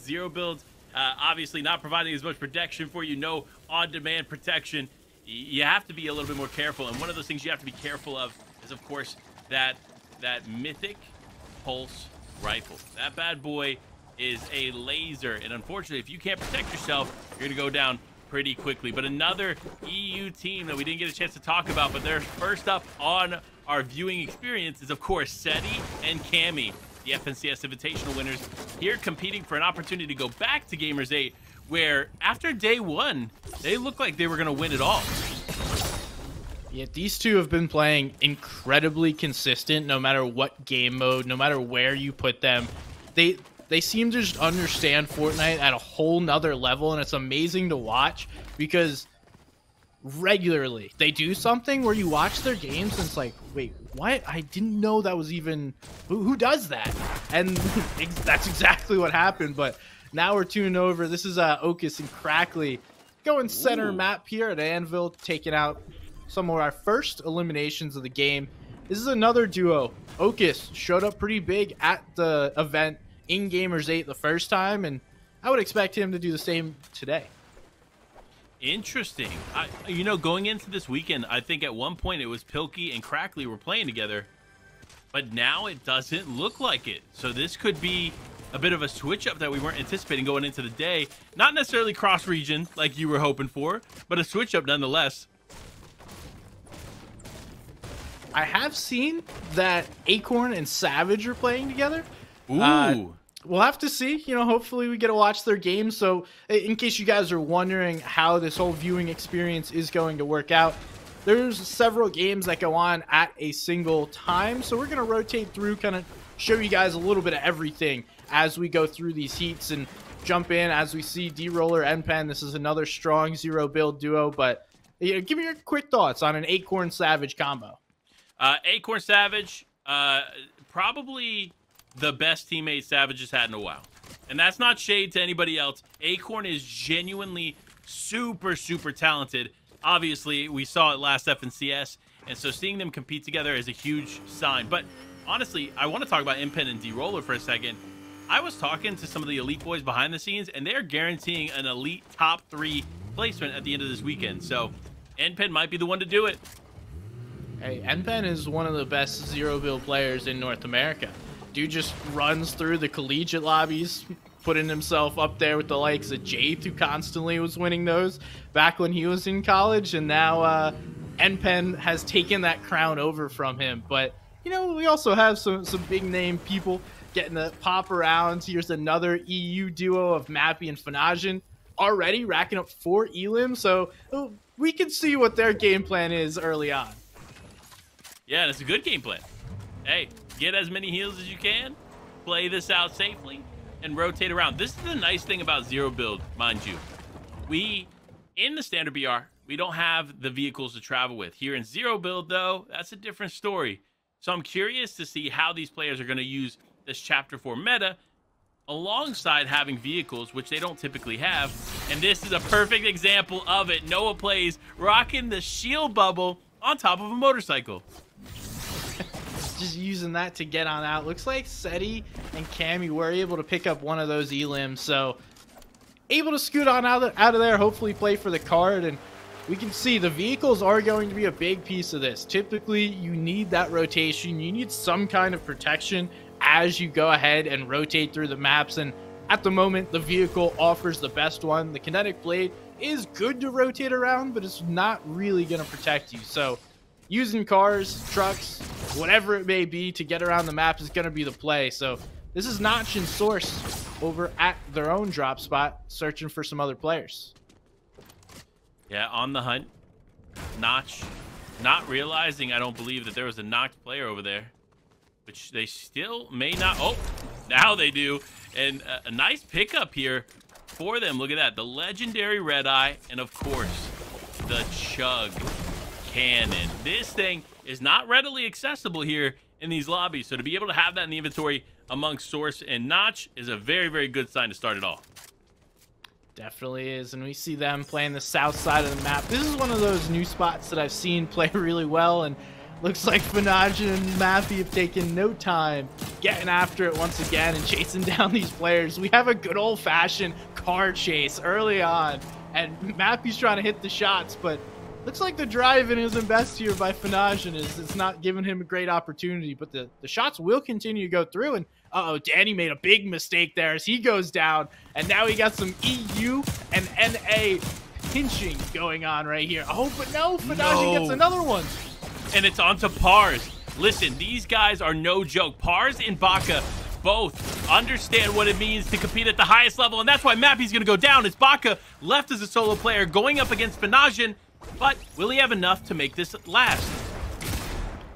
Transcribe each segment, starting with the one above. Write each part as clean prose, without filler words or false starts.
Zero Build, obviously not providing as much protection for you, no on-demand protection. You have to be a little bit more careful, and one of those things you have to be careful of is, of course, that mythic pulse rifle. That bad boy is a laser, and unfortunately, if you can't protect yourself, you're gonna go down pretty quickly. But another EU team that we didn't get a chance to talk about, but they're first up on our viewing experience is, of course, Seti and Cammy, the FNCS Invitational winners, here competing for an opportunity to go back to Gamers 8, where after day one, they looked like they were gonna win it all. Yeah, these two have been playing incredibly consistent no matter what game mode, no matter where you put them. They seem to just understand Fortnite at a whole nother level, and it's amazing to watch because regularly they do something where you watch their games and it's like, wait, what? I didn't know that was even... Who does that? And that's exactly what happened, but now we're tuning over. This is Okus and Crackley going center map here at Anvil, taking out some of our first eliminations of the game. This is another duo. Okus showed up pretty big at the event in Gamers 8 the first time, and I would expect him to do the same today. Interesting. You know, going into this weekend, I think at one point it was Pilkey and Crackley were playing together, but now it doesn't look like it. So this could be a bit of a switch up that we weren't anticipating going into the day. Not necessarily cross region like you were hoping for, but a switch up nonetheless. I have seen that Acorn and Savage are playing together. Ooh. We'll have to see. You know, hopefully we get to watch their games. So in case you guys are wondering how this whole viewing experience is going to work out, there's several games that go on at a single time. So we're going to rotate through, kind of show you guys a little bit of everything as we go through these heats and jump in as we see D-Roller and Pen. This is another strong Zero Build duo, but you know, give me your quick thoughts on an Acorn Savage combo. Acorn Savage, probably the best teammate Savage has had in a while. And that's not shade to anybody else. Acorn is genuinely super, super talented. Obviously, we saw it last FNCS, and so seeing them compete together is a huge sign. But honestly, I want to talk about Impen and D-Roller for a second. I was talking to some of the elite boys behind the scenes, and they're guaranteeing an elite top 3 placement at the end of this weekend. So Impen might be the one to do it. Hey, Impen is one of the best Zero Build players in North America. Dude just runs through the collegiate lobbies, putting himself up there with the likes of Jade, who constantly was winning those back when he was in college, and now Impen has taken that crown over from him. But, you know, we also have some big name people getting to pop around. Here's another EU duo of Mappy and Fanajan, already racking up 4 elims, so we can see what their game plan is early on. Yeah, and it's a good game plan. Hey, get as many heals as you can, play this out safely, and rotate around. This is the nice thing about Zero Build, mind you. In the standard BR, we don't have the vehicles to travel with. Here in Zero Build, though, that's a different story. So I'm curious to see how these players are going to use this Chapter 4 meta alongside having vehicles, which they don't typically have. And this is a perfect example of it. Noah plays rocking the shield bubble on top of a motorcycle. Just using that to get on out. Looks like Seti and Cammy were able to pick up one of those elims, so able to scoot on out of there, hopefully play for the card. And we can see the vehicles are going to be a big piece of this. Typically, you need that rotation. You need some kind of protection as you go ahead and rotate through the maps. And at the moment, the vehicle offers the best one. The kinetic blade is good to rotate around, but it's not really going to protect you. So using cars, trucks, whatever it may be to get around the map is going to be the play. So this is Notch and Source over at their own drop spot, searching for some other players. Yeah, on the hunt. Notch not realizing, I don't believe, that there was a knocked player over there, which they still may not. Oh, now they do. And a nice pickup here for them. Look at that. The legendary Red Eye, and of course, the Chug Cannon. This thing is not readily accessible here in these lobbies, so to be able to have that in the inventory amongst Source and Notch is a very, very good sign to start it all. Definitely is, and we see them playing the south side of the map. This is one of those new spots that I've seen play really well, and Looks like Fanaj and Mappy have taken no time getting after it once again and chasing down these players. We have a good old-fashioned car chase early on, and Mappy's trying to hit the shots, but looks like the driving isn't best here by Fanaj, and it's not giving him a great opportunity, but the shots will continue to go through, and Danny made a big mistake there as he goes down, and now he got some EU and NA pinching going on right here. Oh, but no, Fanaj gets another one. And it's on to Pars. Listen, these guys are no joke. Pars and Baka both understand what it means to compete at the highest level, and that's why Mappy's going to go down. As Baka left as a solo player going up against Fanaj, but will he have enough to make this last?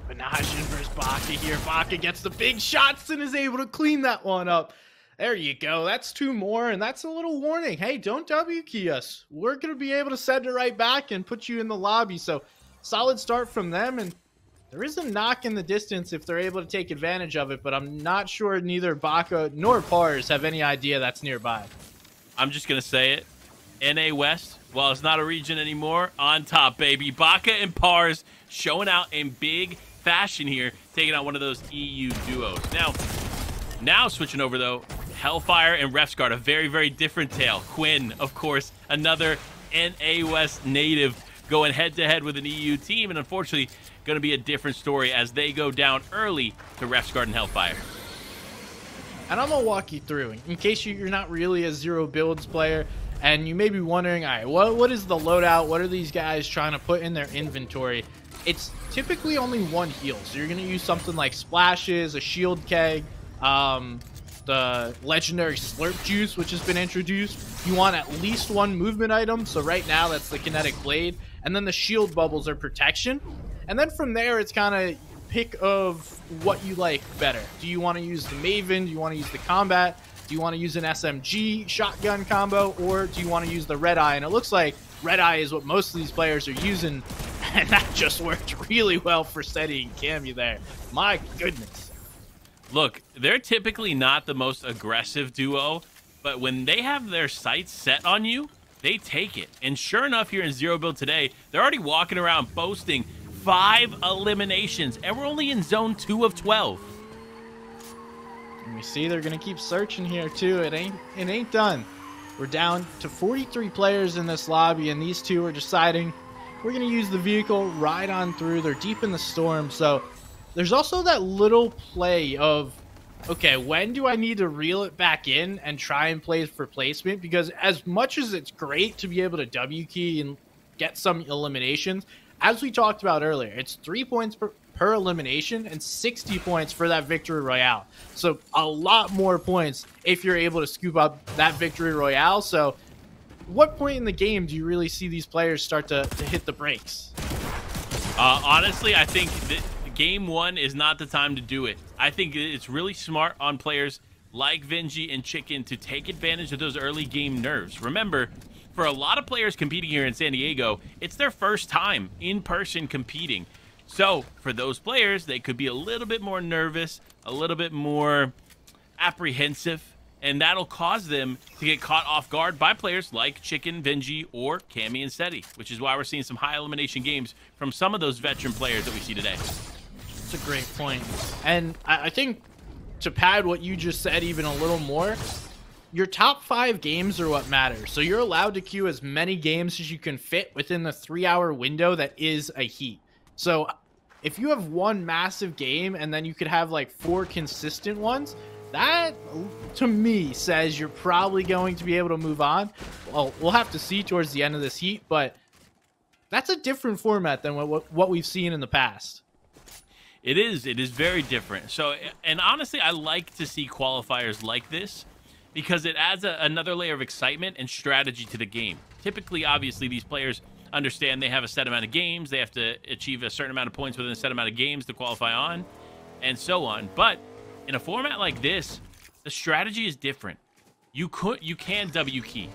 Fanaj versus Baka here. Baka gets the big shots and is able to clean that one up. There you go. That's 2 more, and that's a little warning. Hey, don't W key us. We're going to be able to send it right back and put you in the lobby, so solid start from them, and there is a knock in the distance if they're able to take advantage of it, but I'm not sure neither Baka nor Pars have any idea that's nearby. I'm just going to say it. NA West, well, it's not a region anymore, on top, baby. Baka and Pars showing out in big fashion here, taking out one of those EU duos. Now switching over, though, Hellfire and Refsguard, a very, very different tale. Quinn, of course, another NA West native, going head-to-head with an EU team, and unfortunately going to be a different story as they go down early to Refsguard and Hellfire. And I'm going to walk you through, in case you're not really a zero builds player, and you may be wondering, all right, what is the loadout? What are these guys trying to put in their inventory? It's typically only 1 heal, so you're going to use something like splashes, a shield keg, the legendary slurp juice, which has been introduced. You want at least 1 movement item, so right now that's the kinetic blade, and then the shield bubbles are protection, and then from there it's kind of pick of what you like better. Do you want to use the Maven? Do you want to use the combat? Do you want to use an SMG shotgun combo, or do you want to use the red eye? And it looks like red eye is what most of these players are using, and that just worked really well for Seti and Cammy there. My goodness. Look, they're typically not the most aggressive duo, but when they have their sights set on you, they take it. And sure enough, here in Zero Build today, they're already walking around boasting 5 eliminations, and we're only in zone 2 of 12. And we see they're gonna keep searching here too. It ain't done. We're down to 43 players in this lobby, and these two are deciding we're gonna use the vehicle, ride on through. They're deep in the storm, so there's also that little play of, okay, when do I need to reel it back in and try and play for placement? Because as much as it's great to be able to W key and get some eliminations, as we talked about earlier, it's 3 points per elimination and 60 points for that victory royale. So a lot more points if you're able to scoop up that victory royale. So what point in the game do you really see these players start to hit the brakes? Honestly, I think that game 1 is not the time to do it. I think it's really smart on players like Vinji and Chicken to take advantage of those early game nerves. Remember, for a lot of players competing here in San Diego, it's their first time in person competing. So for those players, they could be a little bit more nervous, a little bit more apprehensive, and that'll cause them to get caught off guard by players like Chicken, Vinji, or Cammy and Seti, which is why we're seeing some high elimination games from some of those veteran players that we see today. That's a great point. And I think to pad what you just said even a little more, your top 5 games are what matters. So you're allowed to queue as many games as you can fit within the 3-hour window that is a heat. So if you have 1 massive game and then you could have like 4 consistent ones, that to me says you're probably going to be able to move on. Well, we'll have to see towards the end of this heat, but that's a different format than what we've seen in the past. It is very different. So, and honestly, I like to see qualifiers like this because it adds another layer of excitement and strategy to the game. Typically, obviously, these players understand they have a set amount of games. They have to achieve a certain amount of points within a set amount of games to qualify on, and so on. But in a format like this, the strategy is different. You can W key.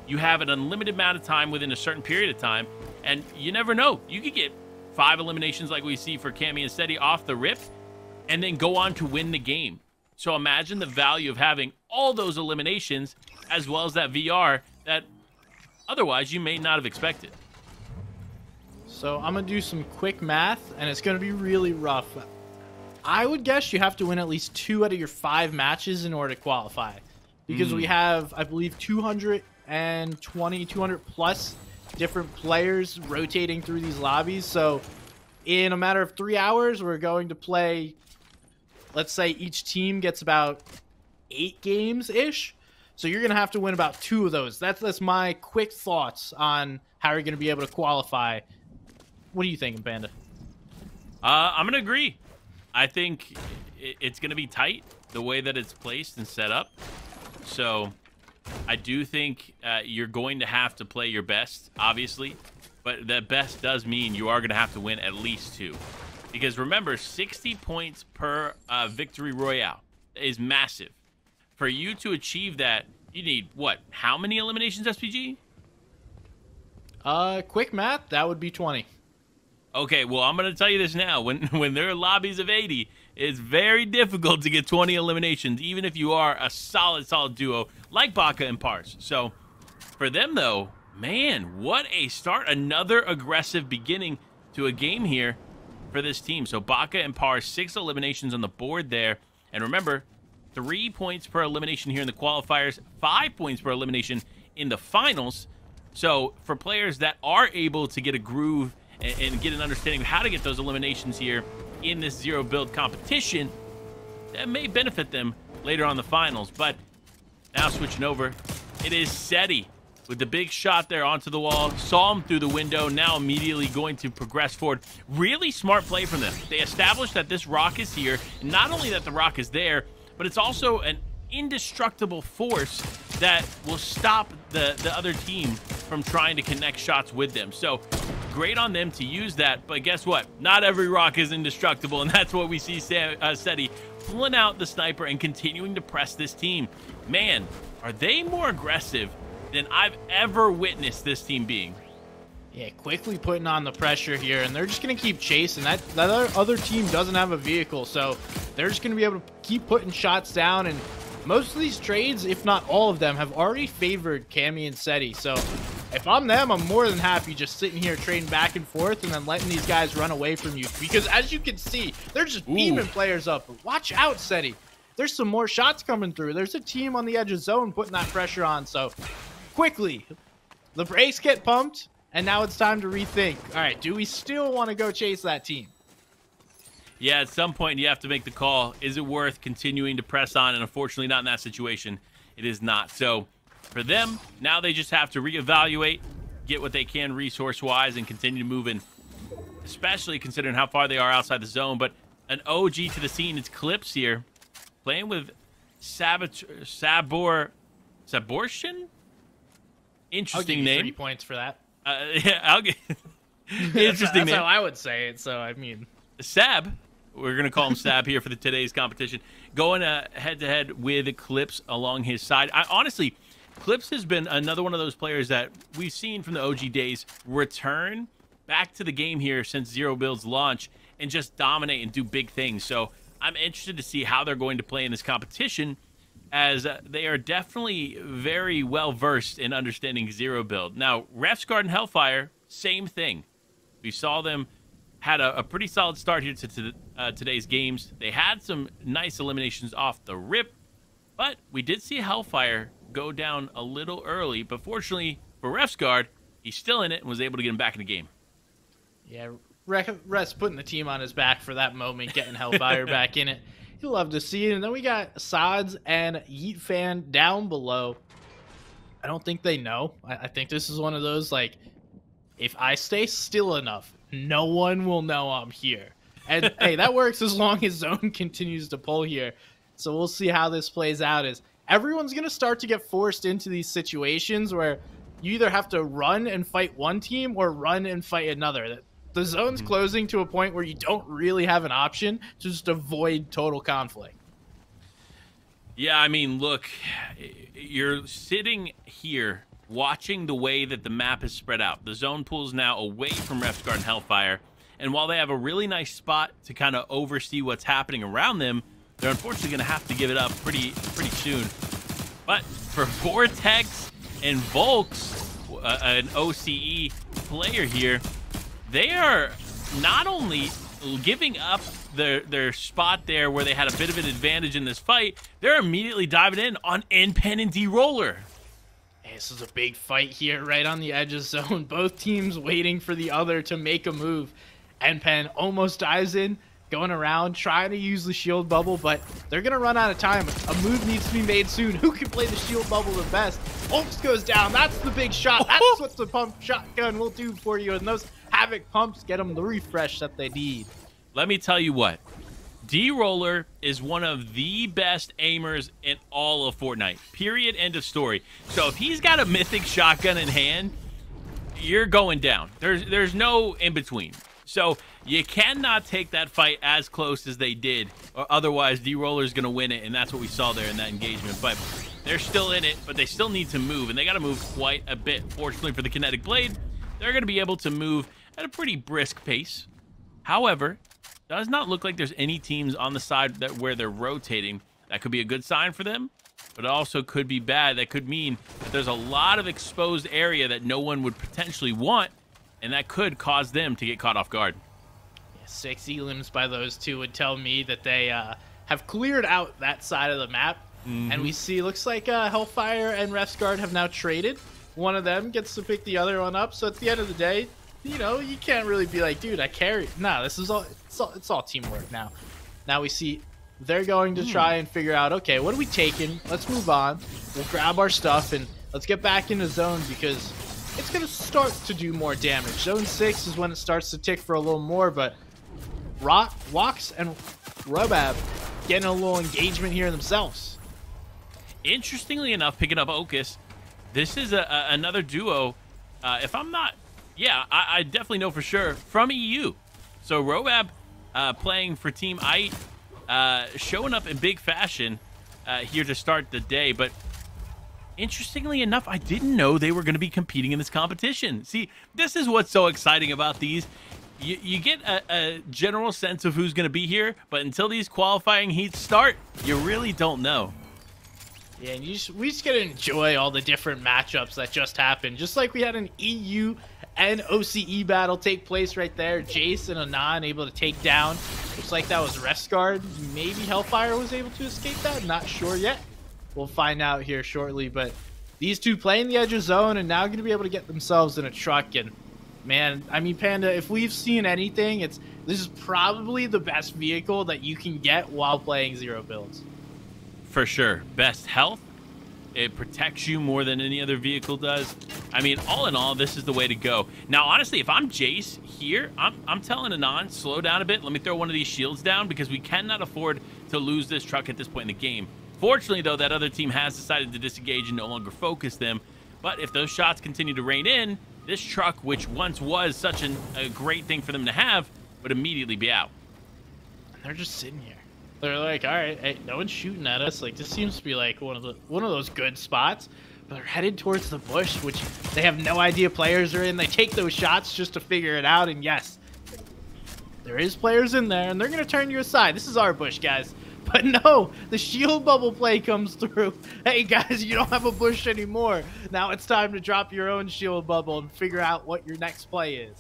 You have an unlimited amount of time within a certain period of time, and you never know. You could get 5 eliminations like we see for Cammy and Seti off the rip, and then go on to win the game. So imagine the value of having all those eliminations as well as that VR that otherwise you may not have expected. So I'm going to do some quick math, and it's going to be really rough. I would guess you have to win at least 2 out of your 5 matches in order to qualify. Because we have, I believe, 200 plus different players rotating through these lobbies. So in a matter of 3 hours, we're going to play, let's say each team gets about 8 games-ish. So you're going to have to win about 2 of those. That's my quick thoughts on how you're going to be able to qualify. What are you thinking, Panda? I'm going to agree. I think it's going to be tight the way that it's placed and set up. So I do think you're going to have to play your best, obviously. But that best does mean you are going to have to win at least 2. Because remember, 60 points per victory royale is massive. For you to achieve that, you need, what, how many eliminations, SPG? Quick math, that would be 20. Okay, well, I'm going to tell you this now. When there are lobbies of 80, it's very difficult to get 20 eliminations, even if you are a solid duo like Baka and Pars. So, for them, though, man, what a start. Another aggressive beginning to a game here for this team. So, Baka and Pars, 6 eliminations on the board there. And remember, 3 points per elimination here in the qualifiers, 5 points per elimination in the finals. So, for players that are able to get a groove and get an understanding of how to get those eliminations here in this zero build competition, that may benefit them later on the finals. But now switching over, it is Seti with the big shot there onto the wall. Saw him through the window, now immediately going to progress forward. Really smart play from them. They established that this rock is here. Not only that the rock is there, but it's also an indestructible force that will stop the other team from trying to connect shots with them. So great on them to use that, but guess what? Not every rock is indestructible, and that's what we see Seti pulling out the sniper and continuing to press this team. Man, are they more aggressive than I've ever witnessed this team being. Yeah, quickly putting on the pressure here, and they're just going to keep chasing. That other team doesn't have a vehicle, so they're just going to be able to keep putting shots down, and most of these trades, if not all of them, have already favored Cammy and Seti. So if I'm them, I'm more than happy just sitting here trading back and forth and then letting these guys run away from you. Because as you can see, they're just beaming players up. Watch out, Seti. There's some more shots coming through. There's a team on the edge of zone putting that pressure on. So quickly, the brakes get pumped, and now it's time to rethink. All right, do we still want to go chase that team? Yeah, at some point you have to make the call. Is it worth continuing to press on? And unfortunately, not in that situation. It is not. So for them, now they just have to reevaluate, get what they can resource-wise, and continue moving, especially considering how far they are outside the zone. But an OG to the scene, it's Clips here, playing with Saborshin? Interesting name. 3 points for that. Yeah, I'll get interesting That's name. how I would say it, so I mean. Sab, we're going to call him Sab here for today's competition, going head-to-head with Clips along his side. Honestly, Clips has been another one of those players that we've seen from the OG days return back to the game here since Zero Build's launch and just dominate and do big things. So I'm interested to see how they're going to play in this competition, as they are definitely very well-versed in understanding Zero Build. Now, Ref's Guard and Hellfire, same thing. We saw them had a pretty solid start here to today's games. They had some nice eliminations off the rip, but we did see Hellfire go down a little early. But fortunately for Ref's Guard, he's still in it and was able to get him back in the game. Yeah, Ref's putting the team on his back for that moment, getting Hellfire back in it. You'll love to see it. And then we got Sods and Yeet Fan down below. I don't think they know. I think this is one of those, like, if I stay still enough, no one will know I'm here. And hey, that works as long as zone continues to pull here. So we'll see how this plays out. Is everyone's going to start to get forced into these situations where you either have to run and fight one team or run and fight another. The zone's closing to a point where you don't really have an option to just avoid total conflict. Yeah, I mean, look, you're sitting here watching the way that the map is spread out. The zone pool's now away from Ref's Guard and Hellfire, and while they have a really nice spot to kind of oversee what's happening around them, they're unfortunately going to have to give it up pretty soon. But for Vortex and Volks, an OCE player here, they are not only giving up their spot there where they had a bit of an advantage in this fight, they're immediately diving in on NPen and D-Roller. Hey, this is a big fight here right on the edge of zone. Both teams waiting for the other to make a move. NPen almost dives in, going around, trying to use the shield bubble, but they're going to run out of time. A move needs to be made soon. Who can play the shield bubble the best? Ulks goes down. That's the big shot. That's what the pump shotgun will do for you. And those Havoc pumps get them the refresh that they need. Let me tell you what. D-Roller is one of the best aimers in all of Fortnite. Period. End of story. So if he's got a mythic shotgun in hand, you're going down. There's no in between. So you cannot take that fight as close as they did, or otherwise D-Roller is going to win it, and that's what we saw there in that engagement. But they're still in it, but they still need to move, and they got to move quite a bit. Fortunately for the Kinetic Blade, they're going to be able to move at a pretty brisk pace. However, does not look like there's any teams on the side where they're rotating. That could be a good sign for them, but it also could be bad. That could mean that there's a lot of exposed area that no one would potentially want, and that could cause them to get caught off guard. Yeah, 6 elims by those two would tell me that they have cleared out that side of the map. And we see, looks like Hellfire and Ref's Guard have now traded. One of them gets to pick the other one up. So at the end of the day, you know, you can't really be like, dude, I carry. No, this is it's all teamwork now. Now we see they're going to try and figure out, okay, what are we taking? Let's move on. We'll grab our stuff and let's get back into zone because it's going to start to do more damage. Zone 6 is when it starts to tick for a little more, but Wox and Robab getting a little engagement here themselves. Interestingly enough, picking up Ocus, this is another duo. If I'm not, yeah, I definitely know for sure from EU. So Robab playing for Team Ait, showing up in big fashion here to start the day. But interestingly enough, I didn't know they were going to be competing in this competition. See, this is what's so exciting about these. You get a general sense of who's going to be here, but until these qualifying heats start, you really don't know. Yeah, and we just get to enjoy all the different matchups that just happened. Just like we had an EU and OCE battle take place right there. Jace and Anon able to take down. Looks like that was Restguard. Maybe Hellfire was able to escape that. Not sure yet. We'll find out here shortly. But these two playing the edge of zone and now going to be able to get themselves in a truck. And man, I mean, Panda, if we've seen anything, this is probably the best vehicle that you can get while playing zero builds. For sure. Best health. It protects you more than any other vehicle does. I mean, all in all, this is the way to go. Now, honestly, if I'm Jace here, I'm telling Anon, slow down a bit. Let me throw one of these shields down because we cannot afford to lose this truck at this point in the game. Fortunately, though, that other team has decided to disengage and no longer focus them. But if those shots continue to rain in, this truck, which once was such a great thing for them to have, would immediately be out. And they're just sitting here. They're like, all right, hey, no one's shooting at us. Like, this seems to be like one of those good spots. But they're headed towards the bush, which they have no idea players are in. They take those shots just to figure it out. And yes, there is players in there, and they're going to turn you aside. This is our bush, guys. But no, the shield bubble play comes through. Hey, guys, you don't have a bush anymore. Now it's time to drop your own shield bubble and figure out what your next play is.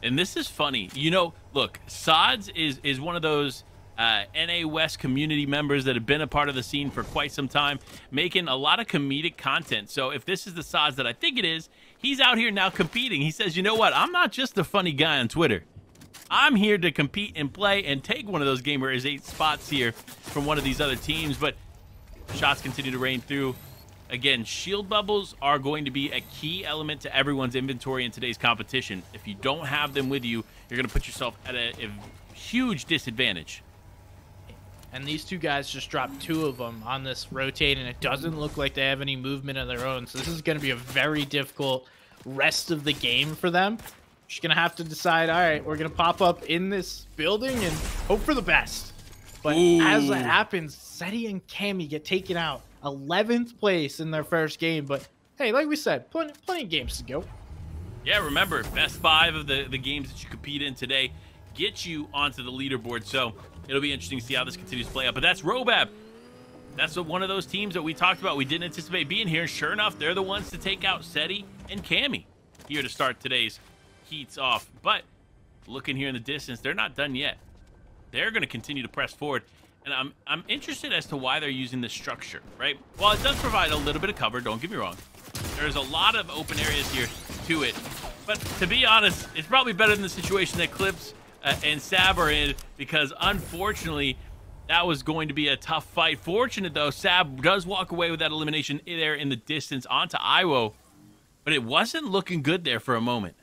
And this is funny. You know, look, Sods is one of those NA West community members that have been a part of the scene for quite some time, making a lot of comedic content. So if this is the Sods that I think it is, he's out here now competing. He says, you know what? I'm not just a funny guy on Twitter. I'm here to compete and play and take one of those Gamer 8 spots here from one of these other teams. But shots continue to rain through. Again, shield bubbles are going to be a key element to everyone's inventory in today's competition. If you don't have them with you, you're going to put yourself at a huge disadvantage. And these two guys just dropped 2 of them on this rotate, and it doesn't look like they have any movement of their own. So this is going to be a very difficult rest of the game for them. Just going to have to decide, all right, we're going to pop up in this building and hope for the best. But as that happens, Seti and Cammy get taken out. 11th place in their first game. But hey, like we said, plenty of games to go. Yeah, remember, best 5 of the games that you compete in today get you onto the leaderboard. So it'll be interesting to see how this continues to play out. But that's Robab. That's one of those teams that we talked about we didn't anticipate being here. Sure enough, they're the ones to take out Seti and Cammy here to start today's heats off. But looking here in the distance, they're not done yet. They're going to continue to press forward. And I'm interested as to why they're using this structure, right? While it does provide a little bit of cover, don't get me wrong. There's a lot of open areas here to it. But to be honest, it's probably better than the situation that Clips and Sab are in, because unfortunately, that was going to be a tough fight. Fortunate, though, Sab does walk away with that elimination there in the distance onto Iwo. But it wasn't looking good there for a moment.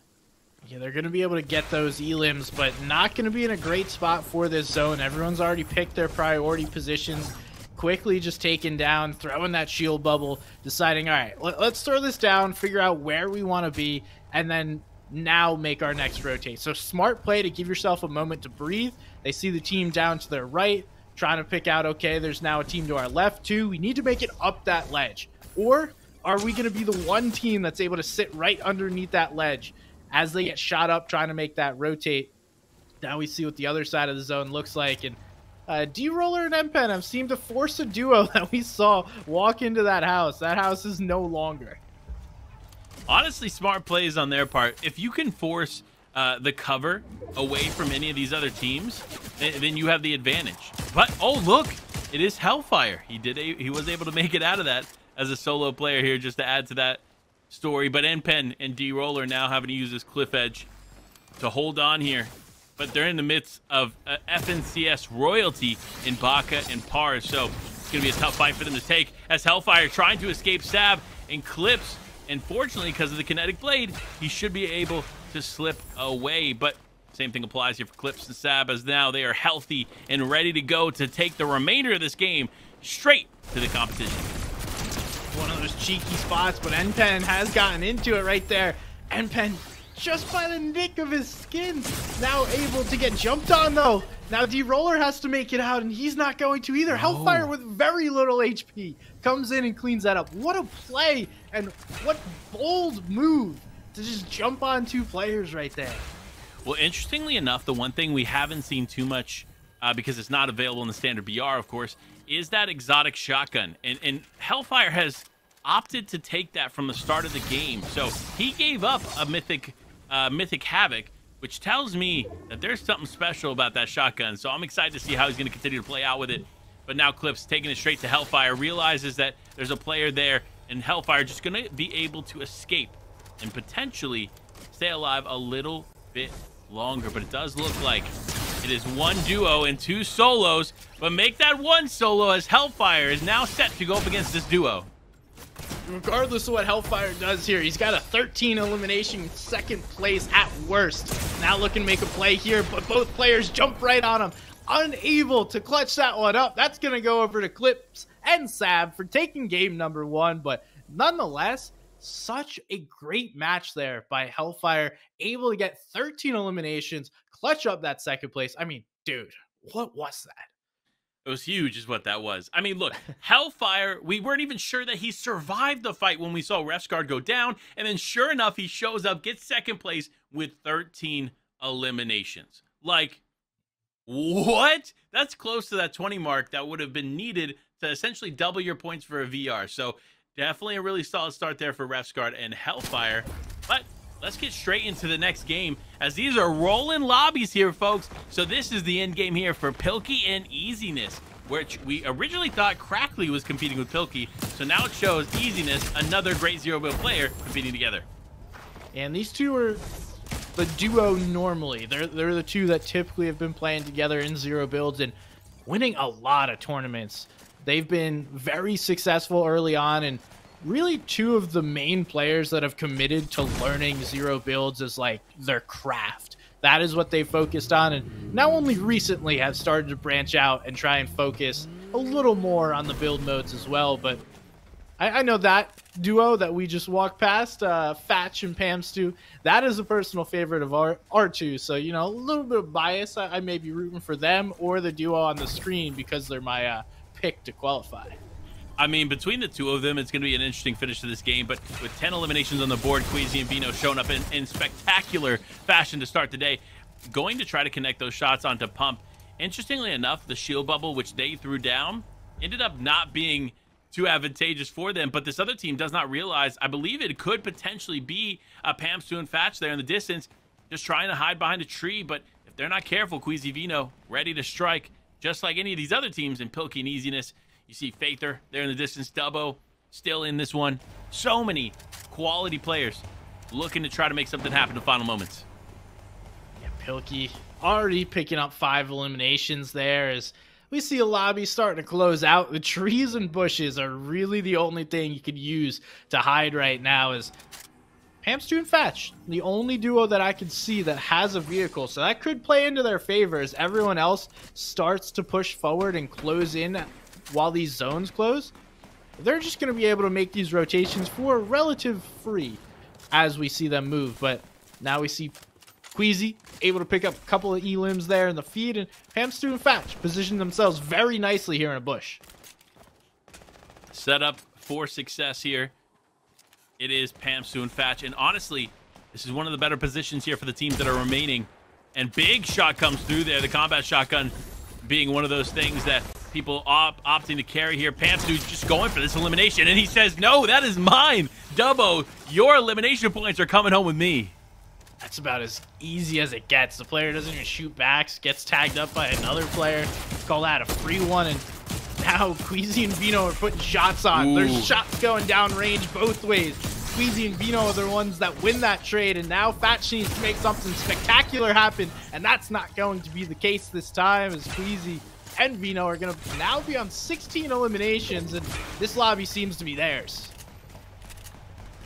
Yeah, they're going to be able to get those elims, but not going to be in a great spot for this zone. Everyone's already picked their priority positions. Quickly just taken down, throwing that shield bubble, deciding, all right, let's throw this down, figure out where we want to be, and then now make our next rotate. So smart play to give yourself a moment to breathe. They see the team down to their right, trying to pick out, okay, there's now a team to our left too. We need to make it up that ledge. Or are we going to be the one team that's able to sit right underneath that ledge as they get shot up trying to make that rotate? Now we see what the other side of the zone looks like. And D-Roller and M-Pen have seemed to force a duo that we saw walk into that house. That house is no longer. Honestly, smart plays on their part. If you can force the cover away from any of these other teams, then you have the advantage. But, oh, look, it is Hellfire. He was able to make it out of that as a solo player here, just to add to that story. But N-Pen and D-Roller now having to use this cliff edge to hold on here. But they're in the midst of FNCS royalty in Baka and Pars, so it's going to be a tough fight for them to take, as Hellfire trying to escape Sab and Clips. And fortunately, because of the kinetic blade, he should be able to slip away. But same thing applies here for Clips and Sab, as now they are healthy and ready to go to take the remainder of this game straight to the competition. One of those cheeky spots, but N-Pen has gotten into it right there. N-Pen, just by the nick of his skin, now able to get jumped on, though. Now D-Roller has to make it out, and he's not going to either. Hellfire with very little HP comes in and cleans that up. What a play, and what bold move to just jump on two players right there. Well, interestingly enough, the one thing we haven't seen too much, because it's not available in the standard BR, of course, is that exotic shotgun. And Hellfire has opted to take that from the start of the game. So he gave up a Mythic Havoc, which tells me that there's something special about that shotgun. So I'm excited to see how he's going to continue to play out with it. But now Clips taking it straight to Hellfire, realizes that there's a player there, and Hellfire just going to be able to escape and potentially stay alive a little bit longer. But it does look like it is one duo and two solos, but make that one solo, as Hellfire is now set to go up against this duo. Regardless of what Hellfire does here, he's got a 13 elimination, second place at worst. Now looking to make a play here, but both players jump right on him, unable to clutch that one up. That's going to go over to Clips and Sab for taking game number one, but nonetheless, such a great match there by Hellfire, able to get 13 eliminations, clutch up that second place. I mean, dude, what was that? It was huge is what that was. I mean, look, Hellfire, we weren't even sure that he survived the fight when we saw Refsguard go down, and then sure enough, he shows up, gets second place with 13 eliminations. Like, what? That's close to that 20 mark that would have been needed to essentially double your points for a VR. So definitely a really solid start there for Refsguard and Hellfire. But let's get straight into the next game, as these are rolling lobbies here, folks. So this is the end game here for Pilkey and Easiness, which we originally thought Crackley was competing with Pilkey. So now it shows Easiness, another great zero-build player, competing together. And these two are the duo normally. They're the two that typically have been playing together in zero builds and winning a lot of tournaments. They've been very successful early on, and really two of the main players that have committed to learning zero builds as like their craft. That is what they focused on, and now only recently have started to branch out and try and focus a little more on the build modes as well. But I know that duo that we just walked past, Fatch and Pamstu, that is a personal favorite of our two. So, you know, a little bit of bias. I may be rooting for them or the duo on the screen because they're my pick to qualify. I mean, between the two of them, it's going to be an interesting finish to this game. But with 10 eliminations on the board, Queasy and Vino showing up in spectacular fashion to start the day, going to try to connect those shots onto Pump. Interestingly enough, the shield bubble, which they threw down, ended up not being too advantageous for them. But this other team does not realize, I believe it could potentially be Pamstu and Fatch there in the distance. just trying to hide behind a tree, but if they're not careful, Queasy Vino ready to strike, just like any of these other teams in Pilkey and Easiness. You see Faither there in the distance, Dubbo still in this one. So many quality players looking to try to make something happen in the final moments. Yeah, Pilkey already picking up 5 eliminations there as we see a lobby starting to close out. The trees and bushes are really the only thing you could use to hide right now, as Pamstu and Fetch, the only duo that I can see that has a vehicle. So that could play into their favor as everyone else starts to push forward and close in while these zones close. They're just going to be able to make these rotations for relative free as we see them move. But now we see Queasy able to pick up a couple of elims there in the feed, and Pamstu and Fetch position themselves very nicely here in a bush. Set up for success here. It is Pamstu and Fetch, and honestly, this is one of the better positions here for the teams that are remaining. And big shot comes through there, the combat shotgun being one of those things that people opting to carry here. Pamstu's just going for this elimination, and he says, no, that is mine. Dubbo, your elimination points are coming home with me. That's about as easy as it gets. The player doesn't even shoot backs, gets tagged up by another player. Call that a free one, and now Queasy and Vino are putting shots on. Ooh. There's shots going down range both ways. Queasy and Vino are the ones that win that trade, and now Fetch needs to make something spectacular happen, and that's not going to be the case this time, as Queasy and Vino are going to now be on 16 eliminations, and this lobby seems to be theirs.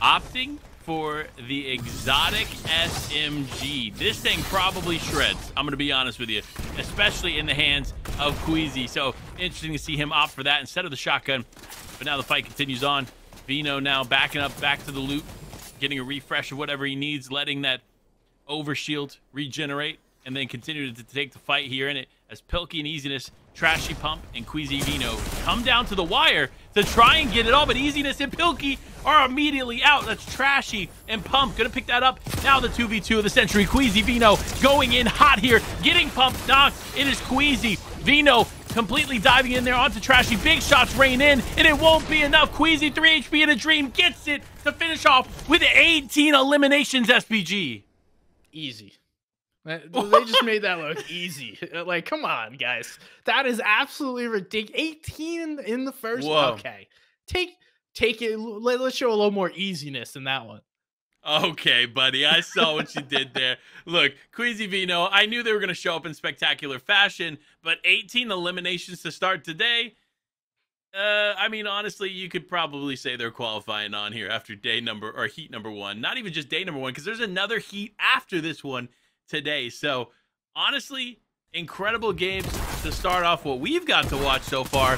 Opting for the exotic SMG. This thing probably shreds, I'm going to be honest with you, especially in the hands of Queasy. So interesting to see him opt for that instead of the shotgun. But now the fight continues on. Vino now backing up back to the loot, getting a refresh of whatever he needs, letting that overshield regenerate, and then continue to take the fight here in it as Pilkey and Easiness, Trashy Pump, and Queasy Vino come down to the wire to try and get it all, but Easiness and Pilkey are immediately out. That's Trashy and Pump gonna pick that up. Now the 2v2 of the century. Queasy Vino going in hot here, getting Pump knocked. It is Queasy Vino completely diving in there onto Trashy. Big shots rain in, and it won't be enough. Queasy, 3 HP in a dream, gets it to finish off with 18 eliminations, SPG. Easy. They just made that look easy. Like, come on, guys. That is absolutely ridiculous. 18 in the first. Whoa. Okay. Take it. Let's show a little more easiness in that one. Okay, buddy. I saw what you did there. Look, Queasy Vino, I knew they were going to show up in spectacular fashion, but 18 eliminations to start today. I mean, honestly, you could probably say they're qualifying on here after heat number 1. Not even just day number 1, because there's another heat after this one today. So honestly, incredible games to start off what we've got to watch so far.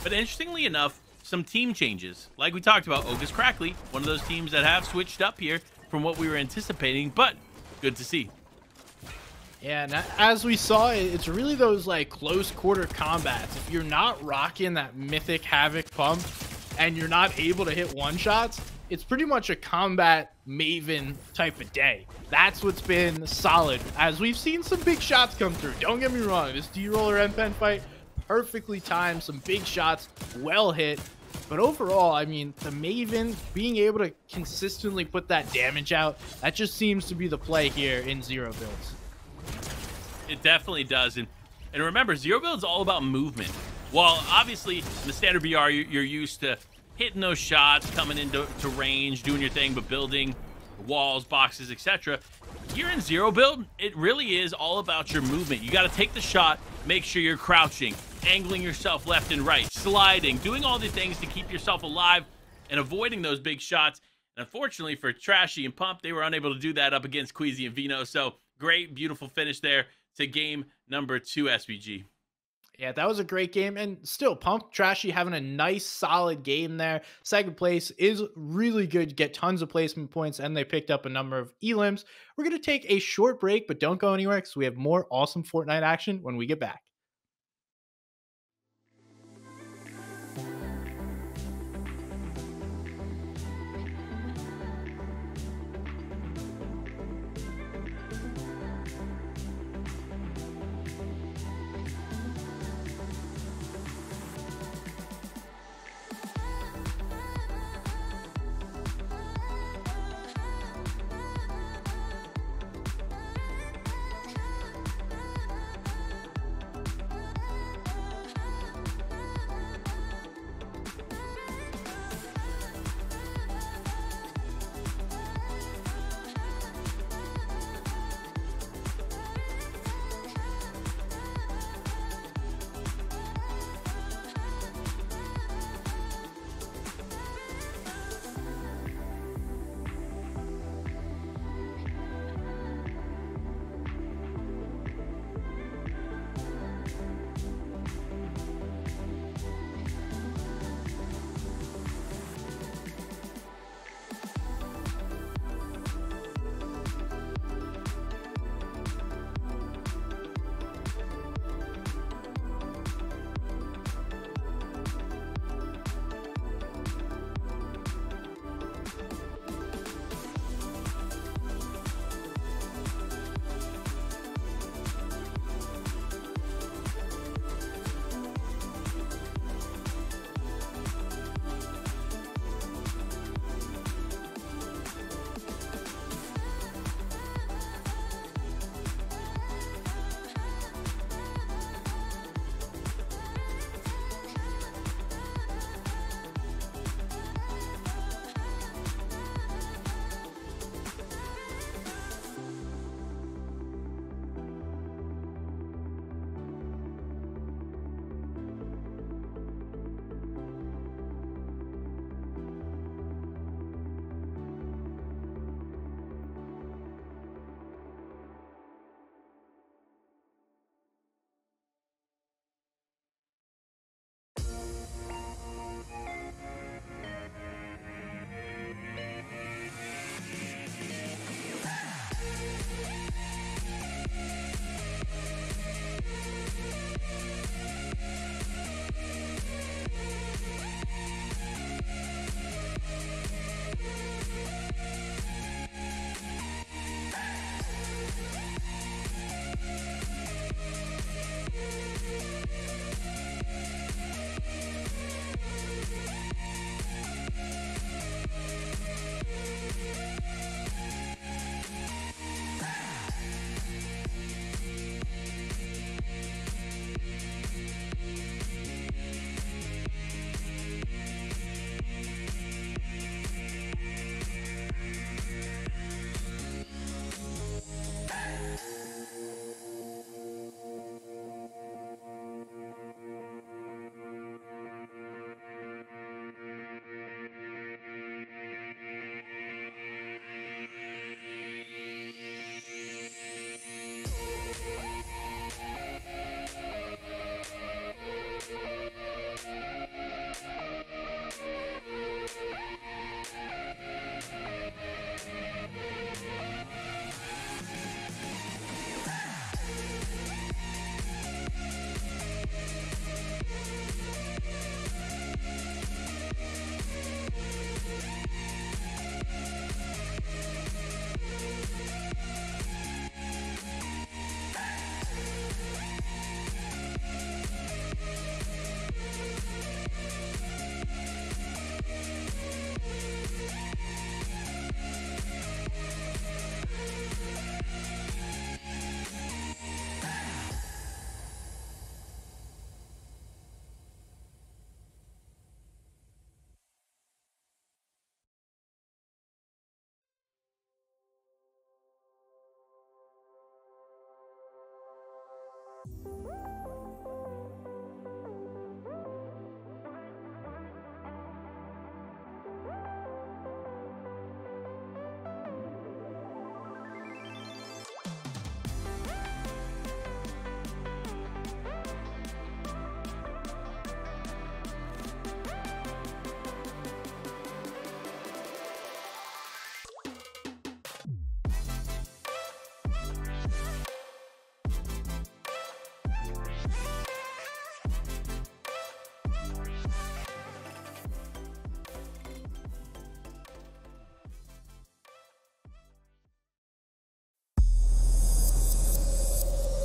But interestingly enough, some team changes. Like we talked about, Ogus Crackley, one of those teams that have switched up here from what we were anticipating, but good to see. Yeah, and as we saw, it's really those like close quarter combats. If you're not rocking that Mythic Havoc Pump and you're not able to hit one-shots, it's pretty much a combat Maven type of day. That's what's been solid, as we've seen some big shots come through. Don't get me wrong, this D-Roller M-Pen fight, perfectly timed, some big shots, well hit. But overall, I mean, the Maven being able to consistently put that damage out, that just seems to be the play here in Zero Builds. It definitely does. And remember, Zero Build is all about movement. While obviously in the standard BR, you're used to hitting those shots, coming into range, doing your thing, but building walls, boxes, etc. Here in Zero Build, it really is all about your movement. You got to take the shot, make sure you're crouching, angling yourself left and right, sliding, doing all the things to keep yourself alive and avoiding those big shots. And unfortunately for Trashy and Pump, they were unable to do that up against Queasy and Vino. So great, beautiful finish there to game number 2, SVG. Yeah, that was a great game, and still, Pump, Trashy having a nice, solid game there. Second place is really good, get tons of placement points, and they picked up a number of elims. We're going to take a short break, but don't go anywhere because we have more awesome Fortnite action when we get back.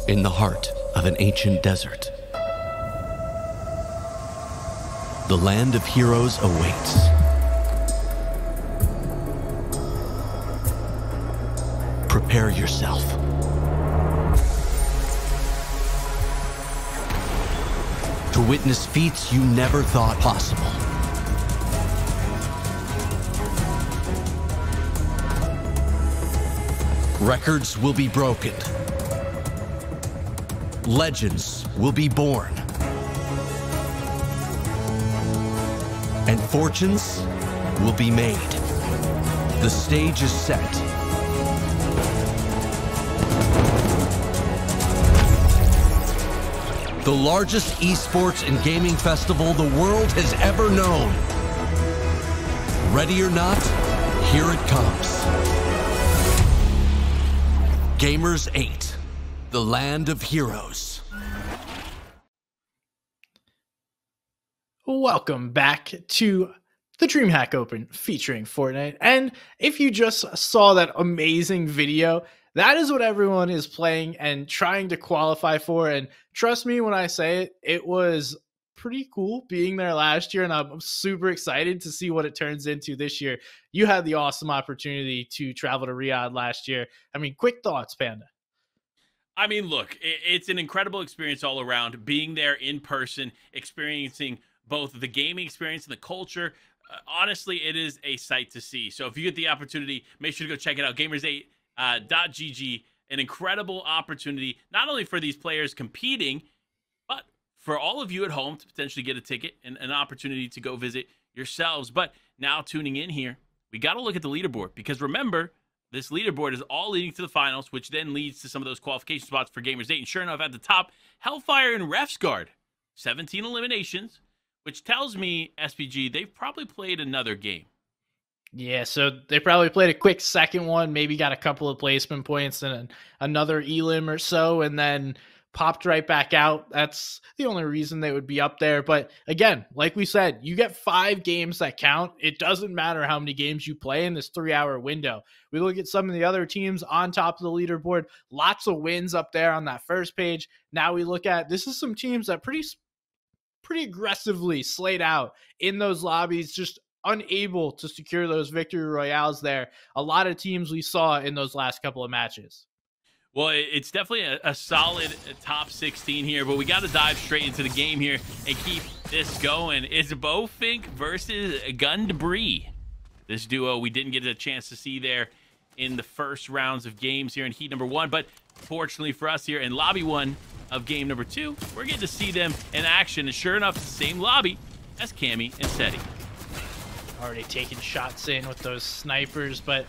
in the heart of an ancient desert. The land of heroes awaits. Prepare yourself. To witness feats you never thought possible. Records will be broken. Legends will be born. And fortunes will be made. The stage is set. The largest esports and gaming festival the world has ever known. Ready or not, here it comes. Gamers 8, the land of heroes. Welcome back to the DreamHack Open featuring Fortnite. And if you just saw that amazing video, that is what everyone is playing and trying to qualify for. And trust me when I say it, it was pretty cool being there last year, and I'm super excited to see what it turns into this year. You had the awesome opportunity to travel to Riyadh last year. I mean, quick thoughts, Panda. I mean, look, it's an incredible experience all around, being there in person, experiencing both the gaming experience and the culture. Honestly, it is a sight to see. So if you get the opportunity, make sure to go check it out. Gamers8.gg, an incredible opportunity, not only for these players competing, but for all of you at home to potentially get a ticket and an opportunity to go visit yourselves. But now tuning in here, we got to look at the leaderboard, because remember, this leaderboard is all leading to the finals, which then leads to some of those qualification spots for Gamers 8. And sure enough, at the top, Hellfire and Ref's Guard, 17 eliminations, which tells me, SPG, they've probably played another game. Yeah, so they probably played a quick second one, maybe got a couple of placement points and another elim or so, and then popped right back out. That's the only reason they would be up there. But again, like we said, you get 5 games that count. It doesn't matter how many games you play in this 3-hour window. We look at some of the other teams on top of the leaderboard, lots of wins up there on that first page. Now we look at, this is some teams that pretty aggressively slayed out in those lobbies, just unable to secure those victory royales there. A lot of teams we saw in those last couple of matches. Well, it's definitely a solid top 16 here, but we got to dive straight into the game here and keep this going. It's Bowfink versus Gun Debris. This duo we didn't get a chance to see there in the first rounds of games here in heat number 1, but fortunately for us here in lobby 1 of game number 2, we're getting to see them in action. And sure enough, it's the same lobby as Cammy and Seti. Already taking shots in with those snipers, but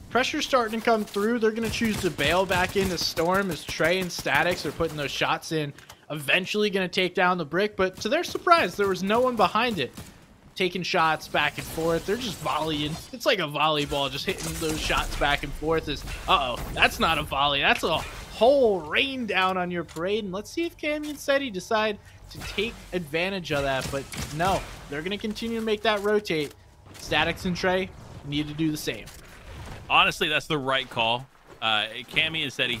pressure's starting to come through. They're going to choose to bail back into Storm as Trey and Statics are putting those shots in. Eventually going to take down the brick, but to their surprise, there was no one behind it. Taking shots back and forth. They're just volleying. It's like a volleyball, just hitting those shots back and forth. Uh-oh, that's not a volley. That's a whole rain down on your parade. And let's see if Cammy and Seti decide to take advantage of that. But no, they're going to continue to make that rotate. Statics and Trey need to do the same. Honestly, that's the right call. Cammy and Seti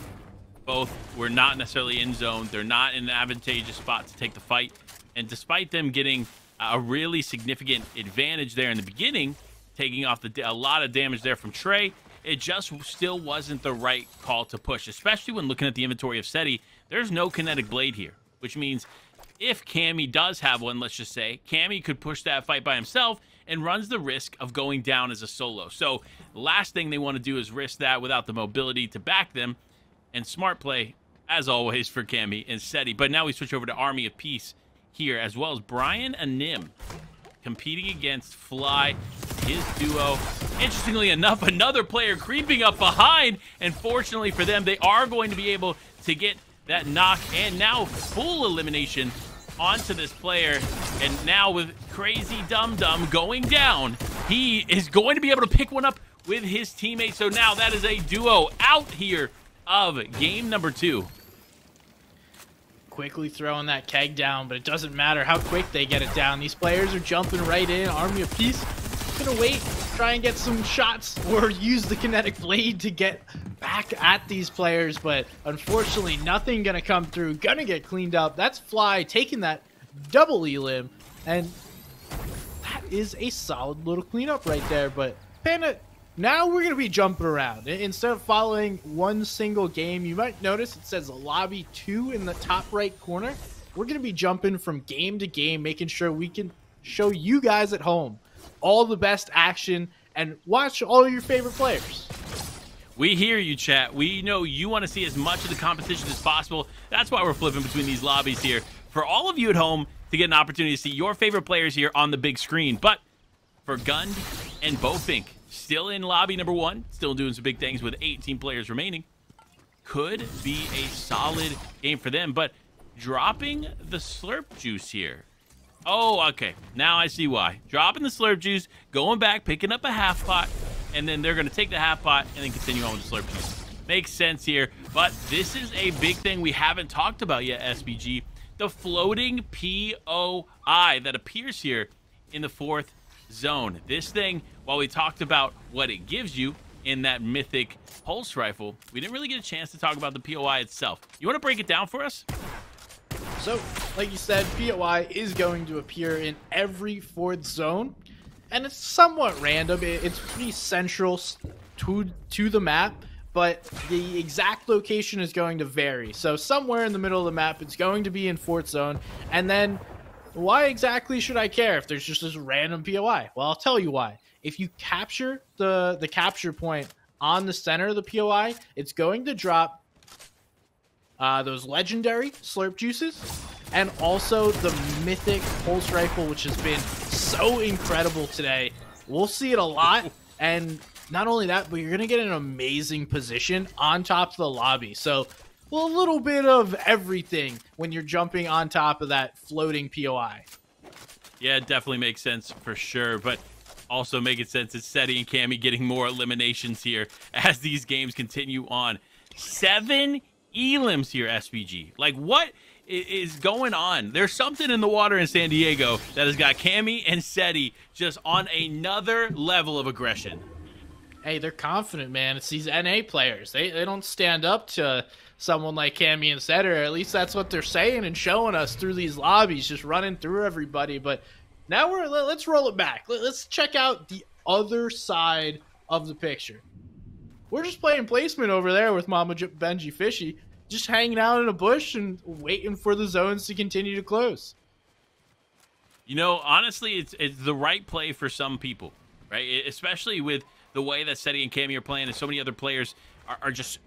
both were not necessarily in zone. They're not in an advantageous spot to take the fight. And despite them getting a really significant advantage there in the beginning, taking off a lot of damage there from Trey, it just still wasn't the right call to push, especially when looking at the inventory of Seti. There's no kinetic blade here, which means if Cammy does have one, let's just say, Cammy could push that fight by himself and runs the risk of going down as a solo. So the last thing they want to do is risk that without the mobility to back them. And smart play, as always, for Cammy and Seti. But now we switch over to Army of Peace here, as well as Brian and Nim competing against Fly, his duo. Interestingly enough, another player creeping up behind, and fortunately for them, they are going to be able to get that knock and now full elimination onto this player. And now with Crazy Dum Dum going down, he is going to be able to pick one up with his teammate. So now that is a duo out here of game number 2. Quickly throwing that keg down, but it doesn't matter how quick they get it down. These players are jumping right in. Army of Peace gonna wait try and get some shots or use the kinetic blade to get back at these players, but unfortunately nothing gonna come through. Gonna get cleaned up. That's Fly taking that double elim, and that is a solid little cleanup right there. But Panda, now we're gonna be jumping around. Instead of following one single game, you might notice it says lobby 2 in the top right corner. We're gonna be jumping from game to game, making sure we can show you guys at home all the best action and watch all your favorite players. We hear you, chat. We know you want to see as much of the competition as possible. That's why we're flipping between these lobbies here. For all of you at home to get an opportunity to see your favorite players here on the big screen. But for Gun and Bofink, still in lobby number 1, still doing some big things with 18 players remaining. Could be a solid game for them, but dropping the slurp juice here. Oh, okay. Now I see why. Dropping the slurp juice, going back, picking up a half pot, and then they're going to take the half pot and then continue on with the slurp juice. Makes sense here, but this is a big thing we haven't talked about yet, SBG. The floating POI that appears here in the 4th zone. This thing, while we talked about what it gives you in that mythic pulse rifle, we didn't really get a chance to talk about the POI itself. You want to break it down for us? So, like you said, POI is going to appear in every 4th zone, and it's somewhat random. It's pretty central to the map, but the exact location is going to vary. So somewhere in the middle of the map, it's going to be in 4th zone, and then why exactly should I care if there's just this random POI? Well, I'll tell you why. If you capture the capture point on the center of the POI, it's going to drop those legendary slurp juices, and also the mythic pulse rifle, which has been so incredible today. We'll see it a lot, and not only that, but you're gonna get an amazing position on top of the lobby. So, well, a little bit of everything when you're jumping on top of that floating POI. Yeah, it definitely makes sense for sure, but also making sense is Seti and Cammy getting more eliminations here as these games continue on. 7 elims here, SVG. Like, what is going on? There's something in the water in San Diego that has got Cammy and Seti just on another level of aggression. Hey, they're confident, man. It's these NA players. They don't stand up to someone like Cammy and Seti, or at least that's what they're saying and showing us through these lobbies, just running through everybody. But now let's roll it back. Let's check out the other side of the picture. We're just playing placement over there with Mama Benji Fishy, just hanging out in a bush and waiting for the zones to continue to close. You know, honestly, it's the right play for some people, right? Especially with the way that Seti and Cammy are playing, and so many other players are just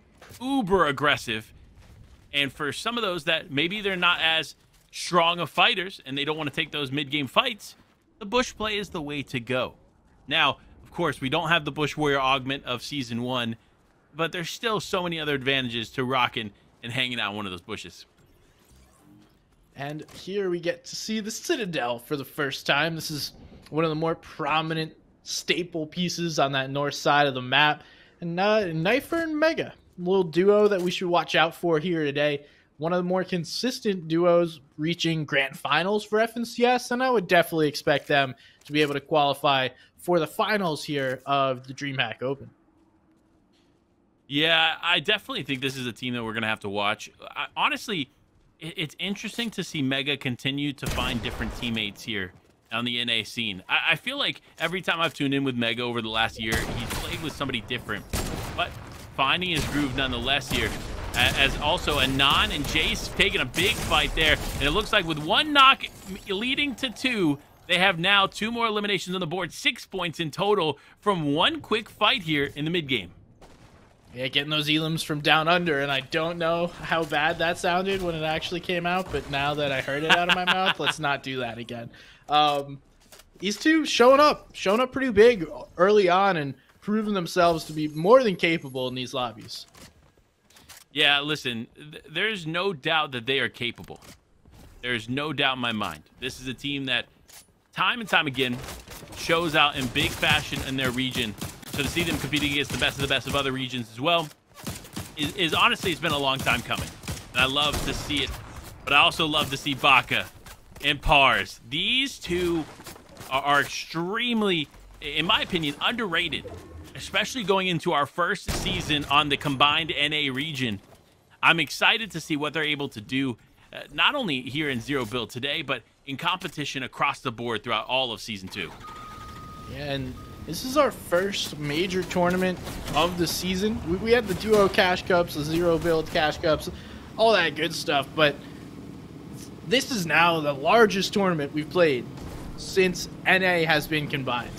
uber aggressive. And for some of those that maybe they're not as strong of fighters and they don't want to take those mid-game fights, the bush play is the way to go. Now, of course, we don't have the Bush Warrior augment of Season 1, but there's still so many other advantages to rocking and hanging out in one of those bushes. And here we get to see the Citadel for the first time. This is one of the more prominent staple pieces on that north side of the map. And Knifer and Mega, a little duo that we should watch out for here today. One of the more consistent duos reaching grand finals for FNCS, and I would definitely expect them to be able to qualify for the finals here of the DreamHack Open. Yeah, I definitely think this is a team that we're going to have to watch. Honestly, it's interesting to see Mega continue to find different teammates here on the NA scene. I feel like every time I've tuned in with Mega over the last year, he's played with somebody different, but finding his groove nonetheless here. As also Anon and Jace taking a big fight there, and it looks like with one knock leading to 2, they have now 2 more eliminations on the board, 6 points in total from one quick fight here in the mid game. Yeah, getting those elims from down under, and I don't know how bad that sounded when it actually came out, but now that I heard it out of my mouth, let's not do that again. These two showing up pretty big early on and proving themselves to be more than capable in these lobbies. Yeah, listen, there's no doubt that they are capable. There's no doubt in my mind. This is a team that time and time again shows out in big fashion in their region. So to see them competing against the best of other regions as well is honestly, it's been a long time coming. And I love to see it. But I also love to see Baka and Pars. These two are extremely in my opinion, underrated, especially going into our first season on the combined NA region. I'm excited to see what they're able to do, not only here in Zero Build today, but in competition across the board throughout all of Season 2. Yeah, and this is our first major tournament of the season. We had the Duo Cash Cups, the Zero Build Cash Cups, all that good stuff, but this is now the largest tournament we've played since NA has been combined.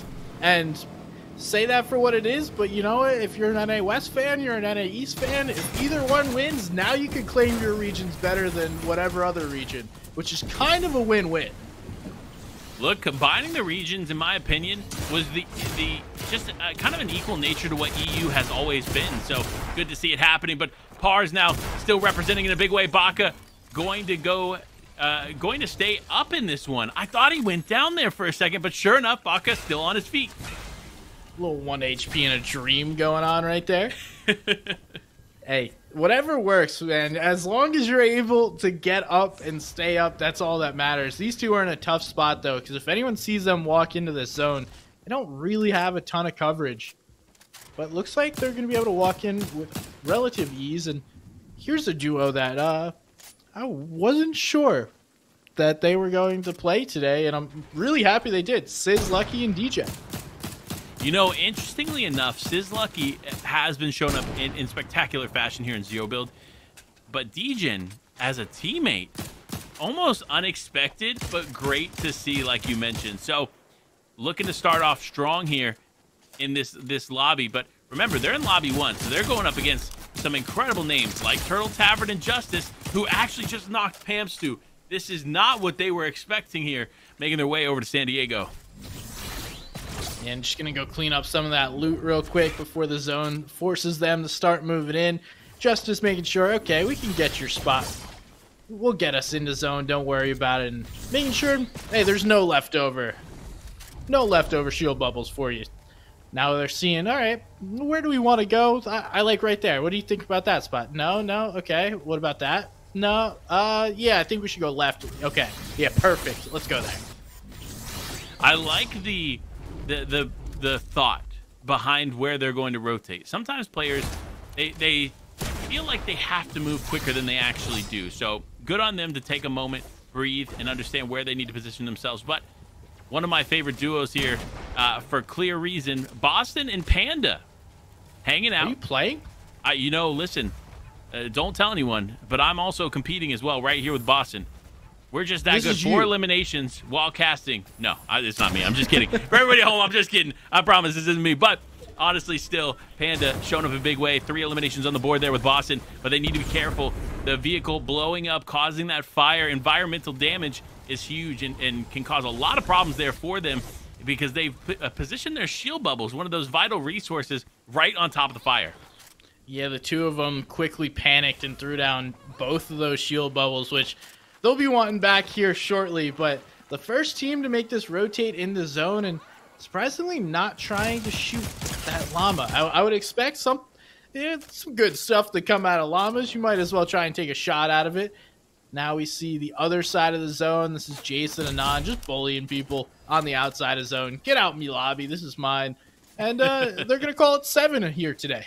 And say that for what it is, but you know what? If you're an NA West fan, you're an NA East fan, if either one wins, now you can claim your region's better than whatever other region, which is kind of a win-win. Look, combining the regions, in my opinion, was the just kind of an equal nature to what EU has always been. So good to see it happening. But Pars now still representing in a big way. Baka going to stay up in this one. I thought he went down there for a second, but sure enough, Baka still on his feet. A little 1 HP in a dream going on right there. Hey, whatever works, man. As long as you're able to get up and stay up, that's all that matters. These two are in a tough spot, though, because if anyone sees them walk into this zone, they don't really have a ton of coverage. But it looks like they're going to be able to walk in with relative ease. And here's a duo that I wasn't sure that they were going to play today, and I'm really happy they did. Sizz, Lucky, and DJ. You know, interestingly enough, Sizz Lucky has been shown up in spectacular fashion here in Zero Build. But Degen, as a teammate, almost unexpected, but great to see, like you mentioned. So, looking to start off strong here in this lobby. But remember, they're in Lobby 1, so they're going up against some incredible names like Turtle Tavern and Justice, who actually just knocked Pamstu. This is not what they were expecting here, making their way over to San Diego. And just going to go clean up some of that loot real quick before the zone forces them to start moving in. Justice making sure, okay, we can get your spot. We'll get us into zone, don't worry about it. And making sure, hey, there's no leftover shield bubbles for you. Now they're seeing, all right, where do we want to go? I like right there. What do you think about that spot? No, okay. What about that? No, yeah, I think we should go left. Okay, yeah, perfect. Let's go there. I like the thought behind where they're going to rotate. Sometimes players, they feel like they have to move quicker than they actually do. So good on them to take a moment, breathe, and understand where they need to position themselves. But one of my favorite duos here, for clear reason, Boston and Panda hanging out. Are you playing? You know, listen, don't tell anyone, but I'm also competing as well right here with Boston. We're just that good. 4 eliminations while casting. No, it's not me. I'm just kidding. For everybody at home, I'm just kidding. I promise this isn't me. But honestly, still, Panda showing up in a big way. 3 eliminations on the board there with Boston. But they need to be careful. The vehicle blowing up, causing that fire, environmental damage is huge and can cause a lot of problems there for them because they've positioned their shield bubbles, one of those vital resources, right on top of the fire. Yeah, the two of them quickly panicked and threw down both of those shield bubbles, which they'll be wanting back here shortly. But the first team to make this rotate in the zone and surprisingly not trying to shoot that llama. I would expect some good stuff to come out of llamas. You might as well try and take a shot out of it. Now we see the other side of the zone. This is Jason and Anon just bullying people on the outside of zone. Get out, me lobby. This is mine. And they're going to call it 7 here today.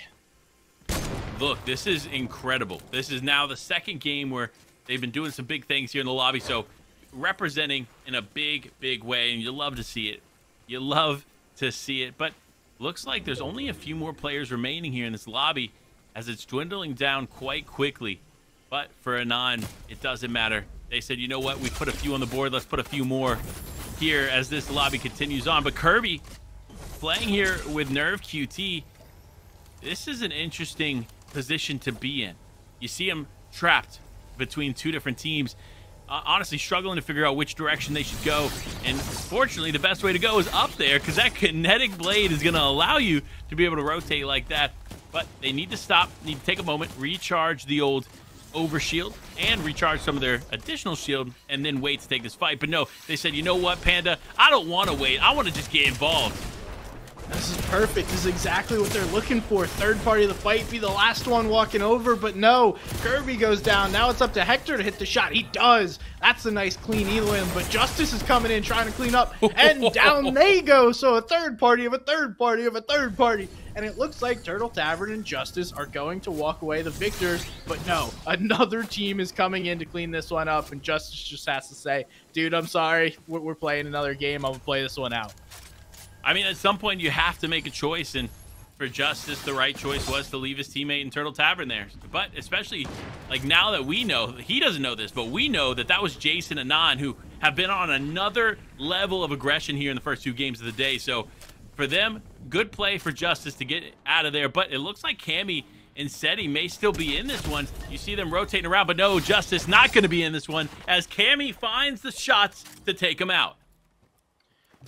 Look, this is incredible. This is now the second game where they've been doing some big things here in the lobby. So representing in a big, big way. And you love to see it. You love to see it. But looks like there's only a few more players remaining here in this lobby as it's dwindling down quite quickly. But for Anon, it doesn't matter. They said, you know what? We put a few on the board. Let's put a few more here as this lobby continues on. But Kirby playing here with Nerve QT. This is an interesting position to be in. You see him trapped between 2 different teams, honestly struggling to figure out which direction they should go. And fortunately, the best way to go is up there because that kinetic blade is going to allow you to be able to rotate like that. But they need to stop, need to take a moment, recharge the old overshield and recharge some of their additional shield and then wait to take this fight. But no, they said, you know what, Panda? I don't want to wait. I want to just get involved. This is perfect. This is exactly what they're looking for. Third party of the fight, be the last one walking over, but no. Kirby goes down. Now it's up to Hector to hit the shot. He does. That's a nice clean elim, but Justice is coming in trying to clean up, and down they go. So a third party of a third party of a third party. And it looks like Turtle Tavern and Justice are going to walk away the victors, but no, another team is coming in to clean this one up, and Justice just has to say, dude, I'm sorry, we're playing another game. I'm going to play this one out. I mean, at some point, you have to make a choice, and for Justice, the right choice was to leave his teammate in Turtle Tavern there. But especially, like, now that we know, he doesn't know this, but we know that that was Jason and Anon, who have been on another level of aggression here in the first 2 games of the day. So for them, good play for Justice to get out of there. But it looks like Cammy and Seti may still be in this one. You see them rotating around, but no, Justice not going to be in this one as Cammy finds the shots to take him out.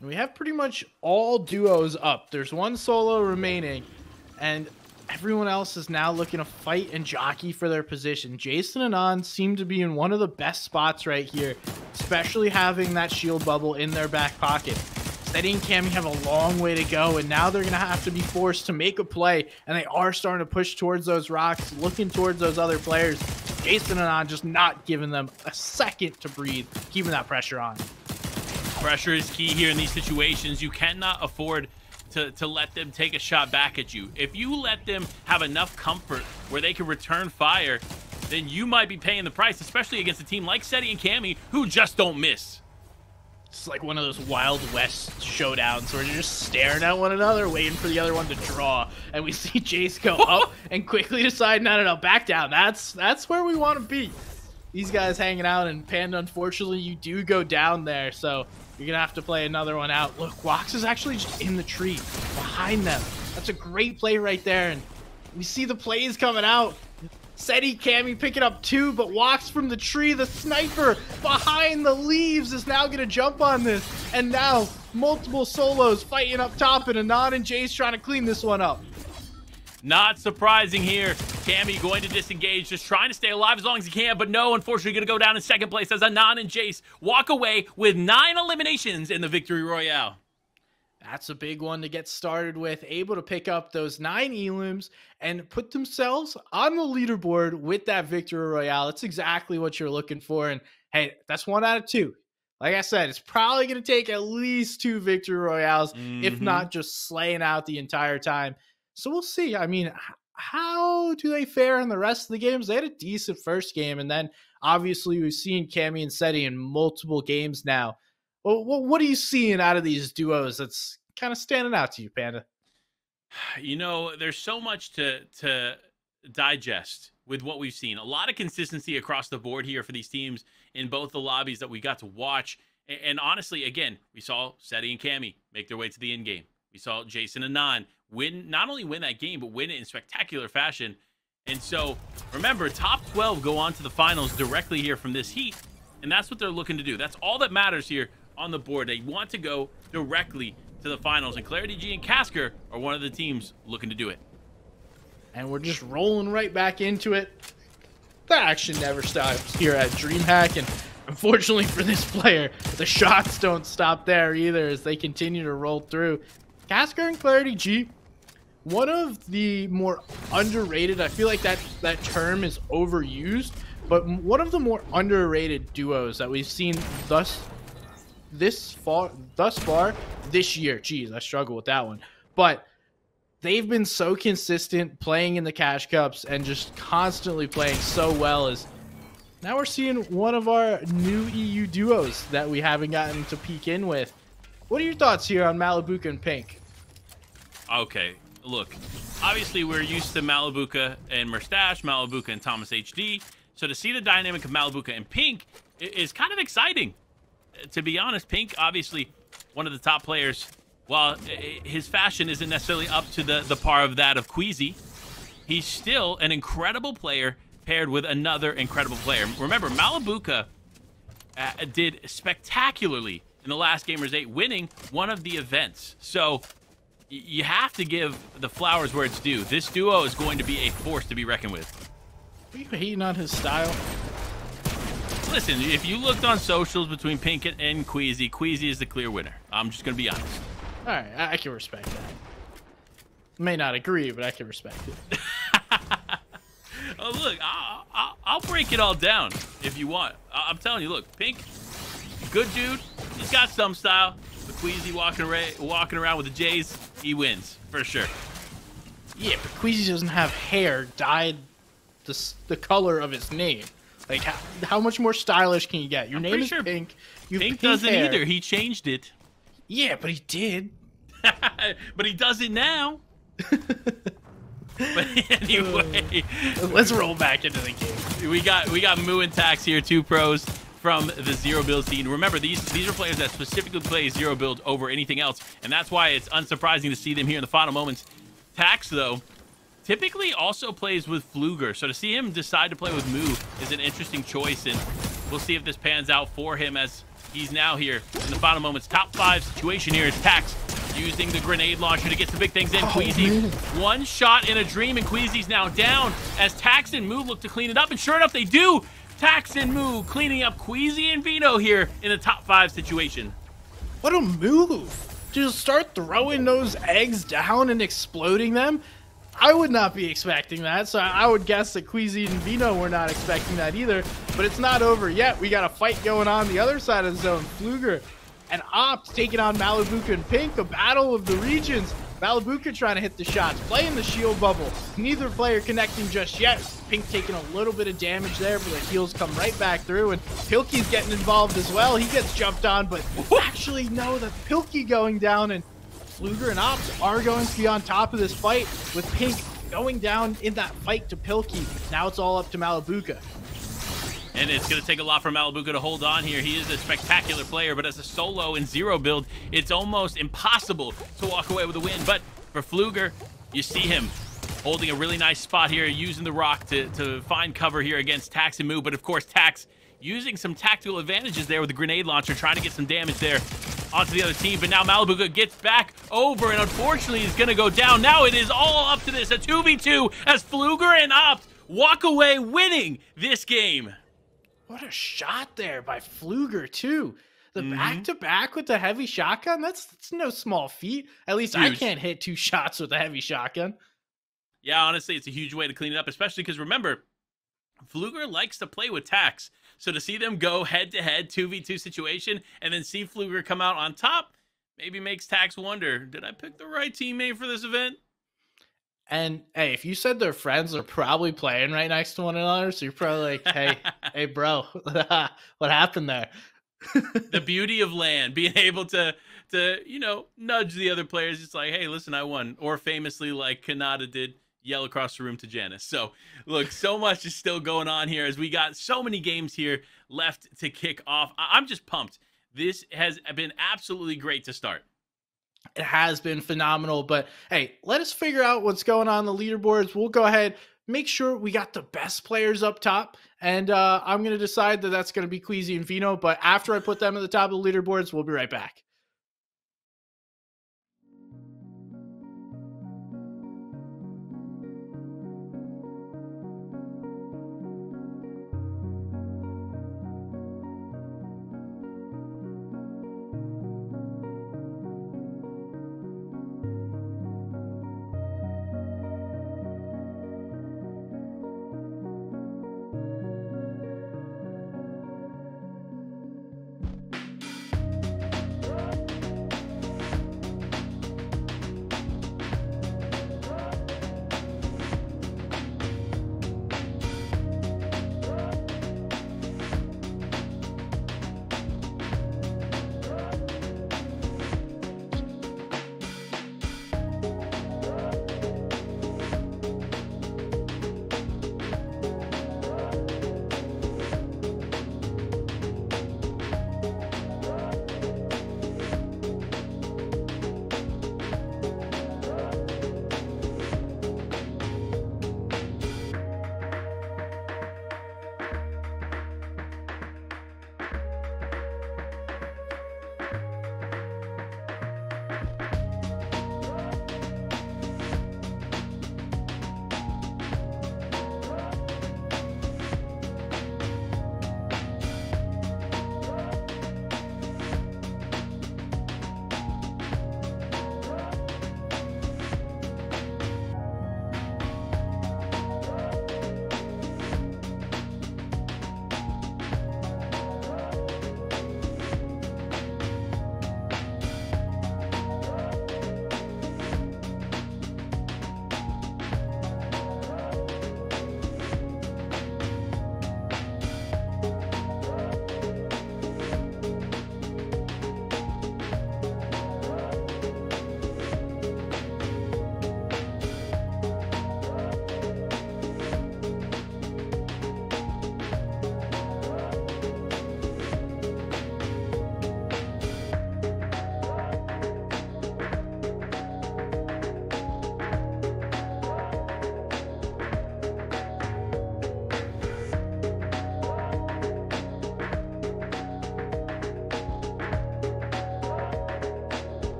We have pretty much all duos up. There's one solo remaining, and everyone else is now looking to fight and jockey for their position. Jason and Anon seem to be in one of the best spots right here, especially having that shield bubble in their back pocket. Seti and Cammy have a long way to go, and now they're going to have to be forced to make a play, and they are starting to push towards those rocks, looking towards those other players. Jason and Anon just not giving them a second to breathe, keeping that pressure on. Pressure is key here in these situations. You cannot afford to let them take a shot back at you. If you let them have enough comfort where they can return fire, then you might be paying the price, especially against a team like Seti and Cammy, who just don't miss. It's like one of those Wild West showdowns where you're just staring at one another, waiting for the other one to draw. And we see Jace go up and quickly decide, no, back down. That's where we want to be. These guys hanging out, and Panda, unfortunately, you do go down there, so you're going to have to play another one out. Look, Wax is actually just in the tree behind them. That's a great play right there, and we see the plays coming out. Seti, Cammy picking up 2, but Wax from the tree, the sniper behind the leaves is now going to jump on this. And now multiple solos fighting up top, and Anon and Jace trying to clean this one up. Not surprising here. Cammy going to disengage, just trying to stay alive as long as he can, but no, unfortunately going to go down in second place as Anon and Jace walk away with 9 eliminations in the Victory Royale. That's a big one to get started with, able to pick up those 9 elims and put themselves on the leaderboard with that Victory Royale. That's exactly what you're looking for, and hey, that's 1 out of 2. Like I said, it's probably going to take at least 2 Victory Royales, if not just slaying out the entire time. So we'll see. I mean, how do they fare in the rest of the games? They had a decent first game, and then obviously we've seen Cammy and Seti in multiple games now. Well, what are you seeing out of these duos that's kind of standing out to you, Panda? You know, there's so much to digest with what we've seen. A lot of consistency across the board here for these teams in both the lobbies that we got to watch. And honestly, again, we saw Seti and Cammy make their way to the end game. We saw Jason and Anon not only win that game, but win it in spectacular fashion. And so, remember, top 12 go on to the finals directly here from this heat, and that's what they're looking to do. That's all that matters here on the board. They want to go directly to the finals, and Clarity G and Casker are one of the teams looking to do it. And we're just rolling right back into it. The action never stops here at DreamHack, and unfortunately for this player, the shots don't stop there either as they continue to roll through. Casker and Clarity G, one of the more underrated, I feel like that term is overused, but one of the more underrated duos that we've seen thus far this year. Jeez, I struggle with that one. But they've been so consistent playing in the Cash Cups and just constantly playing so well. As now we're seeing one of our new EU duos that we haven't gotten to peek in with. What are your thoughts here on Malibuca and Pink? Okay, look, obviously we're used to Malibuca and Merstash, Malibuca and Thomas HD. So to see the dynamic of Malibuca and Pink is kind of exciting. To be honest, Pink, obviously one of the top players. While his fashion isn't necessarily up to the par of that of Queasy, he's still an incredible player paired with another incredible player. Remember, Malibuca did spectacularly in the last Gamers 8, winning one of the events. So you have to give the flowers where it's due. This duo is going to be a force to be reckoned with. Are you hating on his style? Listen, if you looked on socials between Pink and Queasy, Queasy is the clear winner. I'm just going to be honest. All right, I can respect that. May not agree, but I can respect it. Oh, look, I'll break it all down if you want. I'm telling you, look, Pink, good dude. He's got some style. The Queasy walking around with the J's, he wins for sure. Yeah, but Queasy doesn't have hair dyed the color of his name. Like, how much more stylish can you get? Your name is Pink. Pink doesn't either. He changed it. Yeah, but he did. But he does it now. But anyway, let's roll back into the game. We got Moo and Tax here, 2 pros from the zero build scene. Remember, these are players that specifically play zero build over anything else, and that's why it's unsurprising to see them here in the final moments. Tax, though, typically also plays with Fluger, so to see him decide to play with Moo is an interesting choice, and we'll see if this pans out for him as he's now here in the final moments. Top 5 situation here is Tax using the grenade launcher to get some big things in. Queasy, one shot in a dream, and Queasy's now down as Tax and Moo look to clean it up, and sure enough, they do. Tax and Moo cleaning up Queasy and Vino here in a top 5 situation. What a move! Just start throwing those eggs down and exploding them. I would not be expecting that, so I would guess that Queasy and Vino were not expecting that either. But it's not over yet. We got a fight going on the other side of the zone. Fluger and Opt taking on Malibuca and Pink, a battle of the regions. Malibuca trying to hit the shots, playing the shield bubble. Neither player connecting just yet. Pink taking a little bit of damage there, but the heals come right back through, and Pilkey's getting involved as well. He gets jumped on, but actually no, that's Pilkey going down, and Fluger and Opt are going to be on top of this fight with Pink going down in that fight to Pilkey. Now it's all up to Malibuca. And it's going to take a lot for Malibuca to hold on here. He is a spectacular player, but as a solo and zero build, it's almost impossible to walk away with a win. But for Fluger, you see him holding a really nice spot here, using the rock to find cover here against Tax and Moo. But of course, Tax using some tactical advantages there with the grenade launcher, trying to get some damage there onto the other team. But now Malibuca gets back over, and unfortunately, he's going to go down. Now it is all up to this, a 2v2, as Fluger and Opt walk away winning this game. What a shot there by Fluger, too. The back-to-back with the heavy shotgun, that's no small feat. At least huge. I can't hit 2 shots with a heavy shotgun. Yeah, honestly, it's a huge way to clean it up, especially because, remember, Fluger likes to play with Tax. So to see them go head-to-head 2v2 situation and then see Fluger come out on top maybe makes Tax wonder, did I pick the right teammate for this event? And hey, if you said they're friends, they're probably playing right next to one another. So you're probably like, hey, bro, what happened there? The beauty of LAN, being able to nudge the other players. It's like, hey, listen, I won. Or famously, like Kanata did, yell across the room to Janice. So look, so much is still going on here as we got so many games here left to kick off. I'm just pumped. This has been absolutely great to start. It has been phenomenal, but hey, let us figure out what's going on in the leaderboards. We'll go ahead, make sure we got the best players up top, and I'm going to decide that that's going to be Queasy and Vino, but after I put them at the top of the leaderboards, we'll be right back.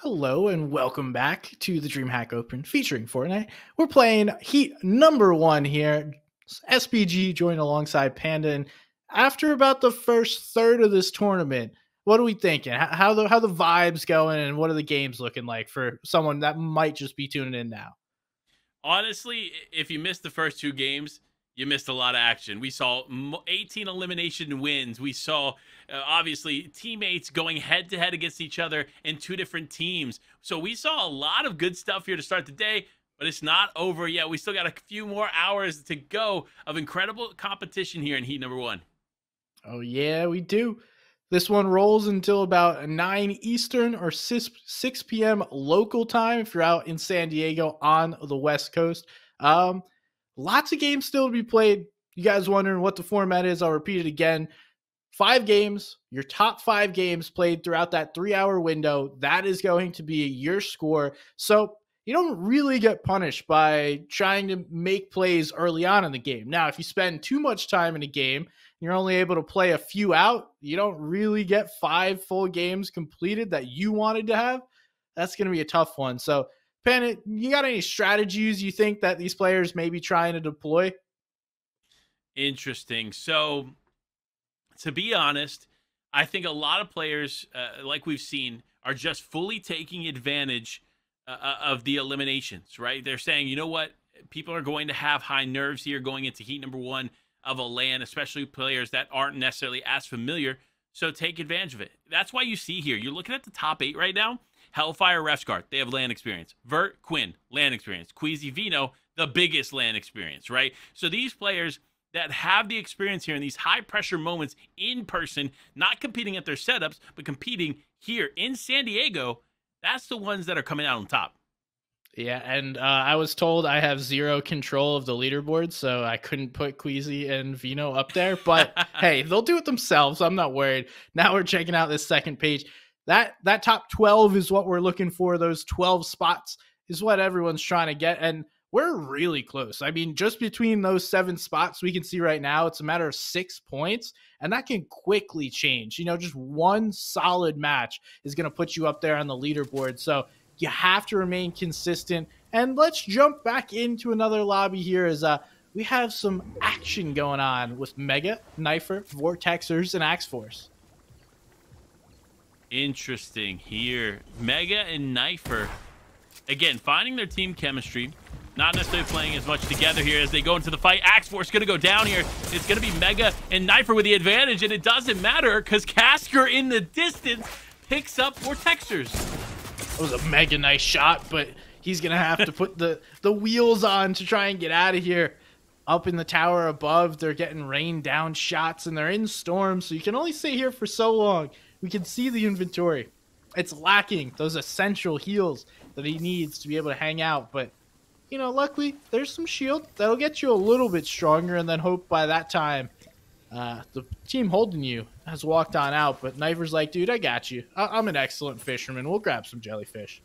Hello and welcome back to the DreamHack Open featuring Fortnite. We're playing Heat number 1 here. SPG joined alongside Panda, and after about the first third of this tournament, what are we thinking? How the vibes going, and what are the games looking like for someone that might just be tuning in now? Honestly, if you missed the first 2 games, you missed a lot of action. We saw 18 elimination wins. We saw, obviously, teammates going head-to-head against each other in 2 different teams. So we saw a lot of good stuff here to start the day, but it's not over yet. We still got a few more hours to go of incredible competition here in Heat number 1. Oh yeah, we do. This one rolls until about 9 Eastern or 6 p.m. local time if you're out in San Diego on the West Coast. Lots of games still to be played. You guys wondering what the format is? I'll repeat it again. 5 games, your top 5 games played throughout that 3-hour window. That is going to be your score. So you don't really get punished by trying to make plays early on in the game. Now, if you spend too much time in a game, you're only able to play a few out. You don't really get 5 full games completed that you wanted to have. That's going to be a tough one. So, Pan, you got any strategies you think that these players may be trying to deploy? Interesting. So, to be honest, I think a lot of players, like we've seen, are just fully taking advantage of the eliminations, right? They're saying, you know what? People are going to have high nerves here going into Heat number 1 of a LAN, especially players that aren't necessarily as familiar. So take advantage of it. That's why you see here, you're looking at the top 8 right now. Hellfire, Refsguard, they have LAN experience. Vert, Quinn, LAN experience. Queasy, Vino, the biggest LAN experience, right? So these players that have the experience here in these high pressure moments in person, not competing at their setups, but competing here in San Diego, that's the ones that are coming out on top. Yeah, and I was told I have 0 control of the leaderboard, so I couldn't put Queasy and Vino up there. But hey, they'll do it themselves. I'm not worried. Now we're checking out this second page. That top 12 is what we're looking for. Those 12 spots is what everyone's trying to get, and we're really close. I mean, just between those 7 spots we can see right now, it's a matter of 6 points, and that can quickly change. You know, just one solid match is going to put you up there on the leaderboard. So you have to remain consistent. And let's jump back into another lobby here as we have some action going on with Mega, Knifer, Vortexers, and Axe Force. Interesting here. Mega and Knifer, again, finding their team chemistry. Not necessarily playing as much together here as they go into the fight. Axe Force going to go down here. It's going to be Mega and Knifer with the advantage, and it doesn't matter because Casker in the distance picks up Vortexers. It was a mega nice shot, but he's going to have to put the wheels on to try and get out of here. Up in the tower above, they're getting rained down shots, and they're in storm, so you can only stay here for so long. We can see the inventory. It's lacking those essential heals that he needs to be able to hang out, but you know, luckily, there's some shield that'll get you a little bit stronger, and then hope by that time the team holding you has walked on out. But Knifer's like, dude, I got you. I'm an excellent fisherman. We'll grab some jellyfish.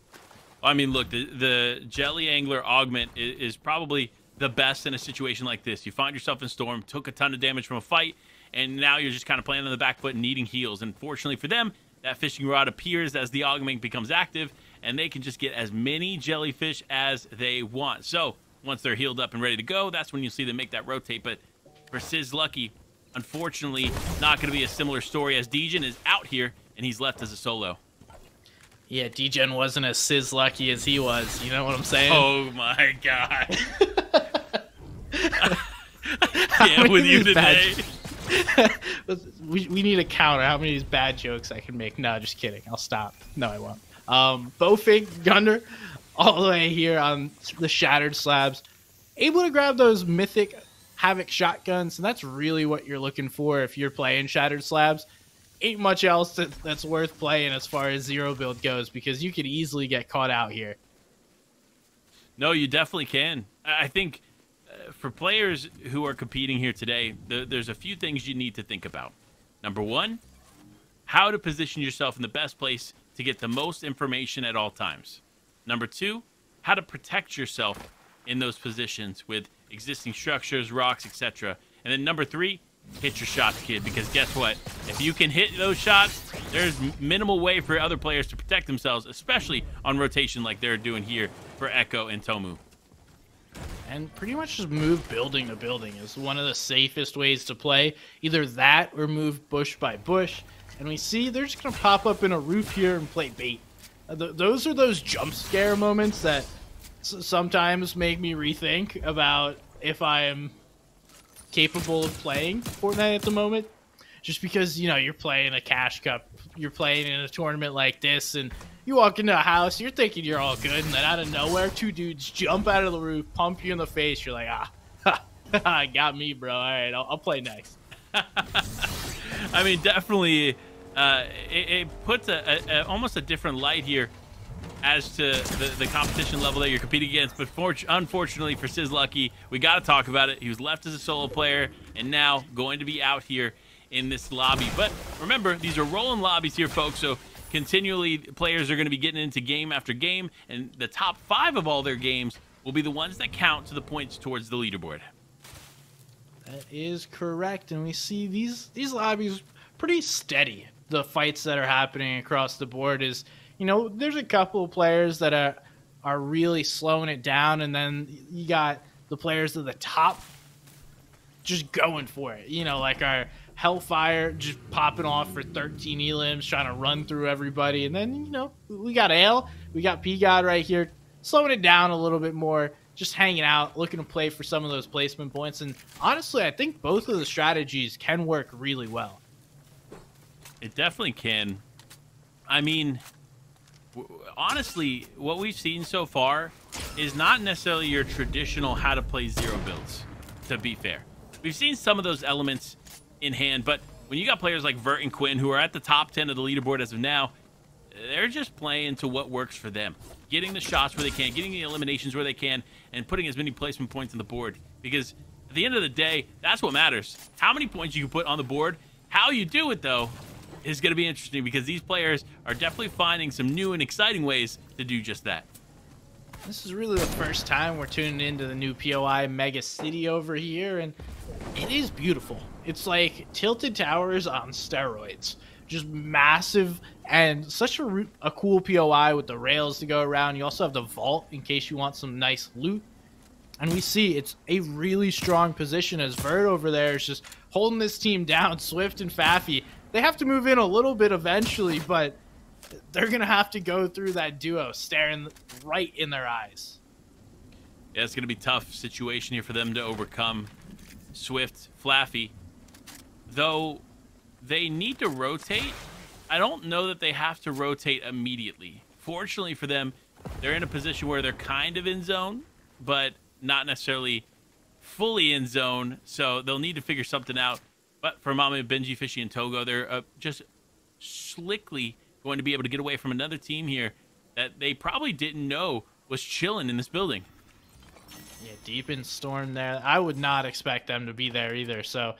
I mean, look, the Jelly Angler augment is probably the best in a situation like this. You find yourself in storm, took a ton of damage from a fight, and now you're just kind of playing on the back foot and needing heals. And fortunately for them, that fishing rod appears as the augment becomes active, and they can just get as many jellyfish as they want. So once they're healed up and ready to go, that's when you see them make that rotate. But for Sizz Lucky, unfortunately, not going to be a similar story as Degen is out here, and he's left as a solo. Yeah, Degen wasn't as Sizz Lucky as he was. You know what I'm saying? Oh, my God. Yeah, with you today. we need a counter. How many of these bad jokes I can make? No, just kidding. I'll stop. No, I won't. Bowfink, Gunner, all the way here on the Shattered Slabs. Able to grab those mythic Havoc shotguns, and that's really what you're looking for if you're playing Shattered Slabs. Ain't much else that's worth playing as far as zero build goes, because you could easily get caught out here. No, you definitely can. I think for players who are competing here today, there's a few things you need to think about. Number one, how to position yourself in the best place to get the most information at all times. Number two, how to protect yourself in those positions with existing structures, rocks, etc. And then number three, hit your shots, kid, because guess what? If you can hit those shots, there's minimal way for other players to protect themselves, especially on rotation like they're doing here for Echo and Tomu. And pretty much just move building to building is one of the safest ways to play. Either that or move bush by bush. And we see they're just going to pop up in a roof here and play bait. Those are those jump scare moments that sometimes make me rethink about if I am capable of playing Fortnite at the moment. Just because, you know, you're playing a cash cup, you're playing in a tournament like this, and you walk into a house, you're thinking you're all good, and then out of nowhere, two dudes jump out of the roof, pump you in the face. You're like, got me, bro. All right, I'll play next. I mean, definitely, it puts almost a different light here as to the competition level that you're competing against. But unfortunately for Sizlucky, we got to talk about it. He was left as a solo player, and now going to be out here in this lobby. But remember, these are rolling lobbies here, folks, so continually players are going to be getting into game after game, and the top 5 of all their games will be the ones that count to the points towards the leaderboard. That is correct, and we see these lobbies pretty steady. The fights that are happening across the board is, you know, there's a couple of players that are really slowing it down, and then you got the players at the top just going for it. You know, like our Hellfire just popping off for 13 elims, trying to run through everybody. And then, you know, we got Ale, we got P-God right here, slowing it down a little bit more, just hanging out, looking to play for some of those placement points. And honestly, I think both of the strategies can work really well. It definitely can. I mean, honestly, what we've seen so far is not necessarily your traditional how to play zero builds, to be fair. We've seen some of those elements in hand, but when you got players like Vert and Quinn who are at the top 10 of the leaderboard as of now, they're just playing to what works for them, getting the shots where they can, getting the eliminations where they can, and putting as many placement points on the board, because at the end of the day, that's what matters. How many points you can put on the board, how you do it though, is going to be interesting, because these players are definitely finding some new and exciting ways to do just that. This is really the first time we're tuning into the new POI Mega City over here, and it is beautiful. It's like Tilted Towers on steroids. Just massive and such a cool POI with the rails to go around. You also have the vault in case you want some nice loot. And we see it's a really strong position as Vert over there is just holding this team down. Swift and Faffy, they have to move in a little bit eventually, but they're going to have to go through that duo staring right in their eyes. Yeah, it's going to be a tough situation here for them to overcome. Swift, Flaffy, though they need to rotate, I don't know that they have to rotate immediately. Fortunately for them, they're in a position where they're kind of in zone, but not necessarily fully in zone, so they'll need to figure something out. But for Mama, Benji, Fishy, and Togo, they're just slickly going to be able to get away from another team here that they probably didn't know was chilling in this building. Yeah, deep in Storm there. I would not expect them to be there either, so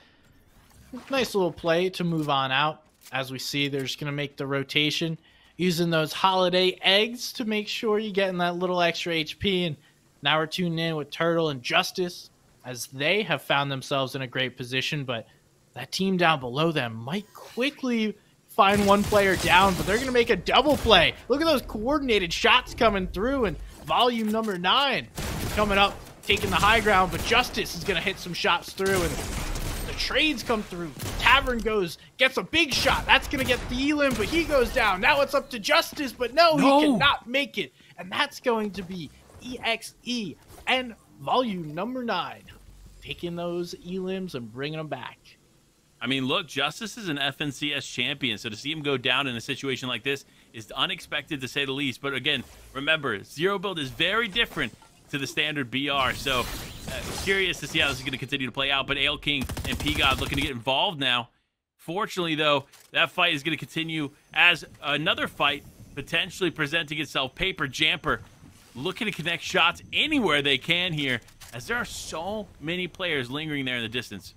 nice little play to move on out. As we see, they're just going to make the rotation, using those holiday eggs to make sure you're getting that little extra HP. And now we're tuning in with Turtle and Justice, as they have found themselves in a great position, but that team down below them might quickly find one player down, but they're going to make a double play. Look at those coordinated shots coming through, and volume number 9 coming up, taking the high ground, but Justice is going to hit some shots through, and the trades come through. Tavern gets a big shot. That's going to get the Elim, but he goes down. Now it's up to Justice, but no, he cannot make it. And that's going to be EXE and volume number 9, taking those Elims and bringing them back. I mean, look, Justice is an FNCS champion, so to see him go down in a situation like this is unexpected, to say the least. But again, remember, Zero Build is very different to the standard BR, so curious to see how this is going to continue to play out. But Ale King and P-God looking to get involved now. Fortunately, though, that fight is going to continue as another fight potentially presenting itself. Paper Jamper looking to connect shots anywhere they can here, as there are so many players lingering there in the distance.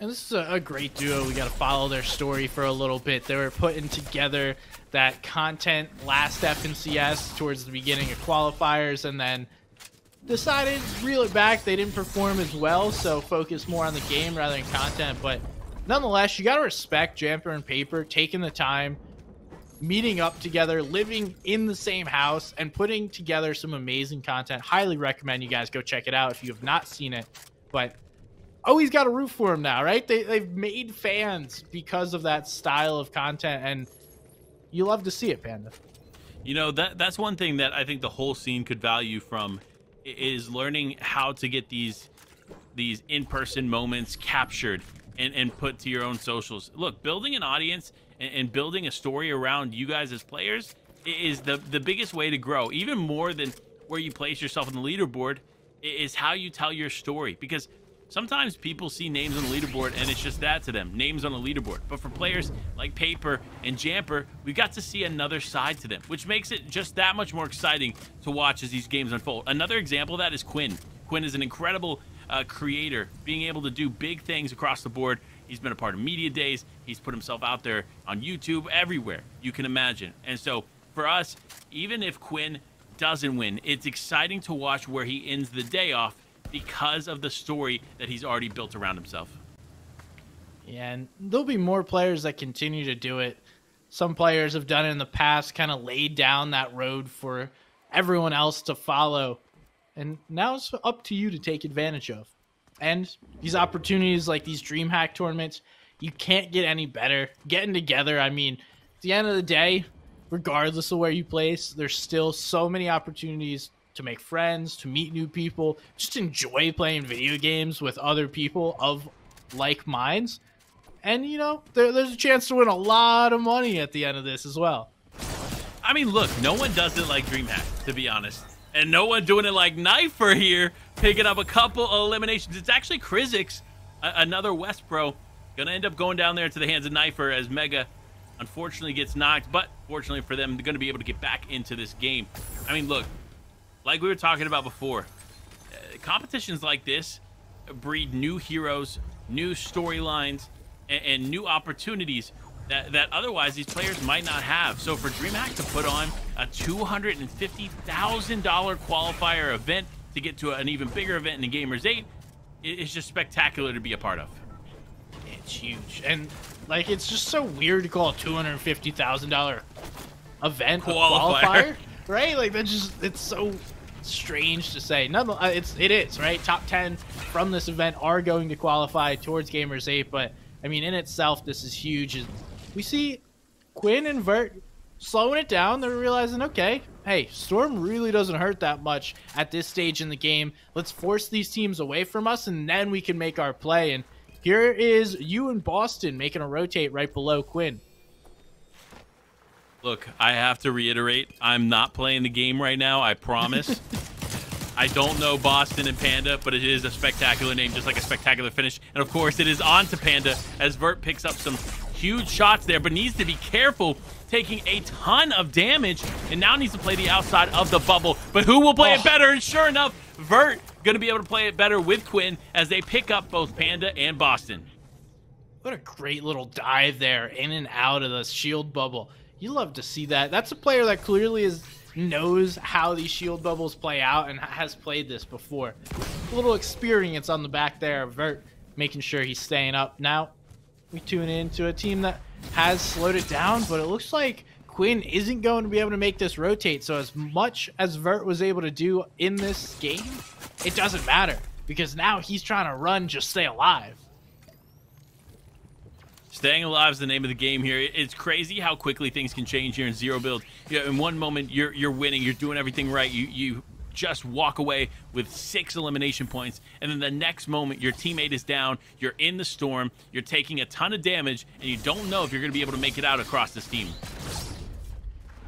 And this is a great duo. We got to follow their story for a little bit. They were putting together that content last FNCS towards the beginning of qualifiers, and then decided to reel it back. They didn't perform as well, so focus more on the game rather than content. But nonetheless, you got to respect Jamper and Paper taking the time, meeting up together, living in the same house, and putting together some amazing content. Highly recommend you guys go check it out if you have not seen it. But always got to root for them now, right? They've made fans because of that style of content, and you love to see it, Panda. You know, that's one thing that I think the whole scene could value from, is learning how to get these in-person moments captured and put to your own socials. Look, building an audience and building a story around you guys as players is the biggest way to grow. Even more than where you place yourself on the leaderboard is how you tell your story. Because sometimes people see names on the leaderboard and it's just that to them, names on a leaderboard. But for players like Paper and Jamper, we got to see another side to them, which makes it just that much more exciting to watch as these games unfold. Another example of that is Quinn. Quinn is an incredible creator, being able to do big things across the board. He's been a part of media days. He's put himself out there on YouTube, everywhere you can imagine. And so for us, even if Quinn doesn't win, it's exciting to watch where he ends the day off because of the story that he's already built around himself. Yeah, and there'll be more players that continue to do it. Some players have done it in the past, kind of laid down that road for everyone else to follow. And now it's up to you to take advantage of. And these opportunities like these DreamHack tournaments, you can't get any better. Getting together, I mean, at the end of the day, regardless of where you place, there's still so many opportunities to make friends, to meet new people, just enjoy playing video games with other people of like minds. And, you know, there's a chance to win a lot of money at the end of this as well. I mean, look, no one does it like DreamHack, to be honest. And no one doing it like Knifer here, picking up a couple of eliminations. It's actually Krizix, another West Pro, gonna end up going down there to the hands of Knifer as Mega unfortunately gets knocked. But fortunately for them, they're gonna be able to get back into this game. I mean, look, like we were talking about before, competitions like this breed new heroes, new storylines, and new opportunities that otherwise these players might not have. So for DreamHack to put on a $250,000 qualifier event to get to an even bigger event in the Gamers 8, it's just spectacular to be a part of. It's huge. And, like, it's just so weird to call a $250,000 event a qualifier, right? Like, that's just, it's so strange to say. It is, right? Top 10 from this event are going to qualify towards Gamers 8, but, I mean, in itself, this is huge. We see Quinn and Vert slowing it down. They're realizing, okay, hey, Storm really doesn't hurt that much at this stage in the game. Let's force these teams away from us, and then we can make our play. And here is you and Boston making a rotate right below Quinn. Look, I have to reiterate, I'm not playing the game right now, I promise. I don't know Boston and Panda, but it is a spectacular name, just like a spectacular finish. And of course, it is on to Panda as Vert picks up some huge shots there, but needs to be careful, taking a ton of damage, and now needs to play the outside of the bubble. But who will play it better? And sure enough, Vert going to be able to play it better with Quinn as they pick up both Panda and Boston. What a great little dive there, in and out of the shield bubble. You love to see that. That's a player that clearly knows how these shield bubbles play out and has played this before. A little experience on the back there. Vert making sure he's staying up. Now we tune into a team that has slowed it down, but it looks like Quinn isn't going to be able to make this rotate. So as much as Vert was able to do in this game, it doesn't matter because now he's trying to run, just stay alive. Staying alive is the name of the game here. It's crazy how quickly things can change here in Zero Build. You know, in one moment, you're winning, you're doing everything right. You just walk away with 6 elimination points, and then the next moment, your teammate is down, you're in the storm, you're taking a ton of damage, and you don't know if you're going to be able to make it out across this team.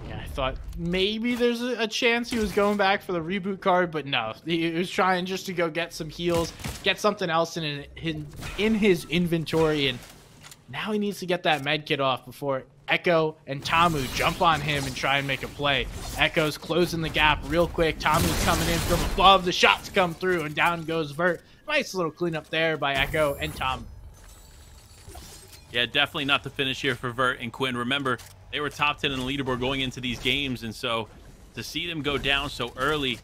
Yeah, I thought maybe there's a chance he was going back for the reboot card, but no. He was trying just to go get some heals, get something else in his inventory, and now he needs to get that med kit off before Echo and Tamu jump on him and try and make a play. Echo's closing the gap real quick. Tamu's coming in from above. The shots come through, and down goes Vert. Nice little cleanup there by Echo and Tamu. Yeah, definitely not the finish here for Vert and Quinn. Remember, they were top 10 in the leaderboard going into these games, and so to see them go down so early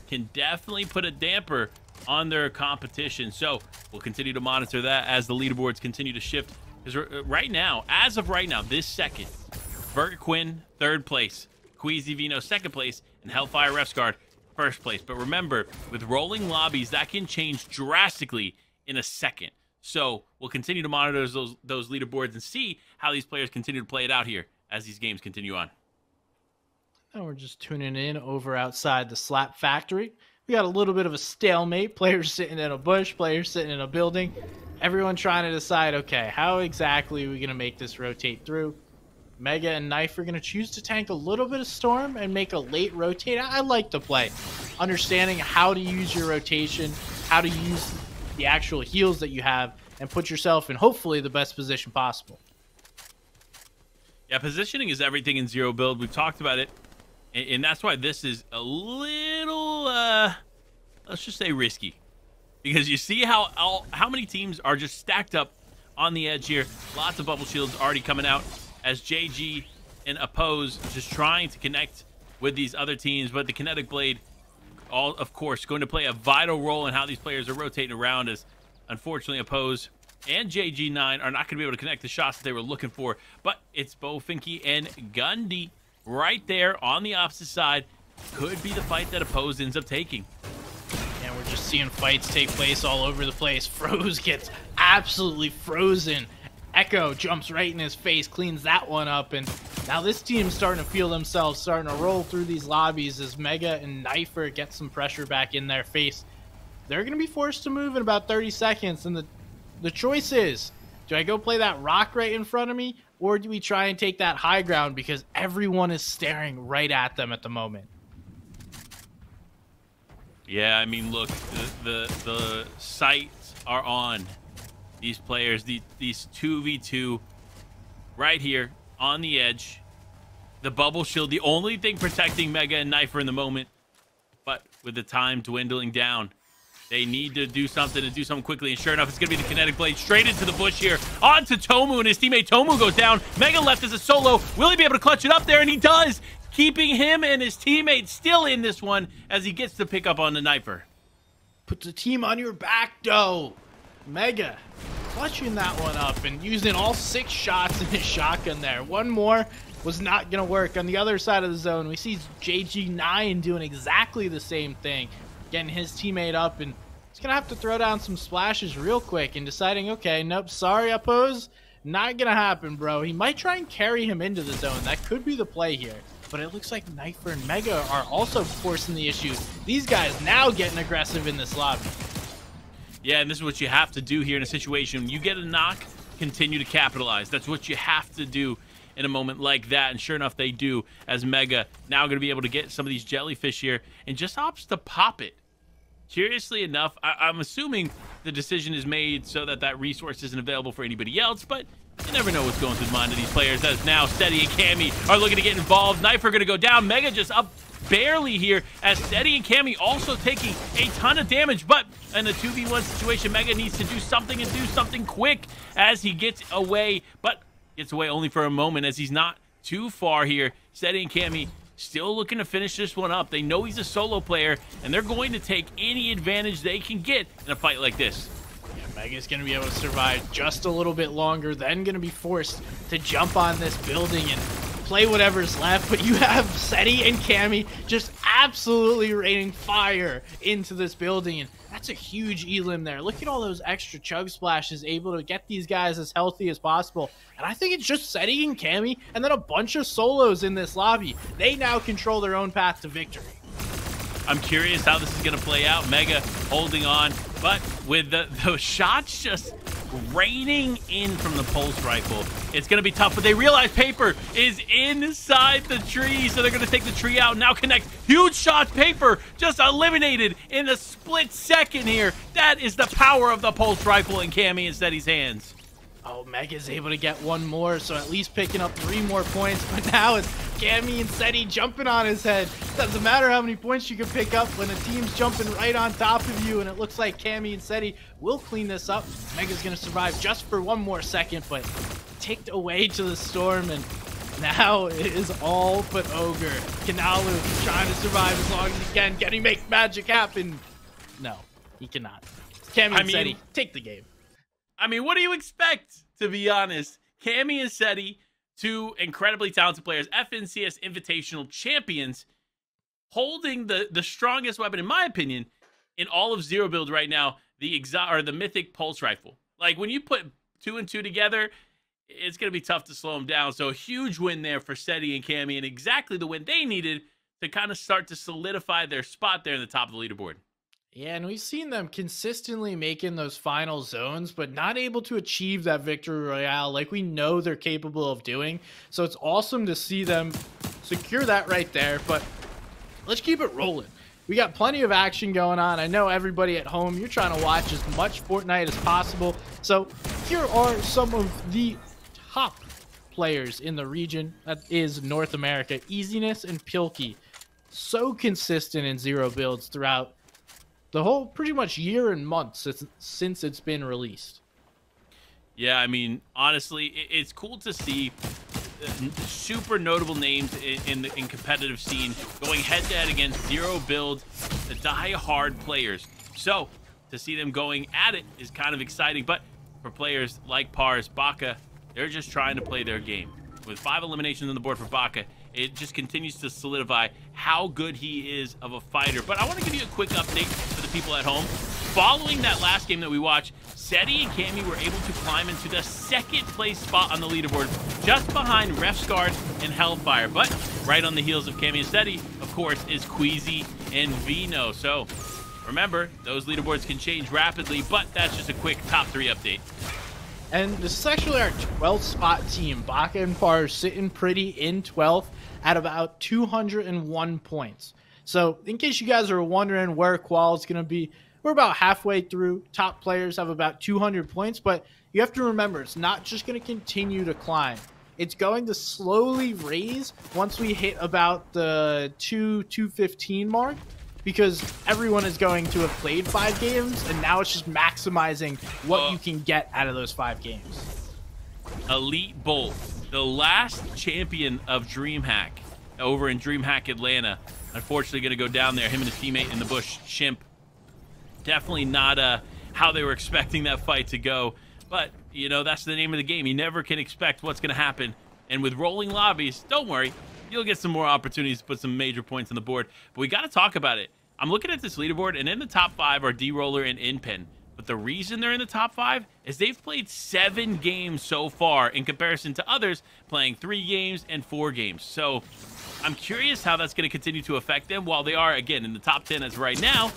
can definitely put a damper on their competition. So we'll continue to monitor that as the leaderboards continue to shift. Because right now, as of right now, this second, Bert Quinn, 3rd place, Queasy Vino, 2nd place, and Hellfire Refsguard, 1st place. But remember, with rolling lobbies, that can change drastically in a second. So we'll continue to monitor those leaderboards and see how these players continue to play it out here as these games continue on. And we're just tuning in over outside the Slap Factory. We got a little bit of a stalemate. Players sitting in a bush, players sitting in a building. Everyone trying to decide, okay, how exactly are we going to make this rotate through? Mega and Knife are going to choose to tank a little bit of Storm and make a late rotate. I like to play. Understanding how to use your rotation, how to use the actual heals that you have, and put yourself in hopefully the best position possible. Yeah, positioning is everything in Zero Build. We've talked about it, and that's why this is a little, let's just say risky. Because you see how many teams are just stacked up on the edge here. Lots of bubble shields already coming out as JG and Oppose just trying to connect with these other teams. But the Kinetic Blade, of course, going to play a vital role in how these players are rotating around, as unfortunately Oppose and JG9 are not going to be able to connect the shots that they were looking for. But it's Bofinky and Gundy right there on the opposite side. Could be the fight that Oppose ends up taking. And we're just seeing fights take place all over the place. Froze gets absolutely frozen. Echo jumps right in his face, cleans that one up, and now this team's starting to feel themselves starting to roll through these lobbies as Mega and Knifer get some pressure back in their face. They're going to be forced to move in about 30 seconds, and the choice is, do I go play that rock right in front of me, or do we try and take that high ground because everyone is staring right at them at the moment? Yeah, I mean, look, the sights are on these players, these 2v2 right here on the edge. The bubble shield, the only thing protecting Mega and Knifer in the moment. But with the time dwindling down, they need to do something and do something quickly. And sure enough, it's going to be the Kinetic Blade straight into the bush here. On to Tomu, and his teammate Tomu goes down. Mega left as a solo. Will he be able to clutch it up there? And he does, keeping him and his teammate still in this one as he gets to pick up on the Knifer. Put the team on your back, though. Mega clutching that one up and using all 6 shots in his shotgun there. One more was not going to work. On the other side of the zone, we see JG9 doing exactly the same thing, getting his teammate up, and he's going to have to throw down some splashes real quick and deciding, okay, nope, sorry, Oppose, not going to happen, bro. He might try and carry him into the zone. That could be the play here. But it looks like Knifer and Mega are also forcing the issue. These guys now getting aggressive in this lobby. Yeah, and this is what you have to do here in a situation. When you get a knock, continue to capitalize. That's what you have to do in a moment like that. And sure enough, they do, as Mega now going to be able to get some of these jellyfish here and just opts to pop it. Curiously enough, I'm assuming the decision is made so that that resource isn't available for anybody else, but you never know what's going through the mind of these players, as now Steady and Cammy are looking to get involved. Knifer going to go down. Mega just up barely here, as Steady and Cammy also taking a ton of damage. But in a 2v1 situation, Mega needs to do something and do something quick as he gets away, but gets away only for a moment as he's not too far here. Steady and Cammy still looking to finish this one up. They know he's a solo player, and they're going to take any advantage they can get in a fight like this. Mega's going to be able to survive just a little bit longer, then going to be forced to jump on this building and play whatever's left. But you have Seti and Cammy just absolutely raining fire into this building, and that's a huge elim there. Look at all those extra chug splashes, able to get these guys as healthy as possible. And I think it's just Seti and Cammy and then a bunch of solos in this lobby. They now control their own path to victory. I'm curious how this is going to play out. Mega holding on, but with those shots just raining in from the pulse rifle, it's going to be tough. But they realize Paper is inside the tree, so they're going to take the tree out and now connect. Huge shots. Paper just eliminated in a split second here. That is the power of the pulse rifle in Cammy and Seti's hands. Oh, Mega's able to get one more, so at least picking up 3 more points. But now it's Cammy and Seti jumping on his head. Doesn't matter how many points you can pick up when a team's jumping right on top of you, and it looks like Cammy and Seti will clean this up. Mega's going to survive just for 1 more second, but ticked away to the storm, and now it is all but Ogre. Kanalu trying to survive as long as he can. Can he make magic happen? No. He cannot. Cammy and Seti, take the game. I mean, what do you expect, to be honest? Cammy and Seti, two incredibly talented players, FNCS Invitational champions, holding the strongest weapon, in my opinion, in all of Zero Build right now, the Mythic Pulse Rifle. Like, when you put 2 and 2 together, it's going to be tough to slow them down. So a huge win there for Seti and Cammy, and exactly the win they needed to kind of start to solidify their spot there in the top of the leaderboard. Yeah, and we've seen them consistently making those final zones, but not able to achieve that victory royale like we know they're capable of doing. So it's awesome to see them secure that right there, but let's keep it rolling. We got plenty of action going on. I know everybody at home, you're trying to watch as much Fortnite as possible. So here are some of the top players in the region. That is North America. Easiness and Pilkey. So consistent in Zero Builds throughout the whole pretty much year and months since it's been released. Yeah, I mean, honestly, it's cool to see super notable names in competitive scene going head-to-head against Zero Build, the die-hard players. So to see them going at it is kind of exciting. But for players like Pars, Baka, they're just trying to play their game. With 5 eliminations on the board for Baka, it just continues to solidify how good he is of a fighter. But I want to give you a quick update for the people at home. Following that last game that we watched, Seti and Cammy were able to climb into the second place spot on the leaderboard, just behind Refsguard and Hellfire. But right on the heels of Cammy and Seti, of course, is Queasy and Vino. So remember, those leaderboards can change rapidly, but that's just a quick top 3 update. And this is actually our 12th spot team. Baka and Pars sitting pretty in 12th at about 201 points. So in case you guys are wondering where Qual is going to be, we're about halfway through. Top players have about 200 points, but you have to remember, it's not just going to continue to climb. It's going to slowly raise once we hit about the 215 mark, because everyone is going to have played 5 games, and now it's just maximizing what you can get out of those 5 games. Elite Bolt, the last champion of DreamHack over in DreamHack Atlanta, unfortunately going to go down there. Him and his teammate in the bush, Chimp. Definitely not how they were expecting that fight to go. But, you know, that's the name of the game. You never can expect what's going to happen. And with rolling lobbies, don't worry. You'll get some more opportunities to put some major points on the board. But we got to talk about it. I'm looking at this leaderboard, and in the top 5 are D-Roller and Inpen. But the reason they're in the top 5 is they've played 7 games so far in comparison to others playing 3 games and 4 games. So I'm curious how that's going to continue to affect them. While they are, again, in the top 10 as right now,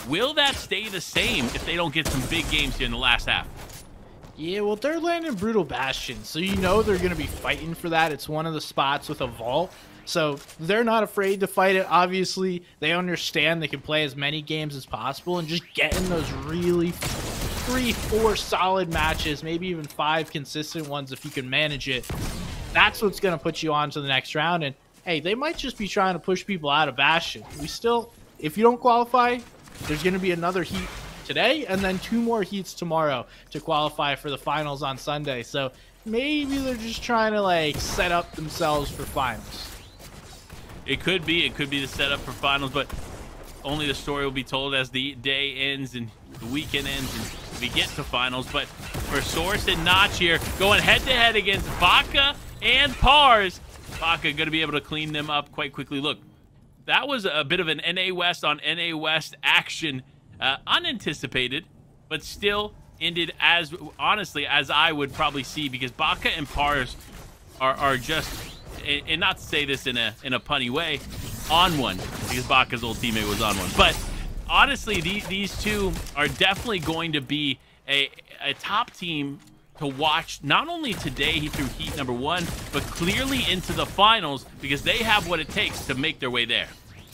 will that stay the same if they don't get some big games here in the last half? Yeah, well, they're landing Brutal Bastion, so you know they're going to be fighting for that. It's one of the spots with a vault, so they're not afraid to fight it. Obviously, they understand they can play as many games as possible and just get in those really 3-4 solid matches, maybe even 5 consistent ones if you can manage it. That's what's going to put you on to the next round, and hey, they might just be trying to push people out of Bastion. If you don't qualify, there's going to be another heat today and then 2 more heats tomorrow to qualify for the finals on Sunday. So maybe they're just trying to like set up themselves for finals. It could be the setup for finals, but only the story will be told as the day ends and the weekend ends and we get to finals. But for Source and Notch here, going head-to-head against Baka and Pars, Baka going to be able to clean them up quite quickly. Look, that was a bit of an NA West on NA West action. Unanticipated, but still ended as honestly as I would probably see, because Baka and Pars are just, and not to say this in a punny way, on one, because Baka's old teammate was on one. But honestly, these two are definitely going to be a top team to watch, not only today through heat number 1, but clearly into the finals, because they have what it takes to make their way there.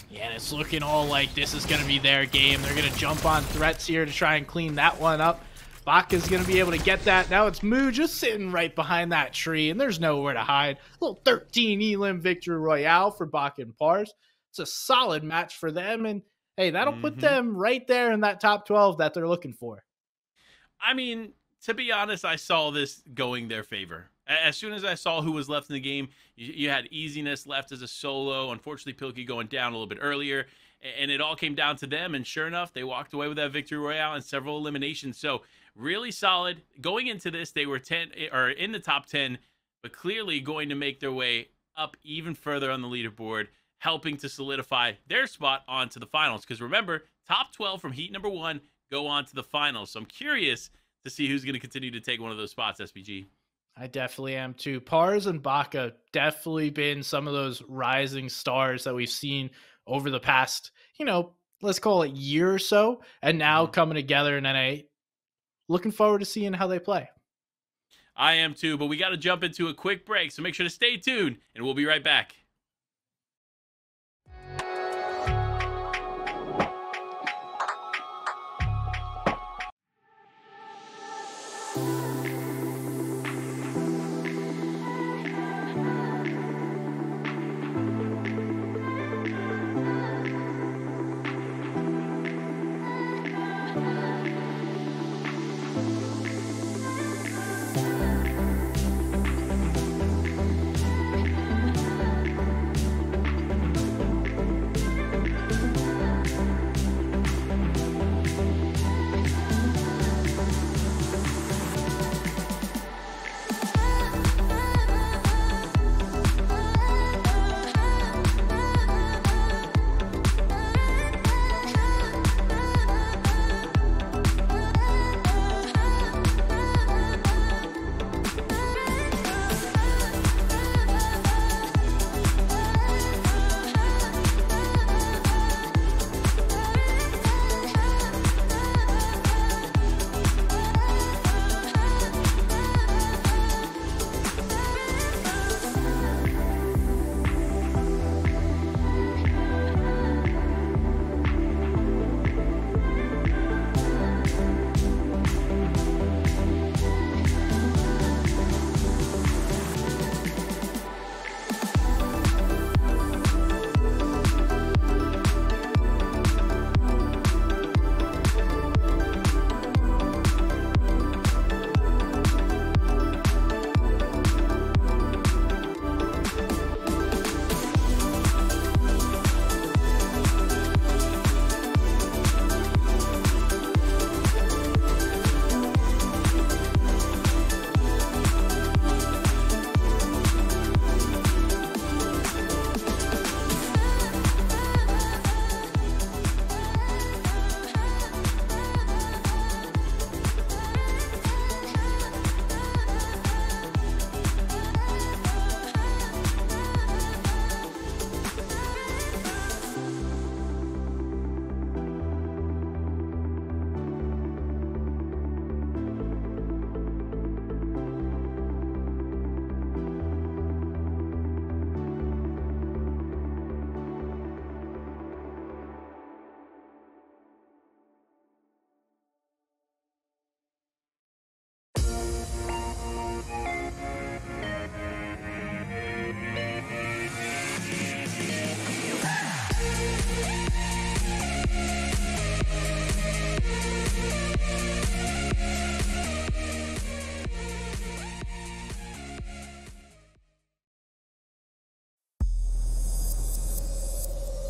Yeah, and it's looking all like this is going to be their game. They're going to jump on threats here to try and clean that one up. Baka's going to be able to get that. Now it's Moo just sitting right behind that tree, and there's nowhere to hide. A little 13 elim victory royale for Baka and Pars. It's a solid match for them, and hey, that'll put them right there in that top 12 that they're looking for. I mean, to be honest, I saw this going their favor. As soon as I saw who was left in the game, you had Easiness left as a solo. Unfortunately, Pilkey going down a little bit earlier. and it all came down to them. And sure enough, they walked away with that victory royale and several eliminations. So really solid. Going into this, they were 10 or in the top 10, but clearly going to make their way up even further on the leaderboard, helping to solidify their spot onto the finals. Because remember, top 12 from heat number 1 go on to the finals. So I'm curious to see who's going to continue to take one of those spots, SPG. I definitely am too. Pars and Baka definitely been some of those rising stars that we've seen over the past, let's call it year or so, and now coming together in NA. Looking forward to seeing how they play. I am too, but we got to jump into a quick break, so make sure to stay tuned, and we'll be right back.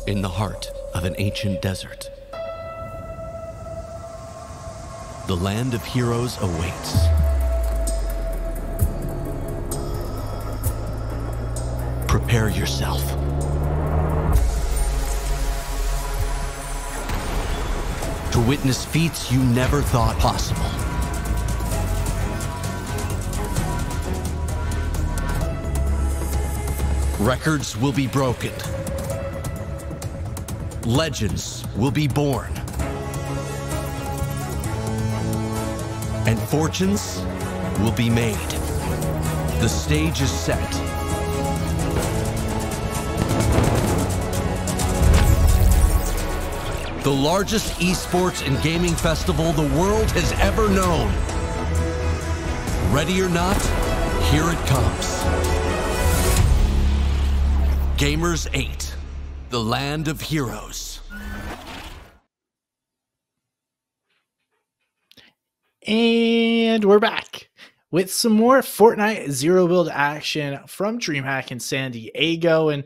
In the heart of an ancient desert, the land of heroes awaits. Prepare yourself. To witness feats you never thought possible. Records will be broken. Legends will be born. And fortunes will be made. The stage is set. The largest esports and gaming festival the world has ever known. Ready or not, here it comes. Gamers 8, the land of heroes. And we're back with some more Fortnite zero build action from DreamHack in San Diego. And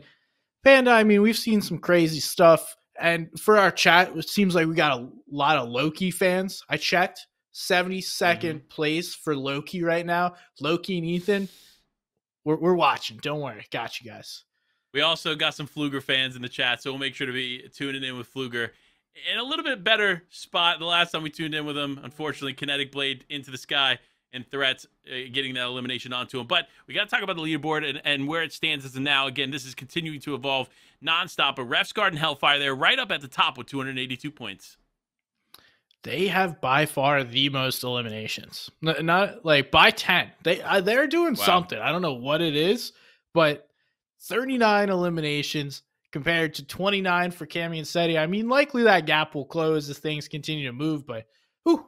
Panda, I mean, we've seen some crazy stuff And for our chat, it seems like we got a lot of Loki fans. I checked 72nd place for Loki right now. Loki and Ethan, we're watching. Don't worry. Got you guys. We also got some Fluger fans in the chat, so we'll make sure to be tuning in with Fluger. In a little bit better spot the last time we tuned in with him. Unfortunately, Kinetic Blade into the sky and Threats getting that elimination onto him. But we got to talk about the leaderboard and where it stands as of now. Again, this is continuing to evolve nonstop. But Ref's Guard and Hellfire, they're right up at the top with 282 points. They have by far the most eliminations. Not like by 10. They're doing something. I don't know what it is, but 39 eliminations compared to 29 for Cammy and Seti. I mean, likely that gap will close as things continue to move, but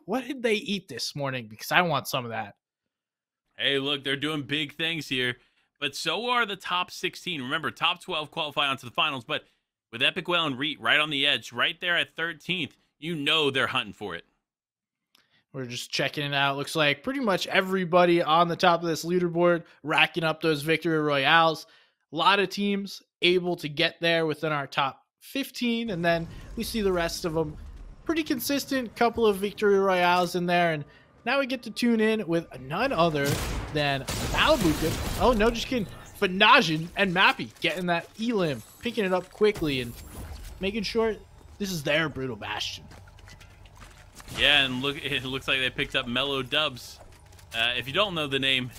what did they eat this morning? Because I want some of that. Hey, look, they're doing big things here, but so are the top 16. Remember, top 12 qualify onto the finals, but with Epic Whale and Reet right on the edge, right there at 13th, you know they're hunting for it. We're just checking it out. Looks like pretty much everybody on the top of this leaderboard racking up those victory royales. A lot of teams able to get there within our top 15, and then we see the rest of them pretty consistent. Couple of victory royales in there, and now we get to tune in with none other than Malibu. Oh no, just kidding. Fanajin and Mappy getting that elim, picking it up quickly and making sure this is their Brutal Bastion. Yeah, and look, it looks like they picked up Mellow Dubs. If you don't know the name,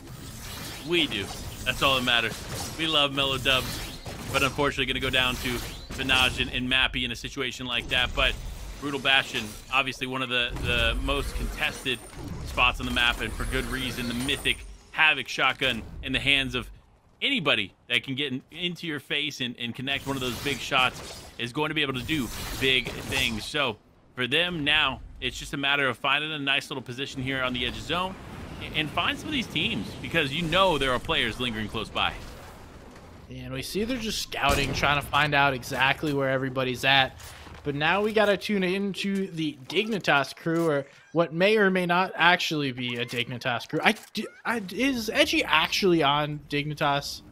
we do. That's all that matters. We love Mellow Dubs, but unfortunately going to go down to Fanaj and Mappy in a situation like that. But Brutal Bastion, obviously one of the most contested spots on the map, and for good reason. The mythic Havoc shotgun in the hands of anybody that can get into your face and connect one of those big shots is going to be able to do big things. So for them now, it's just a matter of finding a nice little position here on the edge of zone and find some of these teams, because you know there are players lingering close by. And we see they're just scouting, trying to find out exactly where everybody's at. But now we got to tune into the Dignitas crew, or what may or may not actually be a Dignitas crew. Is Edgy actually on Dignitas?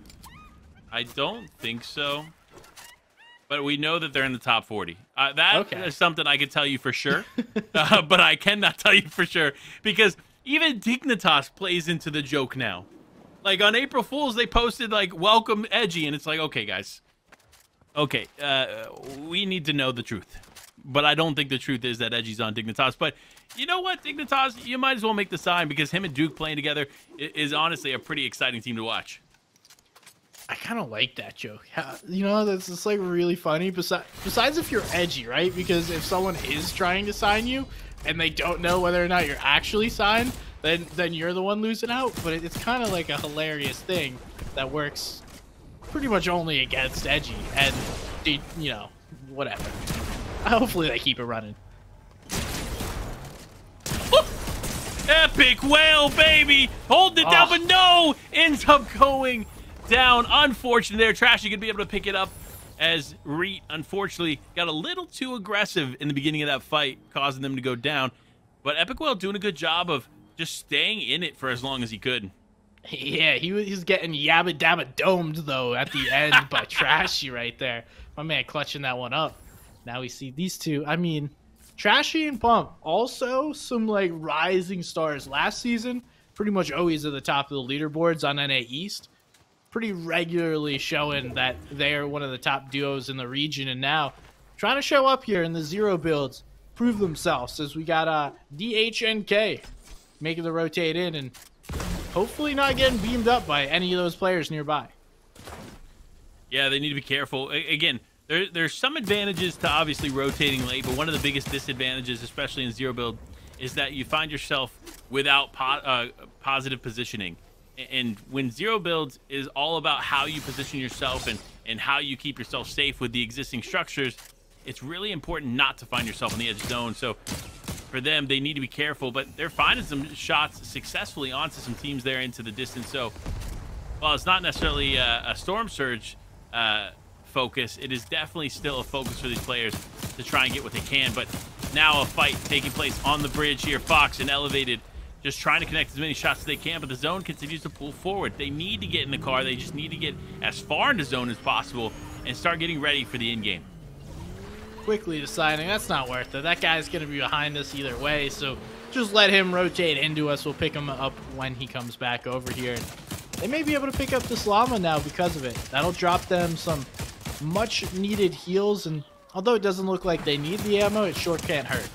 I don't think so. But we know that they're in the top 40. That is something I could tell you for sure. But I cannot tell you for sure, because even Dignitas plays into the joke now. Like on April Fool's, they posted like, welcome Edgy. And it's like, okay, guys. Okay, we need to know the truth. But I don't think the truth is that Edgy's on Dignitas. But you know what, Dignitas, you might as well make the sign, because him and Duke playing together is honestly a pretty exciting team to watch. I kind of like that joke. You know, that's just like really funny. Besides if you're Edgy, right? Because if someone is trying to sign you and they don't know whether or not you're actually signed, then you're the one losing out. But it's kind of like a hilarious thing that works pretty much only against Edgy, and you know, whatever. Hopefully they keep it running. Epic Whale, baby, holding it down, but no, ends up going down. Unfortunate there. Trashy gonna be able to pick it up, as Reet unfortunately got a little too aggressive in the beginning of that fight, causing them to go down. But Epic Whale doing a good job of just staying in it for as long as he could. Yeah, he's getting yabba dabba domed though at the end by Trashy right there. My man clutching that one up. Now we see these two. I mean, Trashy and Pump, also some like rising stars last season, pretty much always at the top of the leaderboards on NA East. Pretty regularly showing that they're one of the top duos in the region, and now trying to show up here in the zero builds, prove themselves, as we got DHNK making the rotate in and hopefully not getting beamed up by any of those players nearby. Yeah, they need to be careful. Again, there's some advantages to obviously rotating late, but one of the biggest disadvantages, especially in zero build, is that you find yourself without positive positioning. And when zero builds is all about how you position yourself and how you keep yourself safe with the existing structures, it's really important not to find yourself in the edge zone. So for them, they need to be careful, but they're finding some shots successfully onto some teams there into the distance. So while it's not necessarily a Storm Surge focus, it is definitely still a focus for these players to try and get what they can. But now a fight taking place on the bridge here. Fox and Elevated just trying to connect as many shots as they can, but the zone continues to pull forward. They need to get in the car. They just need to get as far into zone as possible and start getting ready for the in game. quickly deciding that's not worth it. That guy's going to be behind us either way, so just let him rotate into us. We'll pick him up when he comes back over here. They may be able to pick up this llama now because of it. That'll drop them some much needed heals, and although it doesn't look like they need the ammo, it sure can't hurt.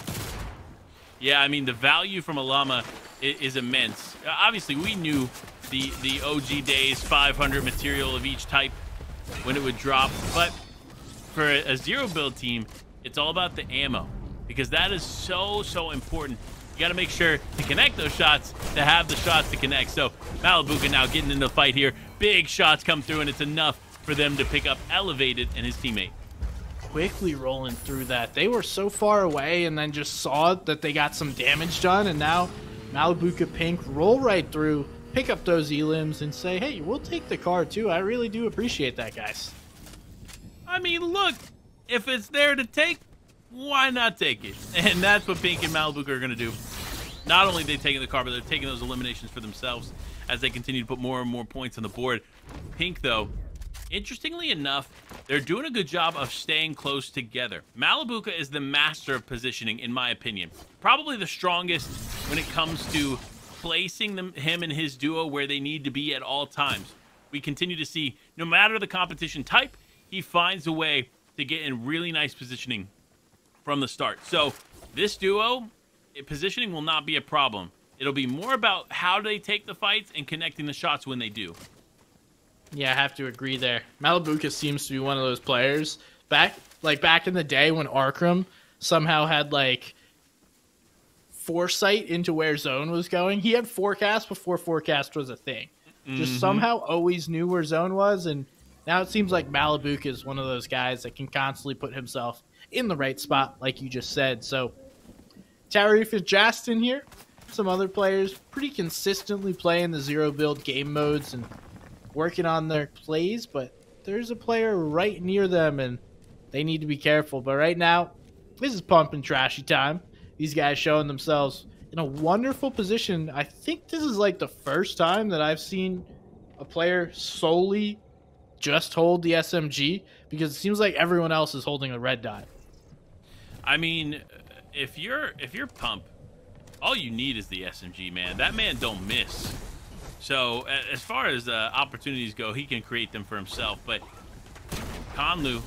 Yeah, I mean, the value from a llama is immense. Obviously, we knew the OG days, 500 material of each type when it would drop, but for a zero build team, it's all about the ammo, because that is so important. You got to make sure to connect those shots, to have the shots to connect. So Malibuca now getting into the fight here. Big shots come through, and it's enough for them to pick up Elevated and his teammate. Quickly rolling through that. They were so far away and then just saw that they got some damage done, and now Malibuca Pink roll right through, pick up those elims, and say, hey, we'll take the card too. I really do appreciate that, guys. I mean, look, if it's there to take, why not take it? And that's what Pink and Malibuca are going to do. Not only are they taking the card, but they're taking those eliminations for themselves as they continue to put more and more points on the board. Pink, though, interestingly enough, they're doing a good job of staying close together. Malibuca is the master of positioning, in my opinion. Probably the strongest when it comes to placing him and his duo where they need to be at all times. We continue to see, no matter the competition type, he finds a way to get in really nice positioning from the start. So this duo, positioning will not be a problem. It'll be more about how they take the fights and connecting the shots when they do. Yeah, I have to agree there. Malibuca seems to be one of those players back in the day when Arkram somehow had like foresight into where zone was going. He had forecast before forecast was a thing. Just somehow always knew where zone was, and now it seems like Malibuca is one of those guys that can constantly put himself in the right spot, like you just said. So Tarif and Justin here, some other players pretty consistently playing the zero build game modes and working on their plays, but there's a player right near them and they need to be careful. But right now, this is pump and trashy time. These guys showing themselves in a wonderful position. I think this is like the first time that I've seen a player solely just hold the SMG, because it seems like everyone else is holding a red dot. I mean, if you're Pump, all you need is the SMG, man. That man don't miss. So as far as opportunities go, he can create them for himself. But Conlu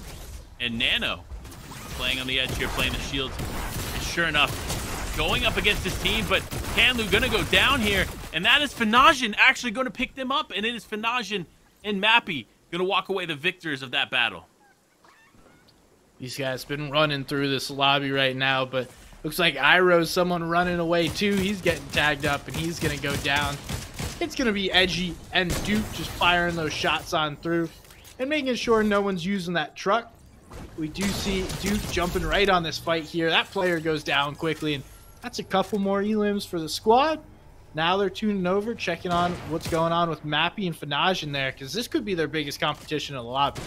and Nano playing on the edge here, playing the shields. And sure enough, going up against his team, but Conlu gonna go down here, and that is Fanajan actually going to pick them up, and it is Fanajan and Mappy gonna walk away the victors of that battle. These guys been running through this lobby right now, but looks like Iroh's someone running away too. He's getting tagged up and he's gonna go down. It's gonna be Edgy and Duke just firing those shots on through and making sure no one's using that truck. We do see Duke jumping right on this fight here. That player goes down quickly, and that's a couple more elims for the squad. Now they're tuning over, checking on what's going on with Mappy and Fanaj in there, because this could be their biggest competition in the lobby.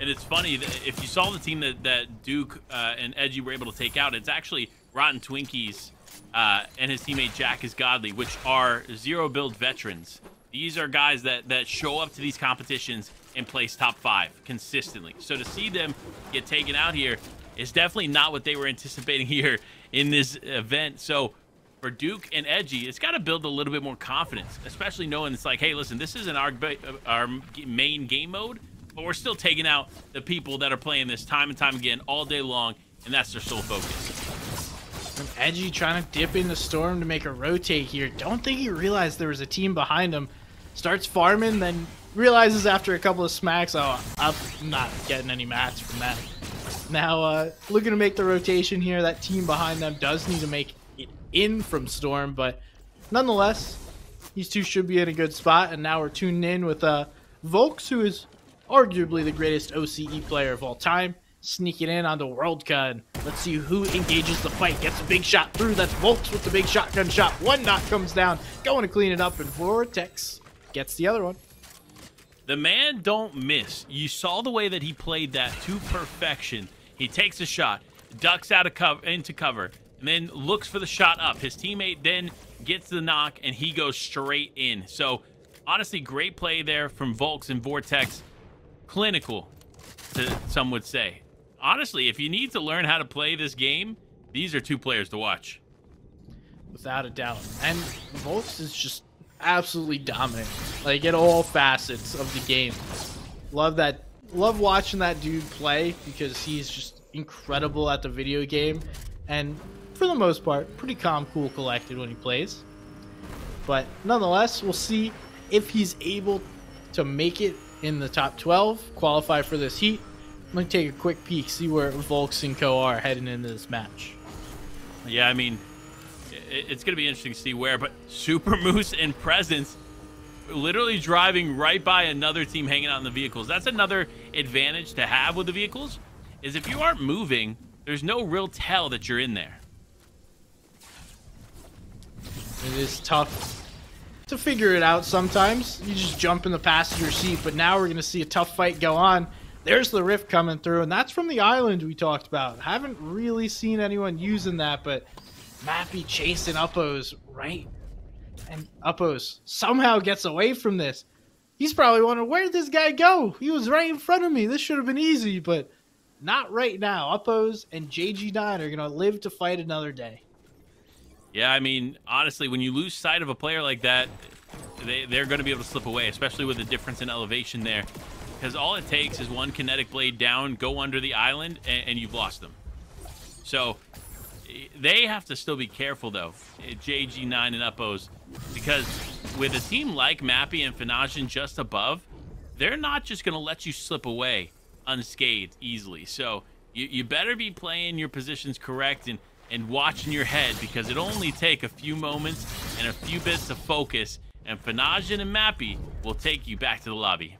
And it's funny, that if you saw the team that Duke and Edgy were able to take out, it's actually Rotten Twinkies and his teammate Jack is Godly, which are zero build veterans. These are guys that show up to these competitions and place top 5 consistently. So to see them get taken out here is definitely not what they were anticipating here in this event. So for Duke and Edgy, it's got to build a little bit more confidence, especially knowing it's like, hey, listen, this isn't our main game mode, but we're still taking out the people that are playing this time and time again all day long, and that's their sole focus. And Edgy trying to dip in the storm to make a rotate here. Don't think he realized there was a team behind him. Starts farming, then realizes after a couple of smacks, oh, I'm not getting any mats from that. Now, looking to make the rotation here. That team behind them does need to make it in from storm, but nonetheless, these two should be in a good spot. And now we're tuning in with Volks, who is arguably the greatest OCE player of all time, sneaking in onto World Cup. Let's see who engages the fight. Gets a big shot through. That's Volks with the big shotgun shot. One knot comes down. Going to clean it up, and Vortex gets the other one. The man don't miss. You saw the way that he played that to perfection. He takes a shot, ducks out of into cover, and then looks for the shot up. His teammate then gets the knock, and he goes straight in. So, honestly, great play there from Volks and Vortex. Clinical, some would say. honestly, if you need to learn how to play this game, these are two players to watch. Without a doubt. And Volks is just absolutely dominant, like in all facets of the game. Love watching that dude play because he's just incredible at the video game, and for the most part pretty calm, cool, collected when he plays. But nonetheless, we'll see if he's able to make it in the top 12, qualify for this heat. I'm gonna take a quick peek, see where Volks and Co are heading into this match. Yeah, I mean, it's going to be interesting to see where, but Super Moose and Presence literally driving right by another team hanging out in the vehicles. That's another advantage to have with the vehicles, is if you aren't moving, there's no real tell that you're in there. It is tough to figure it out sometimes. You just jump in the passenger seat, but now we're going to see a tough fight go on. There's the rift coming through, and that's from the island we talked about. Haven't really seen anyone using that, but Mappy chasing Uppos, right? And Uppos somehow gets away from this. He's probably wondering, where'd this guy go? He was right in front of me. This should have been easy, but not right now. Uppos and JG9 are going to live to fight another day. Yeah, I mean, honestly, when you lose sight of a player like that, they're going to be able to slip away, especially with the difference in elevation there. Because all it takes is one kinetic blade down, go under the island, and you've lost them. So they have to still be careful, though, JG9 and Uppos, because with a team like Mappy and Fanajin just above, they're not just going to let you slip away unscathed easily. So you better be playing your positions correct and watching your head, because it'll only take a few moments and a few bits of focus, and Fanajin and Mappy will take you back to the lobby.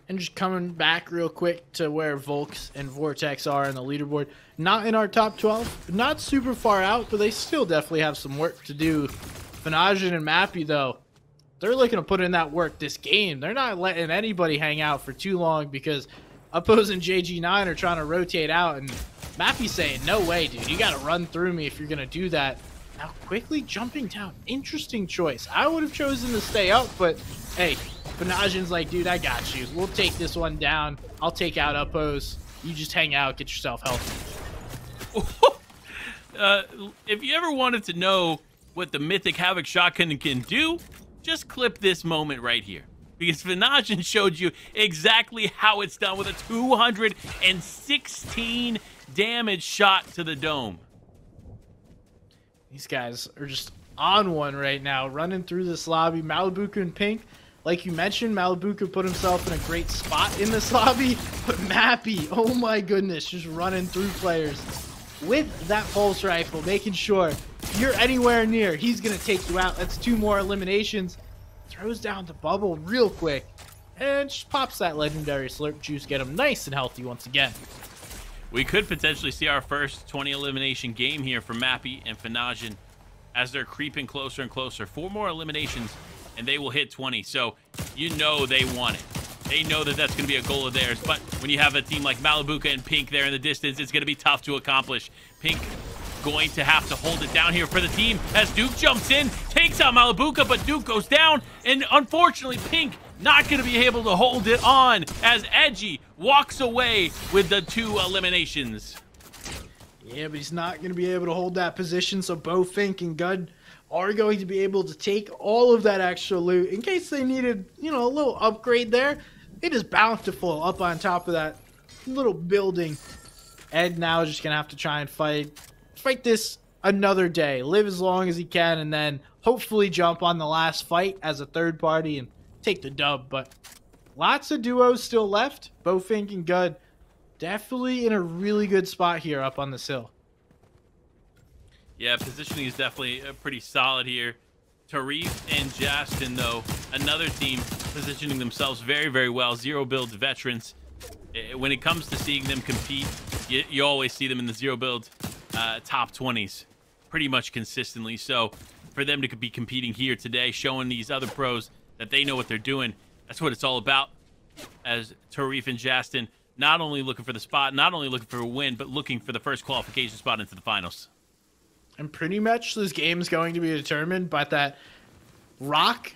And just coming back real quick to where Volks and Vortex are in the leaderboard. Not in our top 12. Not super far out, but they still definitely have some work to do. Fanajin and Mappy, though, they're looking to put in that work this game. They're not letting anybody hang out for too long, because Uppos and JG9 are trying to rotate out, and Mappy's saying, no way, dude. You got to run through me if you're going to do that. Now quickly jumping down. Interesting choice. I would have chosen to stay up, but hey, Fanajin's like, dude, I got you. We'll take this one down. I'll take out Uppos. You just hang out, get yourself healthy. If you ever wanted to know what the Mythic Havoc Shotgun can do, just clip this moment right here. Because Fanajin showed you exactly how it's done with a 216 damage shot to the dome. These guys are just on one right now, running through this lobby. Malibuca and Pink, like you mentioned, Malibuca put himself in a great spot in this lobby, but Mappy, oh my goodness, just running through players with that pulse rifle, making sure if you're anywhere near, he's going to take you out. That's 2 more eliminations. Throws down the bubble real quick and just pops that legendary slurp juice, get him nice and healthy once again. We could potentially see our first 20 elimination game here for Mappy and Fanajin as they're creeping closer and closer. 4 more eliminations and they will hit 20. So you know they want it. They know that that's going to be a goal of theirs. But when you have a team like Malibuca and Pink there in the distance, it's going to be tough to accomplish. Pink going to have to hold it down here for the team as Duke jumps in, takes out Malibuca, but Duke goes down. And unfortunately, Pink not going to be able to hold it on as Edgy walks away with the 2 eliminations. Yeah, but he's not going to be able to hold that position, so Bo, Fink, and Gud are going to be able to take all of that extra loot in case they needed, you know, a little upgrade there. It is bountiful up on top of that little building. Ed now is just going to have to try and fight this another day. Live as long as he can, and then hopefully jump on the last fight as a third party and take the dub. But lots of duos still left. Bo, Fink, and Gud definitely in a really good spot here up on this hill. Yeah, positioning is definitely pretty solid here. Tarif and Justin, though, another team positioning themselves very, very well. Zero build veterans. When it comes to seeing them compete, you always see them in the zero build top 20s pretty much consistently. So for them to be competing here today, showing these other pros that they know what they're doing, that's what it's all about. As Tarif and Justin not only looking for the spot, not only looking for a win, but looking for the first qualification spot into the finals. And pretty much this game is going to be determined by that rock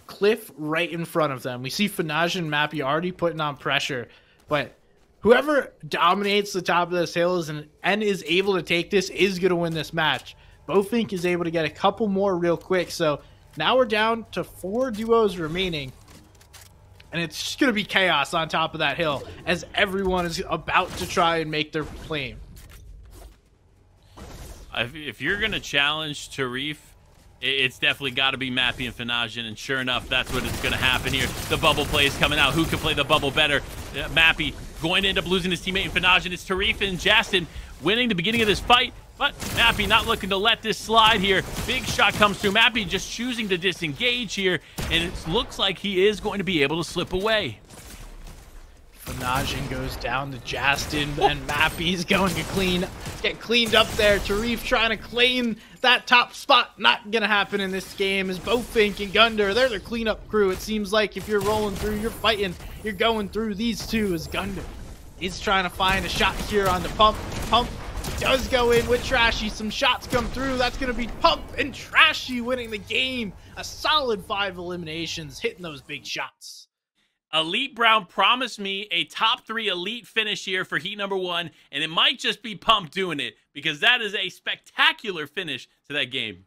cliff right in front of them. We see Fanaj and Mappy already putting on pressure, but whoever dominates the top of this hill and is able to take this is going to win this match. Bofink is able to get a couple more real quick. So now we're down to 4 duos remaining. And it's just going to be chaos on top of that hill as everyone is about to try and make their claim. If you're going to challenge Tarif, it's definitely got to be Mappy and Fanajin, and sure enough, that's what is going to happen here. The bubble play is coming out. Who can play the bubble better? Mappy going to end up losing his teammate in Fanajin. It's Tarif and Justin winning the beginning of this fight, but Mappy not looking to let this slide here. Big shot comes through. Mappy just choosing to disengage here, and it looks like he is going to be able to slip away. Fanajin goes down to Justin, and Mappy's going to get cleaned up there. Tarif trying to claim that top spot. Not going to happen in this game as Bofink and Gunder, they're the cleanup crew. It seems like if you're rolling through, you're fighting, you're going through these two as Gunder is trying to find a shot here on the Pump. Pump does go in with Trashy. Some shots come through. That's going to be Pump and Trashy winning the game. A solid 5 eliminations, hitting those big shots. Elite Brown promised me a top 3 elite finish here for heat number 1, and it might just be Pump doing it because that is a spectacular finish to that game.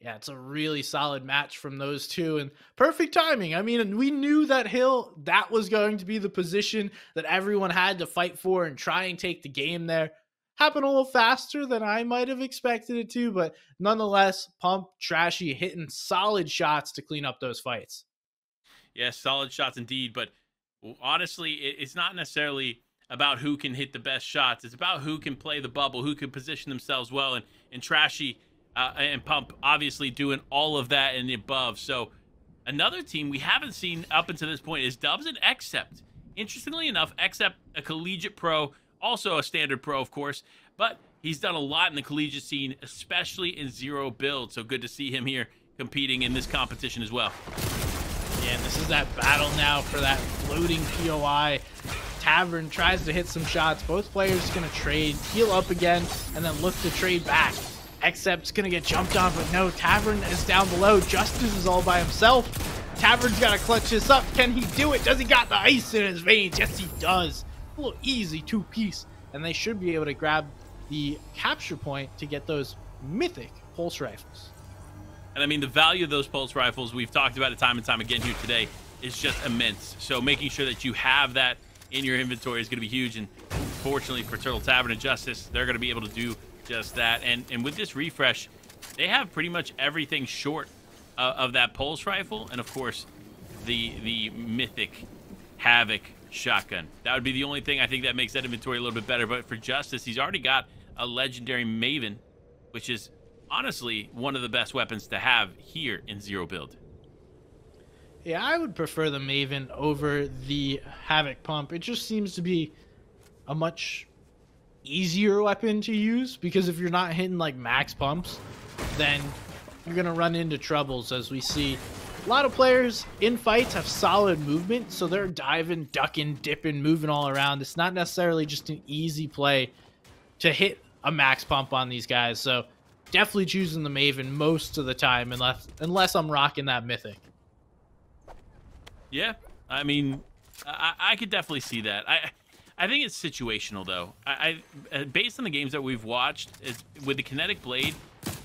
Yeah, it's a really solid match from those two, and perfect timing. I mean, we knew that hill, that was going to be the position that everyone had to fight for and try and take the game there. Happened a little faster than I might have expected it to, but nonetheless, Pump, Trashy hitting solid shots to clean up those fights. Yes, solid shots indeed, but honestly, it's not necessarily about who can hit the best shots. It's about who can play the bubble, who can position themselves well, and Trashy and Pump obviously doing all of that and the above. So another team we haven't seen up until this point is Dubs and Accept. Interestingly enough, Accept, a collegiate pro, also a standard pro, of course, but he's done a lot in the collegiate scene, especially in zero build. So good to see him here competing in this competition as well. Yeah, this is that battle now for that floating POI. Tavern tries to hit some shots. Both players going to trade, heal up again, and then look to trade back. Accept's going to get jumped on, but no, Tavern is down below. Justice is all by himself. Tavern's got to clutch this up. Can he do it? Does he got the ice in his veins? Yes, he does. A little easy 2-piece, and they should be able to grab the capture point to get those mythic pulse rifles. And I mean, the value of those pulse rifles, we've talked about it time and time again here today, is just immense. So making sure that you have that in your inventory is going to be huge. And fortunately for Turtle Tavern and Justice, they're going to be able to do just that. And with this refresh, they have pretty much everything short of that pulse rifle. And of course, the mythic Havoc shotgun. That would be the only thing I think that makes that inventory a little bit better. But for Justice, he's already got a legendary Maven, which is honestly one of the best weapons to have here in zero build. Yeah, I would prefer the Maven over the Havoc Pump. It just seems to be a much easier weapon to use, because if you're not hitting like max pumps, then you're gonna run into troubles. As we see, a lot of players in fights have solid movement, so they're diving, ducking, dipping, moving all around. It's not necessarily just an easy play to hit a max pump on these guys. So definitely choosing the Maven most of the time, unless I'm rocking that mythic. Yeah, I mean, I could definitely see that. I think it's situational, though. Based on the games that we've watched, with the Kinetic Blade,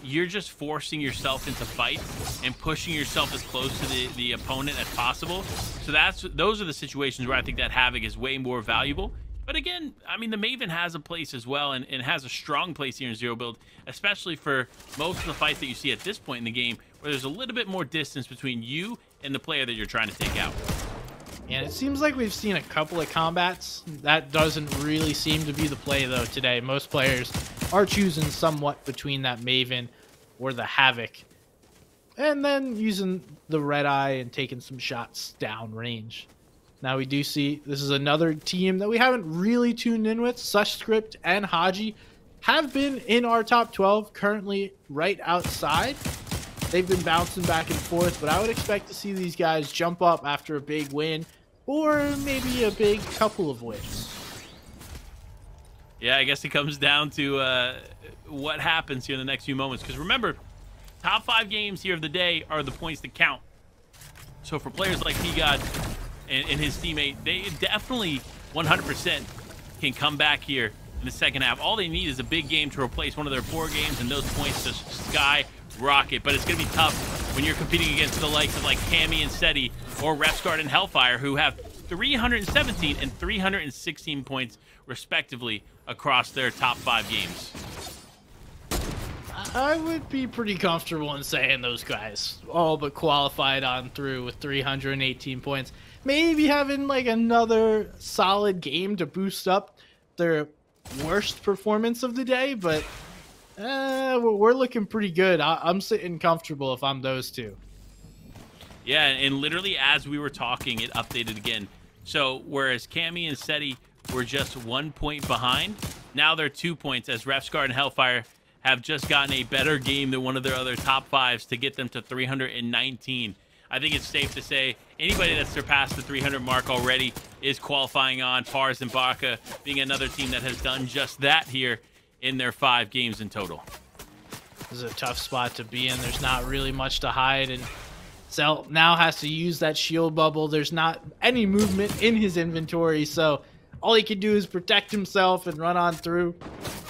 you're just forcing yourself into fights and pushing yourself as close to the opponent as possible. So those are the situations where I think that Havoc is way more valuable. But again, I mean, the Maven has a place as well, and has a strong place here in zero build, especially for most of the fights that you see at this point in the game, where there's a little bit more distance between you and the player that you're trying to take out. And it seems like we've seen a couple of combats. That doesn't really seem to be the play, though, today. Most players are choosing somewhat between that Maven or the Havoc, and then using the Red Eye and taking some shots down range. Now we do see this is another team that we haven't really tuned in with. Sushscript and Haji have been in our top 12, currently right outside. They've been bouncing back and forth, but I would expect to see these guys jump up after a big win, or maybe a big couple of wins. Yeah, I guess it comes down to what happens here in the next few moments. Because remember, top 5 games here of the day are the points that count. So for players like P-God and his teammate, they definitely 100% can come back here in the second half. All they need is a big game to replace one of their poor games, and those points just skyrocket. But it's going to be tough when you're competing against the likes of like Cammy and Seti or Refsguard and Hellfire, who have 317 and 316 points respectively across their top 5 games. I would be pretty comfortable in saying those guys all but qualified on through with 318 points. Maybe having like another solid game to boost up their worst performance of the day, but we're looking pretty good. I'm sitting comfortable if I'm those two. Yeah, and literally as we were talking, it updated again. So whereas Cammy and Seti were just 1 point behind, now they're 2 points as Refsguard and Hellfire have just gotten a better game than one of their other top 5s to get them to 319. I think it's safe to say anybody that's surpassed the 300 mark already is qualifying on. Pars and Baka being another team that has done just that here in their 5 games in total. This is a tough spot to be in. There's not really much to hide, and Cell now has to use that shield bubble. There's not any movement in his inventory, so all he can do is protect himself and run on through.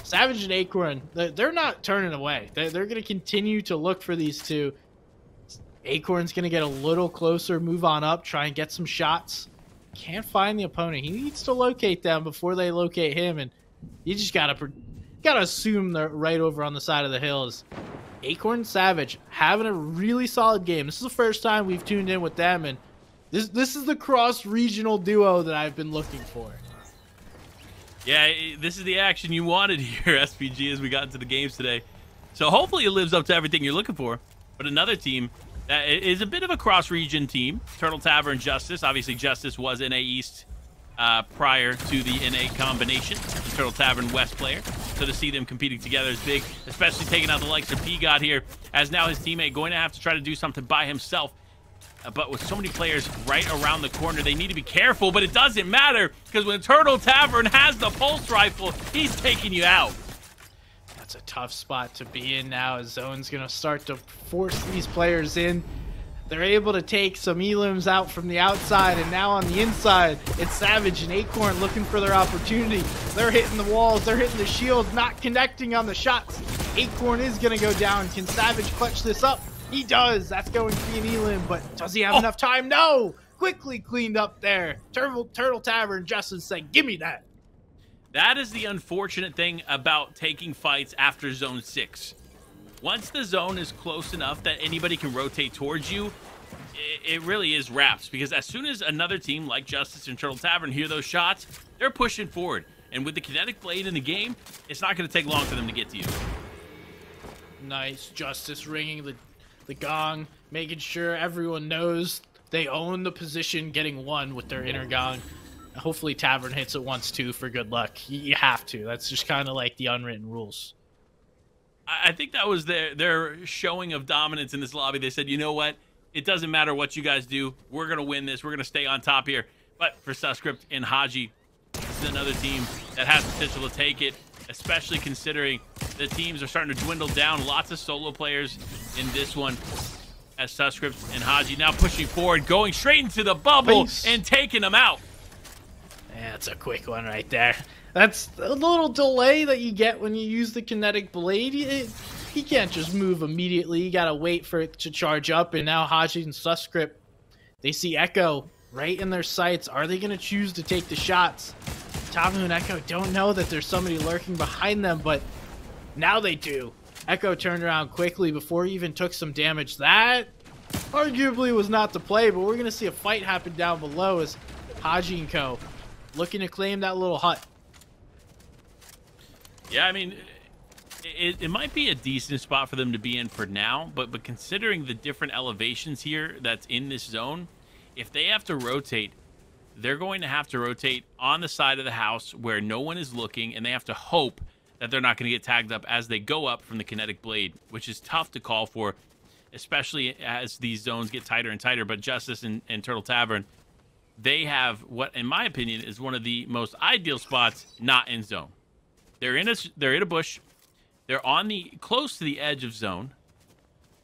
Savage and Acorn, they're not turning away. They're going to continue to look for these two. Acorn's going to get a little closer, move on up, try and get some shots. Can't find the opponent. He needs to locate them before they locate him, and you just gotta assume they're right over on the side of the hills. Acorn and Savage having a really solid game. This is the first time we've tuned in with them, and this is the cross-regional duo that I've been looking for. Yeah, this is the action you wanted here, SPG, as we got into the games today. So hopefully it lives up to everything you're looking for. But another team that is a bit of a cross-region team, Turtle Tavern Justice. Obviously, Justice was NA East prior to the NA combination, the Turtle Tavern West player. So to see them competing together is big, especially taking out the likes of P-God here, as now his teammate going to have to try to do something by himself. But with so many players right around the corner, they need to be careful, but it doesn't matter, because when Turtle Tavern has the pulse rifle, he's taking you out. That's a tough spot to be in now, as Zone's going to start to force these players in. They're able to take some elims out from the outside, and now on the inside, it's Savage and Acorn looking for their opportunity. They're hitting the walls, they're hitting the shields, not connecting on the shots. Acorn is going to go down. Can Savage clutch this up? He does. That's going to be an elim, but does he have enough time? No! Quickly cleaned up there. Turtle Tavern Justice saying, give me that. That is the unfortunate thing about taking fights after Zone 6. Once the zone is close enough that anybody can rotate towards you, it really is wraps. Because as soon as another team like Justice and Turtle Tavern hear those shots, they're pushing forward. And with the kinetic blade in the game, it's not going to take long for them to get to you. Nice. Justice ringing the gong, making sure everyone knows they own the position, getting one with their inner gong. Hopefully Tavern hits it once too for good luck. You have to. That's just kind of like the unwritten rules. I think that was their showing of dominance in this lobby. They said, you know what? It doesn't matter what you guys do. We're going to win this. We're going to stay on top here. But for Suscript and Haji, this is another team that has potential to take it, especially considering the teams are starting to dwindle down. Lots of solo players in this one, as Suscript and Haji now pushing forward, going straight into the bubble and taking them out. Yeah, that's a quick one right there. That's a little delay that you get when you use the kinetic blade. He can't just move immediately. You gotta wait for it to charge up. And now Haji and Suscript, they see Echo right in their sights. Are they gonna choose to take the shots? Tamu and Echo don't know that there's somebody lurking behind them, but now they do. Echo turned around quickly before he even took some damage. That arguably was not the play, but we're gonna see a fight happen down below as Haji and Co. looking to claim that little hut. Yeah, I mean, it might be a decent spot for them to be in for now, but considering the different elevations here that's in this zone, if they have to rotate, they're going to have to rotate on the side of the house where no one is looking, and they have to hope that they're not going to get tagged up as they go up from the kinetic blade, which is tough to call for, especially as these zones get tighter and tighter. But Justice and Turtle Tavern, they have what, in my opinion, is one of the most ideal spots not in zone. They're in a bush. They're on the close to the edge of zone,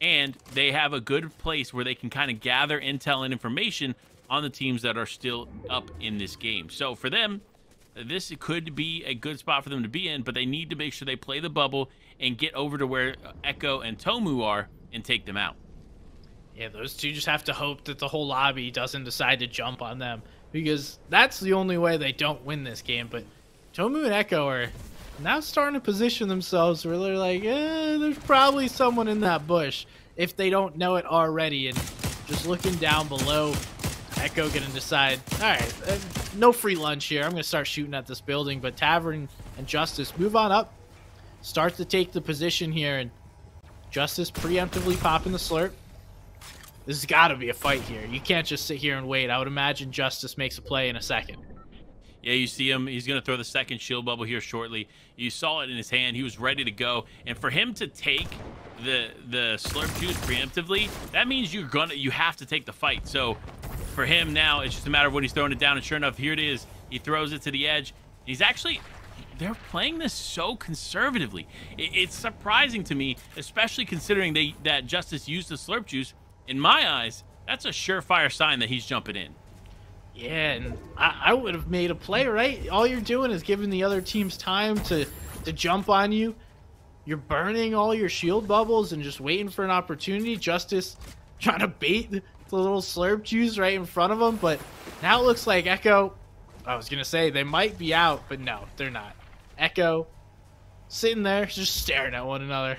and they have a good place where they can kind of gather intel and information on the teams that are still up in this game. So for them, this could be a good spot for them to be in, but they need to make sure they play the bubble and get over to where Echo and Tomu are and take them out. Yeah, those two just have to hope that the whole lobby doesn't decide to jump on them, because that's the only way they don't win this game. But Tomu and Echo are now starting to position themselves where they're like, there's probably someone in that bush if they don't know it already. And just looking down below, Echo gonna decide, all right, no free lunch here. I'm gonna start shooting at this building. But Tavern and Justice move on up, start to take the position here, and Justice preemptively popping the slurp. This has got to be a fight here. You can't just sit here and wait. I would imagine Justice makes a play in a second. Yeah, you see him. He's going to throw the second shield bubble here shortly. You saw it in his hand. He was ready to go. And for him to take the slurp juice preemptively, that means you have to take the fight. So for him now, it's just a matter of when he's throwing it down. And sure enough, here it is. He throws it to the edge. He's actually... They're playing this so conservatively. It's surprising to me, especially considering that Justice used the slurp juice. In my eyes, that's a surefire sign that he's jumping in. Yeah, and I would have made a play, right? All you're doing is giving the other teams time to jump on you. You're burning all your shield bubbles and just waiting for an opportunity. Justice trying to bait the little slurp juice right in front of him, but now it looks like Echo... I was going to say they might be out, but no, they're not. Echo sitting there just staring at one another.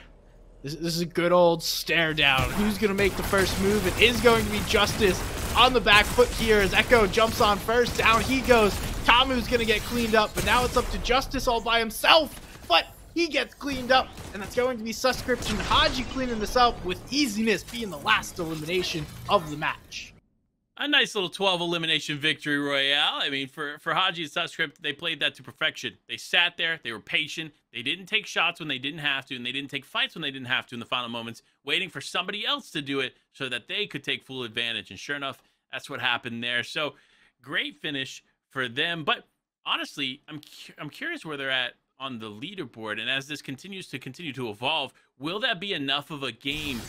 This is a good old stare down. Who's going to make the first move? It is going to be Justice on the back foot here as Echo jumps on first. Down he goes. Tamu's going to get cleaned up, but now it's up to Justice all by himself. But he gets cleaned up, and that's going to be Suscript and Haji cleaning this up with easiness, being the last elimination of the match. A nice little 12 elimination victory royale. I mean, for Haji and Suscript, they played that to perfection. They sat there, they were patient, they didn't take shots when they didn't have to, and they didn't take fights when they didn't have to in the final moments, waiting for somebody else to do it so that they could take full advantage. And sure enough, that's what happened there. So great finish for them. But honestly, I'm curious where they're at on the leaderboard. And as this continues to evolve, will that be enough of a game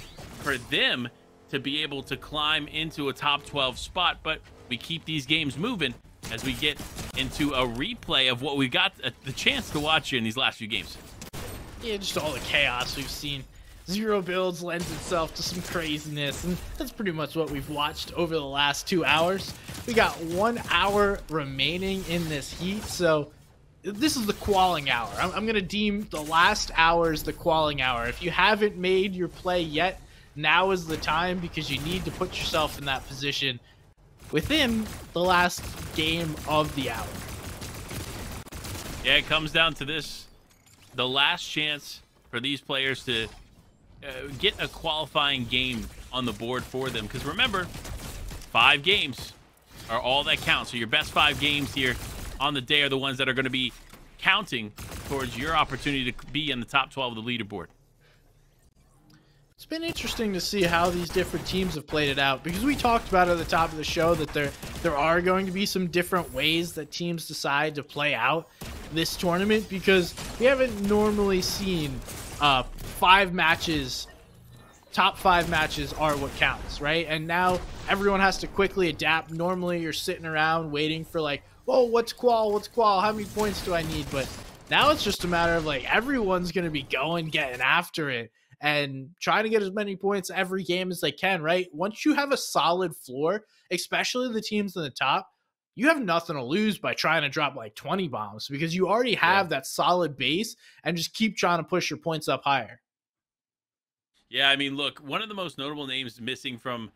for them to be able to climb into a top 12 spot? But we keep these games moving as we get into a replay of what we got the chance to watch here in these last few games. Yeah, just all the chaos we've seen. Zero builds lends itself to some craziness, and that's pretty much what we've watched over the last 2 hours. We got 1 hour remaining in this heat, so this is the qualling hour. I'm going to deem the last hour as the qualling hour. If you haven't made your play yet, now is the time, because you need to put yourself in that position within the last game of the hour. Yeah, it comes down to this. The last chance for these players to get a qualifying game on the board for them. Because remember, 5 games are all that count. So your best 5 games here on the day are the ones that are going to be counting towards your opportunity to be in the top 12 of the leaderboard. It's been interesting to see how these different teams have played it out, because we talked about at the top of the show that there are going to be some different ways that teams decide to play out this tournament, because we haven't normally seen 5 matches, top 5 matches are what counts, right? And now everyone has to quickly adapt. Normally you're sitting around waiting for like, oh, what's qual, how many points do I need? But now it's just a matter of like, everyone's going to be getting after it and trying to get as many points every game as they can, right? Once you have a solid floor, especially the teams in the top, you have nothing to lose by trying to drop like 20 bombs, because you already have that solid base, and just keep trying to push your points up higher. Yeah, I mean, look, one of the most notable names missing from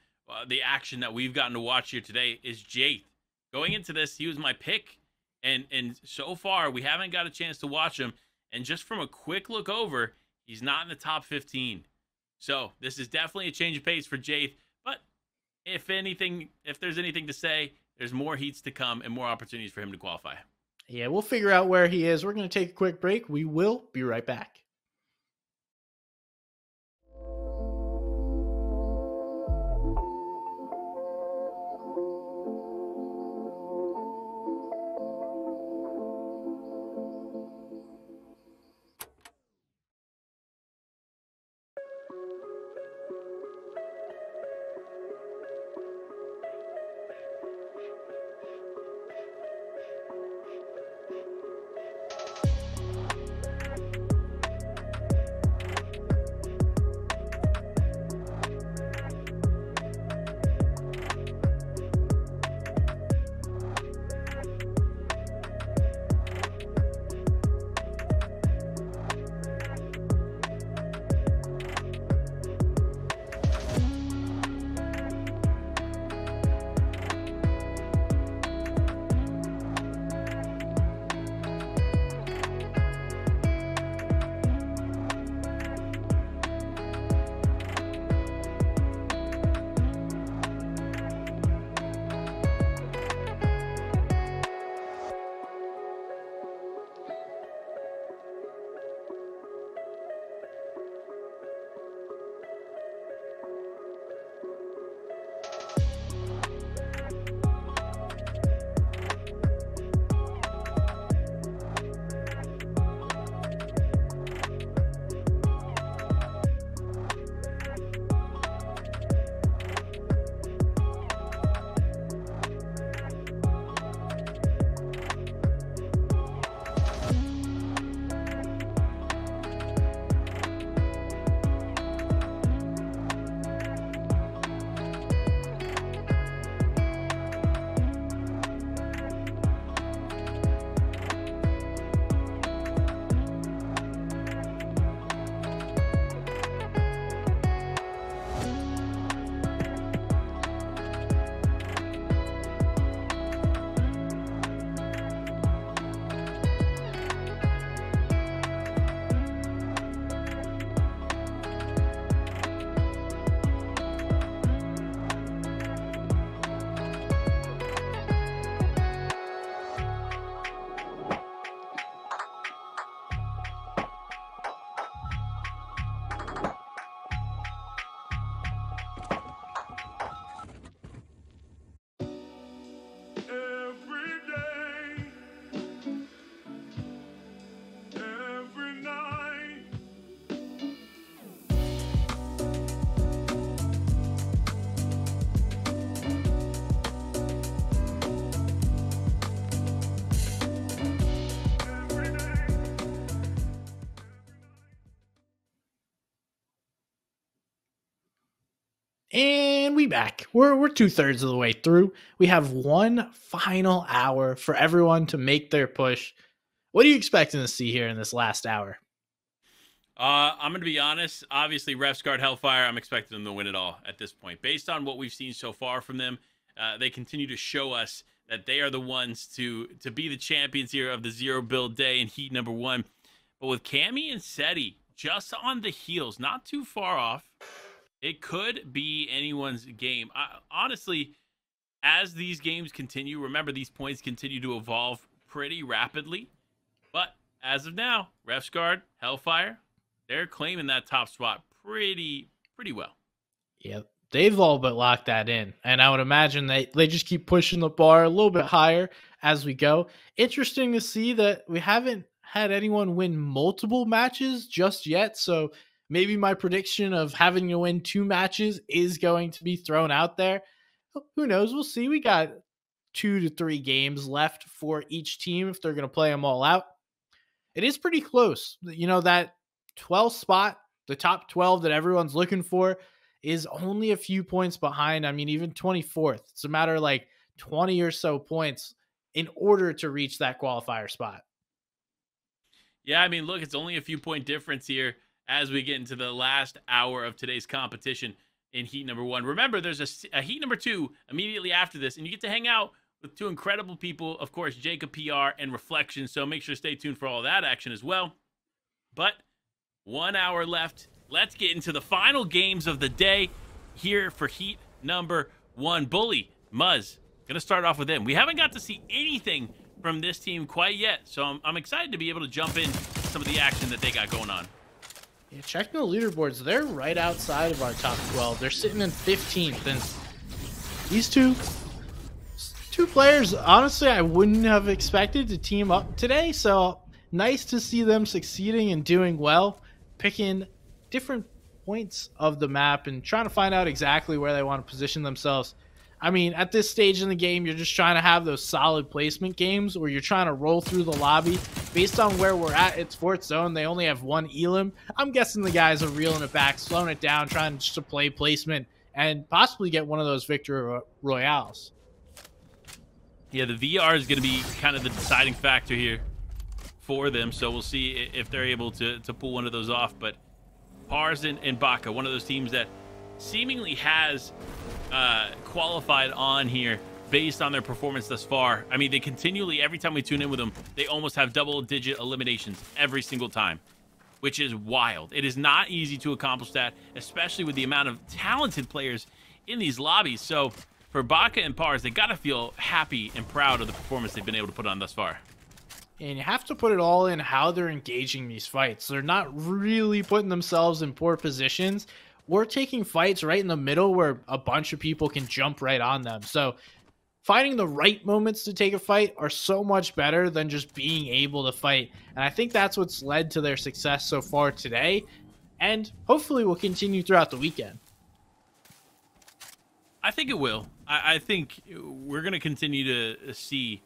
the action that we've gotten to watch here today is Jate. Going into this, he was my pick, and so far we haven't got a chance to watch him. And just from a quick look over, he's not in the top 15. So this is definitely a change of pace for Jate. But if there's anything to say, there's more heats to come and more opportunities for him to qualify. Yeah, we'll figure out where he is. We're going to take a quick break. We will be right back. And we back. We're 2/3 of the way through. We have one final hour for everyone to make their push. What are you expecting to see here in this last hour? I'm going to be honest. Obviously, Refs Guard Hellfire, I'm expecting them to win it all at this point. Based on what we've seen so far from them, they continue to show us that they are the ones to be the champions here of the zero build day in Heat number 1. But with Cammy and Seti just on the heels, not too far off, it could be anyone's game. Honestly, as these games continue, remember these points continue to evolve pretty rapidly. But as of now, Refs Guard, Hellfire, they're claiming that top spot pretty well. Yeah, they've all but locked that in. And I would imagine they just keep pushing the bar a little bit higher as we go. Interesting to see that we haven't had anyone win multiple matches just yet. So maybe my prediction of having to win 2 matches is going to be thrown out there. Who knows? We'll see. We got 2 to 3 games left for each team if they're going to play them all out. It is pretty close. You know, that 12th spot, the top 12 that everyone's looking for, is only a few points behind. I mean, even 24th. It's a matter of like 20 or so points in order to reach that qualifier spot. Yeah, I mean, look, it's only a few point difference here as we get into the last hour of today's competition in Heat number 1. Remember, there's a Heat number 2 immediately after this, and you get to hang out with 2 incredible people, of course, Jacob PR and Reflection, so make sure to stay tuned for all that action as well. But 1 hour left. Let's get into the final games of the day here for Heat number 1. Bully, Muzz, gonna start off with him. We haven't got to see anything from this team quite yet, so I'm excited to be able to jump in some of the action that they got going on. Yeah, checking the leaderboards, they're right outside of our top 12. They're sitting in 15th, and these two players, honestly, I wouldn't have expected to team up today, so nice to see them succeeding and doing well, picking different points of the map and trying to find out exactly where they want to position themselves. I mean, at this stage in the game, you're just trying to have those solid placement games where you're trying to roll through the lobby. Based on where we're at, it's 4th zone. They only have 1 elim. I'm guessing the guys are reeling it back, slowing it down, trying just to play placement and possibly get one of those victory royales. Yeah, the VR is going to be kind of the deciding factor here for them, so we'll see if they're able to pull one of those off. But Pars and Baka, one of those teams that seemingly has qualified on here based on their performance thus far. I mean, they continually, every time we tune in with them, they almost have double-digit eliminations every single time, which is wild. It is not easy to accomplish that, especially with the amount of talented players in these lobbies. So for Baka and Pars, they got to feel happy and proud of the performance they've been able to put on thus far. And you have to put it all in how they're engaging these fights. They're not really putting themselves in poor positions. We're taking fights right in the middle where a bunch of people can jump right on them. So finding the right moments to take a fight are so much better than just being able to fight. And I think that's what's led to their success so far today. And hopefully will continue throughout the weekend. I think it will. I think we're going to continue to see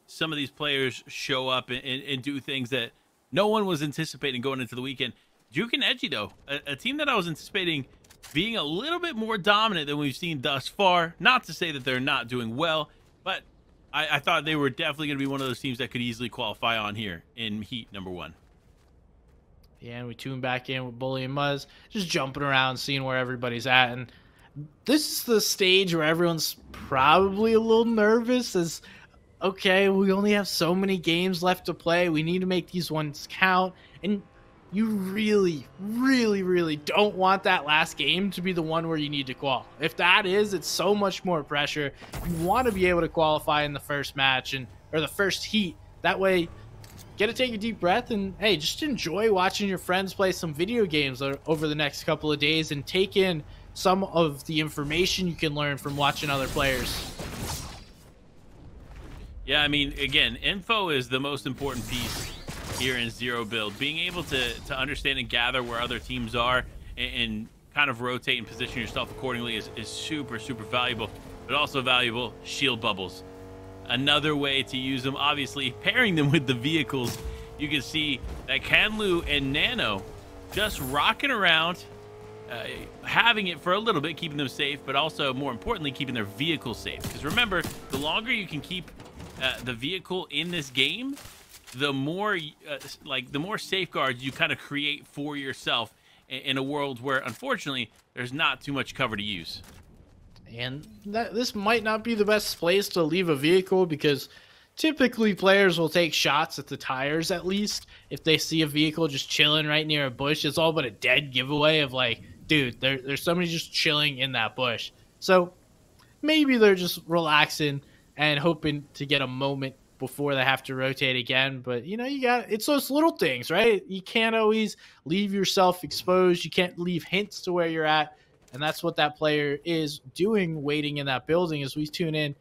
some of these players show up and do things that no one was anticipating going into the weekend. Juke and Edgy, though, a team that I was anticipating being a little bit more dominant than we've seen thus far. Not to say that they're not doing well, but I thought they were definitely going to be one of those teams that could easily qualify on here in Heat number 1. Yeah, and we tune back in with Bully and Muzz, just jumping around, seeing where everybody's at. And this is the stage where everyone's probably a little nervous as, okay, we only have so many games left to play. We need to make these ones count. And you really, really, really don't want that last game to be the one where you need to qual. If that is, it's so much more pressure. You want to be able to qualify in the first match or the first heat. That way, get to take a deep breath and, hey, just enjoy watching your friends play some video games over the next couple of days and take in some of the information you can learn from watching other players. Yeah, I mean, again, info is the most important piece here in Zero Build. Being able to understand and gather where other teams are and kind of rotate and position yourself accordingly is super, super valuable, but also valuable shield bubbles. Another way to use them, obviously, pairing them with the vehicles. You can see that Kanlu and Nano just rocking around having it for a little bit, keeping them safe, but also more importantly, keeping their vehicle safe. Because remember, the longer you can keep the vehicle in this game, the more the more safeguards you kind of create for yourself in a world where, unfortunately, there's not too much cover to use. And this might not be the best place to leave a vehicle, because typically players will take shots at the tires at least. If they see a vehicle just chilling right near a bush, it's all but a dead giveaway of like, dude, there's somebody just chilling in that bush. So maybe they're just relaxing and hoping to get a moment before they have to rotate again. But, you know, it's those little things, right? You can't always leave yourself exposed. You can't leave hints to where you're at. And that's what that player is doing, waiting in that building as we tune in.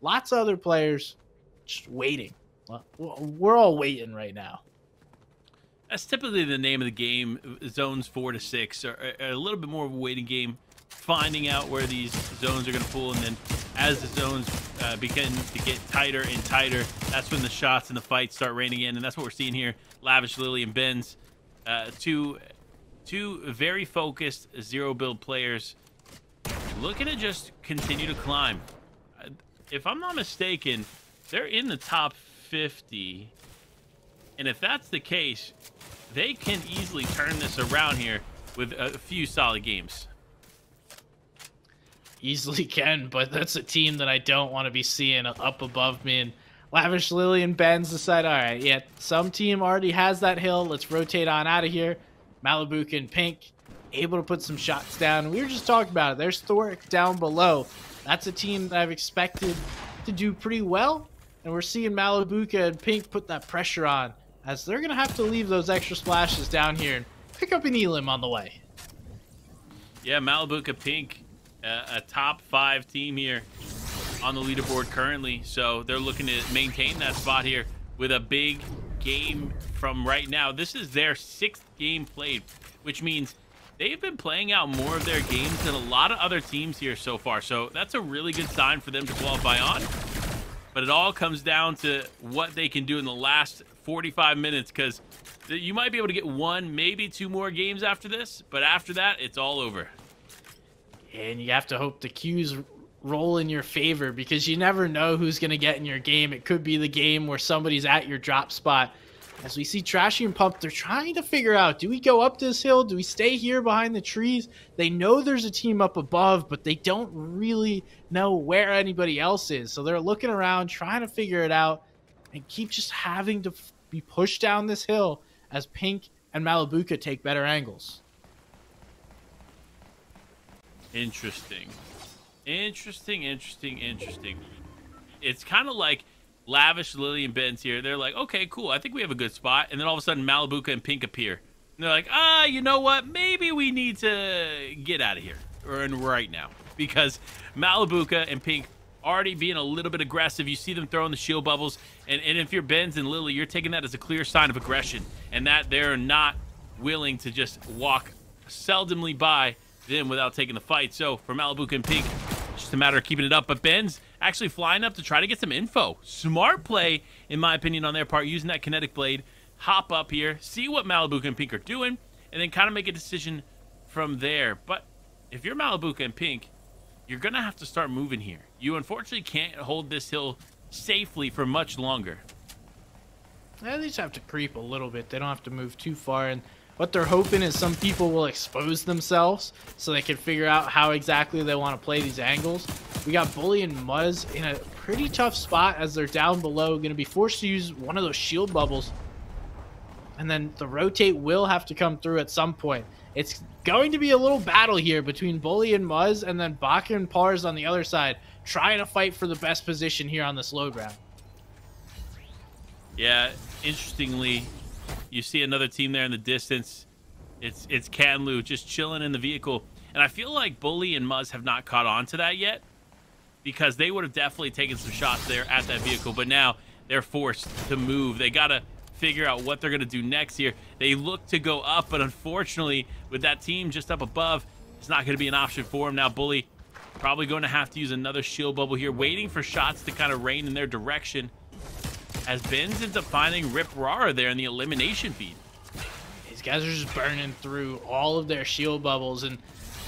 Lots of other players just waiting. We're all waiting right now. That's typically the name of the game. Zones 4 to 6 are a little bit more of a waiting game, finding out where these zones are going to pull, and then as the zones begin to get tighter and tighter, that's when the shots and the fights start raining in, and that's what we're seeing here. Lavish, Lily, and Benz, two very focused zero build players looking to just continue to climb. If I'm not mistaken, they're in the top 50, and if that's the case, they can easily turn this around here with a few solid games. Easily can, but that's a team that I don't want to be seeing up above me. And Lavish, Lily, and Benz decide, all right, yeah, some team already has that hill. Let's rotate on out of here. Malibu and Pink able to put some shots down. We were just talking about it. There's Thoric down below. That's a team that I've expected to do pretty well. And we're seeing Malibu and Pink put that pressure on, as they're going to have to leave those extra splashes down here and pick up an Elim on the way. Yeah, Malibu Pink, a top 5 team here on the leaderboard currently. So they're looking to maintain that spot here with a big game from right now. This is their 6th game played, which means they've been playing out more of their games than a lot of other teams here so far. So that's a really good sign for them to qualify on. But it all comes down to what they can do in the last 45 minutes, because you might be able to get 1, maybe 2 more games after this, but after that, it's all over. And you have to hope the cues roll in your favor, because you never know who's going to get in your game. It could be the game where somebody's at your drop spot. As we see Trashy and Pump, they're trying to figure out, do we go up this hill? Do we stay here behind the trees? They know there's a team up above, but they don't really know where anybody else is. So they're looking around, trying to figure it out, and keep just having to be pushed down this hill as Pink and Malibuca take better angles. Interesting. It's kind of like Lavish, Lily, and Benz here. They're like, okay, cool, I think we have a good spot. And then all of a sudden, Malibuca and Pink appear. And they're like, you know what? Maybe we need to get out of here right now. Because Malibuca and Pink already being a little bit aggressive. You see them throwing the shield bubbles. And if you're Benz and Lily, you're taking that as a clear sign of aggression. And that they're not willing to just walk seldomly by them without taking the fight. So for Malibuca and Pink, it's just a matter of keeping it up. But Ben's actually flying up to try to get some info. Smart play, in my opinion, on their part, using that kinetic blade. Hop up here, see what Malibuca and Pink are doing, and then kind of make a decision from there. But if you're Malibuca and Pink, you're going to have to start moving here. You unfortunately can't hold this hill safely for much longer. They just have to creep a little bit. They don't have to move too far. And what they're hoping is some people will expose themselves so they can figure out how exactly they want to play these angles. We got Bully and Muzz in a pretty tough spot as they're down below, going to be forced to use one of those shield bubbles. And then the rotate will have to come through at some point. It's going to be a little battle here between Bully and Muzz, and then Baka and Pars on the other side, trying to fight for the best position here on this low ground. Yeah, interestingly, you see another team there in the distance. It's Canlu just chilling in the vehicle. And I feel like Bully and Muzz have not caught on to that yet, because they would have definitely taken some shots there at that vehicle. But now they're forced to move. They got to figure out what they're going to do next here. They look to go up, but unfortunately, with that team just up above, it's not going to be an option for them. Now Bully probably going to have to use another shield bubble here, waiting for shots to kind of rain in their direction, as Benz ends up finding Rip Rara there in the elimination feed. These guys are just burning through all of their shield bubbles, and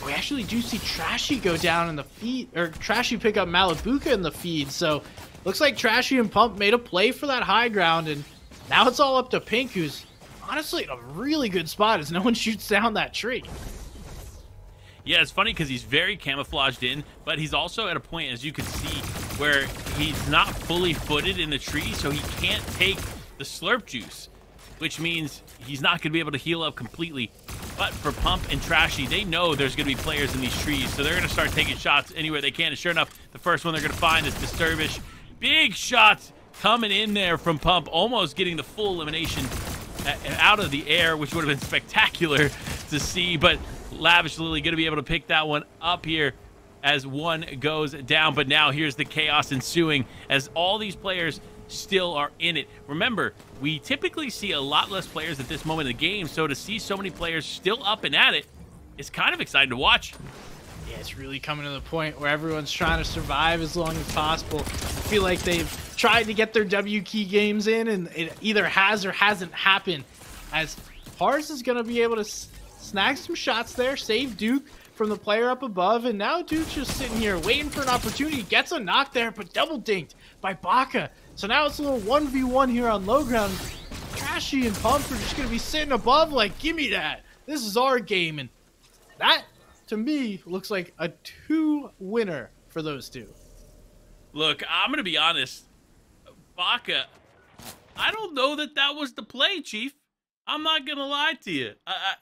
we actually do see Trashy go down in the feed, or Trashy pick up Malibuka in the feed. So looks like Trashy and Pump made a play for that high ground, and now it's all up to Pink, who's honestly in a really good spot as no one shoots down that tree. Yeah, it's funny because he's very camouflaged in, but he's also at a point, as you can see, where he's not fully footed in the tree, so he can't take the slurp juice, which means he's not going to be able to heal up completely. But for Pump and Trashy, they know there's going to be players in these trees, so they're going to start taking shots anywhere they can. And sure enough, the first one they're going to find is Disturbish. Big shots coming in there from Pump, almost getting the full elimination out of the air, which would have been spectacular to see. But Lavish Lily going to be able to pick that one up here as one goes down. But now here's the chaos ensuing as all these players still are in it. Remember, we typically see a lot less players at this moment in the game, so to see so many players still up and at it is kind of exciting to watch. Yeah, it's really coming to the point where everyone's trying to survive as long as possible. I feel like they've tried to get their W key games in, and it either has or hasn't happened, as Pars is going to be able to snag some shots there, save Duke from the player up above, and now Duke's just sitting here waiting for an opportunity. Gets a knock there, but double dinked by Baka. So now it's a little 1v1 here on low ground. Trashy and Pump are just going to be sitting above like, give me that. This is our game. And that, to me, looks like a 2-winner for those two. Look, I'm going to be honest. Baka, I don't know that that was the play, Chief. I'm not going to lie to you.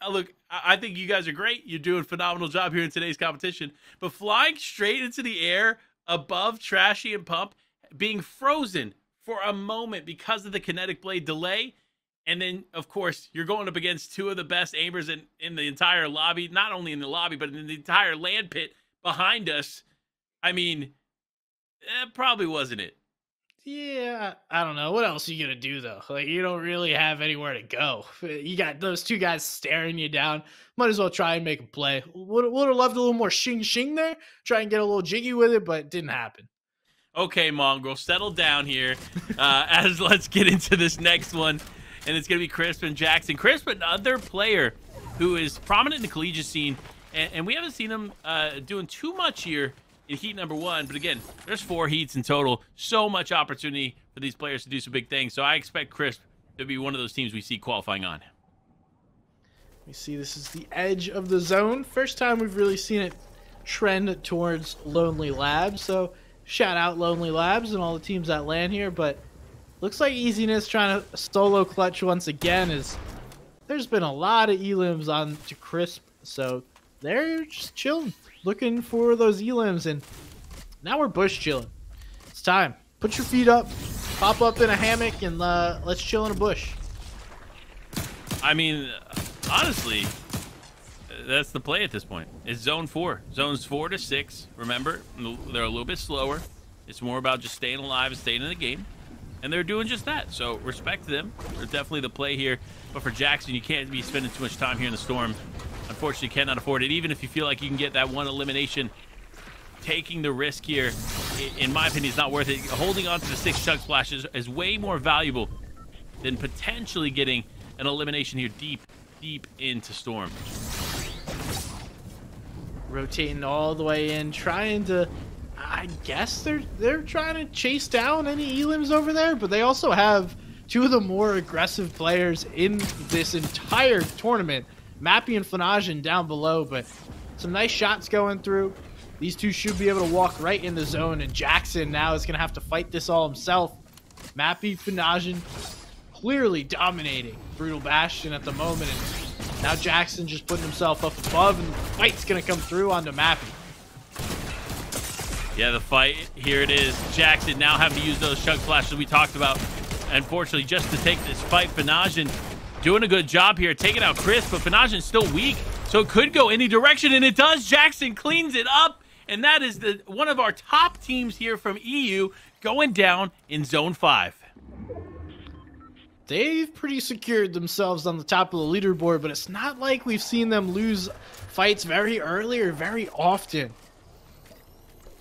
Look, I think you guys are great. You're doing a phenomenal job here in today's competition. But flying straight into the air above Trashy and Pump, being frozen for a moment because of the kinetic blade delay, and then, of course, you're going up against two of the best aimers in the entire lobby, not only in the lobby, but in the entire land pit behind us. I mean, that probably wasn't it. Yeah, I don't know. What else are you going to do, though? Like, you don't really have anywhere to go. You got those two guys staring you down. Might as well try and make a play. Would have loved a little more shing there. Try and get a little jiggy with it, but it didn't happen. Okay, Mongrel, settle down here. As let's get into this next one. And it's going to be Crisp and Jackson. Crisp, another player who is prominent in the collegiate scene. And we haven't seen him doing too much here in heat number 1. But again, there's 4 heats in total. So much opportunity for these players to do some big things. So I expect Crisp to be one of those teams we see qualifying on. We see this is the edge of the zone. First time we've really seen it trend towards Lonely Labs. So shout out Lonely Labs and all the teams that land here. But looks like Easiness trying to solo clutch once again. Is there's been a lot of elims on to Crisp. So they're just chilling, looking for those elims, and now we're bush chilling. It's time. Put your feet up, pop up in a hammock, and let's chill in a bush. I mean, honestly, that's the play at this point. It's zone 4. Zones 4 to 6. Remember, they're a little bit slower. It's more about just staying alive and staying in the game. And they're doing just that. So respect to them. They're definitely the play here. But for Jackson, you can't be spending too much time here in the storm. Unfortunately, cannot afford it. Even if you feel like you can get that one elimination, taking the risk here, in my opinion, is not worth it. Holding on to the 6 chug splashes is way more valuable than potentially getting an elimination here deep into storm. Rotating all the way in, trying to, I guess they're trying to chase down any elims over there, but they also have two of the more aggressive players in this entire tournament, Mappy and Fanajan down below, but some nice shots going through. These two should be able to walk right in the zone, and Jackson now is going to have to fight this all himself. Mappy, Fanajan clearly dominating Brutal Bastion at the moment, and now Jackson just putting himself up above, and the fight's going to come through onto Mappy. Yeah, the fight, here it is. Jackson now having to use those chug flashes we talked about. Unfortunately, just to take this fight, Fanajan doing a good job here, taking out Chris, but Fanajan's still weak, so it could go any direction, and it does. Jackson cleans it up, and that is one of our top teams here from EU going down in Zone 5. They've pretty secured themselves on the top of the leaderboard, but it's not like we've seen them lose fights very early or very often.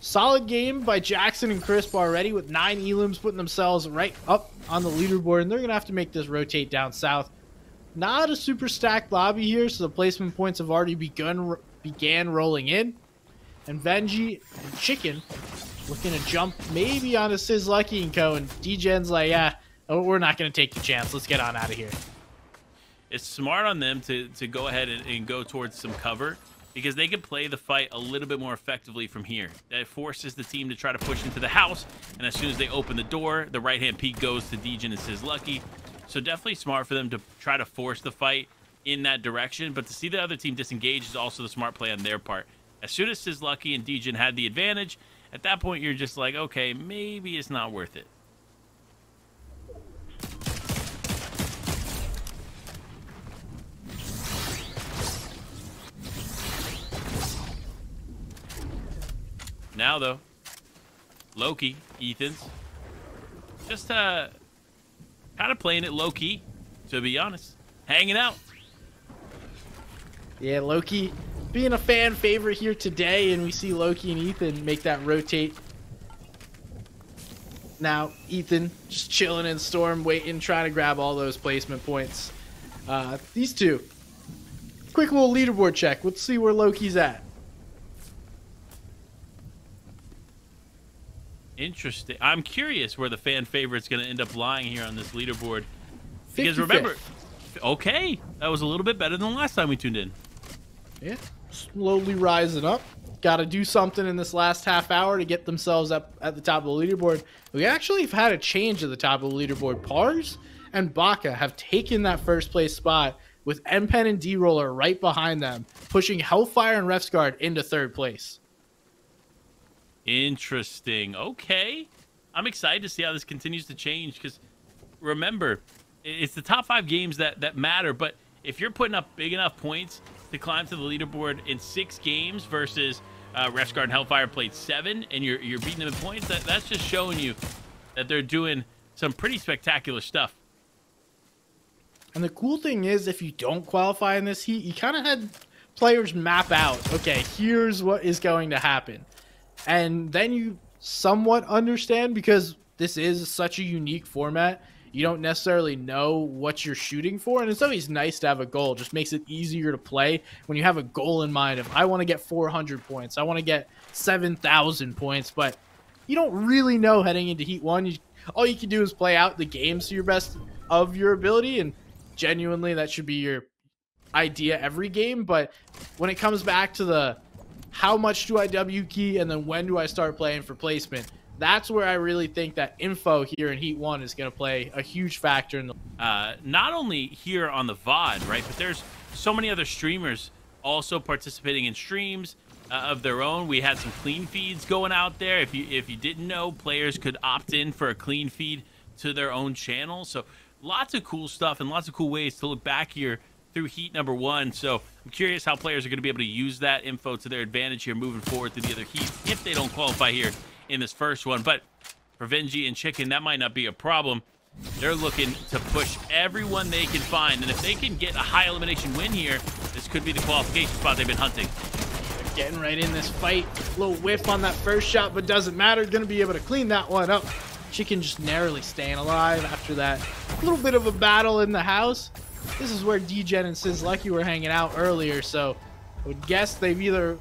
Solid game by Jackson and Crisp already, with 9 elims putting themselves right up on the leaderboard, and they're going to have to make this rotate down south. not a super stacked lobby here, so the placement points have already began rolling in. And Venji and Chicken looking to jump maybe onto Sizz Lucky and Co. And DGen's like, yeah, oh, we're not going to take the chance. Let's get on out of here. It's smart on them to go ahead and go towards some cover, because they can play the fight a little bit more effectively from here. That forces the team to try to push into the house, and as soon as they open the door, the right-hand peek goes to Degen and Sizz Lucky. So definitely smart for them to try to force the fight in that direction, but to see the other team disengage is also the smart play on their part. As soon as Sizz Lucky and Degen had the advantage, at that point you're just like, okay, maybe it's not worth it. Now, though, Loki, Ethan's, just kind of playing it low-key, to be honest. Hanging out. Yeah, Loki being a fan favorite here today, and we see Loki and Ethan make that rotate. Now, Ethan just chilling in Storm, waiting, trying to grab all those placement points. These two. Quick little leaderboard check. Let's see where Loki's at. Interesting. I'm curious where the fan favorite's going to end up lying here on this leaderboard. Because 55th. remember, okay, that was a little bit better than the last time we tuned in. Yeah, slowly rising up. Got to do something in this last half hour to get themselves up at the top of the leaderboard. We actually have had a change at the top of the leaderboard. Pars and Baka have taken that first place spot with M-Pen and D-Roller right behind them, pushing Hellfire and Refsguard into third place. Interesting. Okay. I'm excited to see how this continues to change, because remember, it's the top 5 games that matter, but if you're putting up big enough points to climb to the leaderboard in 6 games versus Refsguard and Hellfire played 7, and you're beating them in points, that's just showing you that they're doing some pretty spectacular stuff. And the cool thing is, if you don't qualify in this heat, you kind of had players map out, okay, here's what is going to happen. And then you somewhat understand, because this is such a unique format. You don't necessarily know what you're shooting for, and it's always nice to have a goal. It just makes it easier to play when you have a goal in mind. If I want to get 400 points, I want to get 7,000 points, but you don't really know heading into Heat 1. All you can do is play out the games to your best of your ability, and genuinely that should be your idea every game. But when it comes back to the how much do I W key and then when do I start playing for placement, that's where I really think that info here in Heat 1 is going to play a huge factor in the not only here on the VOD, right, but there's so many other streamers also participating in streams of their own. We had some clean feeds going out there. If you didn't know, players could opt in for a clean feed to their own channel. So lots of cool stuff and lots of cool ways to look back here through Heat number 1. So I'm curious how players are going to be able to use that info to their advantage here moving forward through the other heats if they don't qualify here in this first one. But for Venji and Chicken, that might not be a problem. They're looking to push everyone they can find, and if they can get a high elimination win here, this could be the qualification spot they've been hunting. They're getting right in this fight. A little whiff on that first shot, but doesn't matter. Going to be able to clean that one up. Chicken just narrowly staying alive after that little bit of a battle in the house. This is where Degen and Sizz Lucky were hanging out earlier, so I would guess they've either...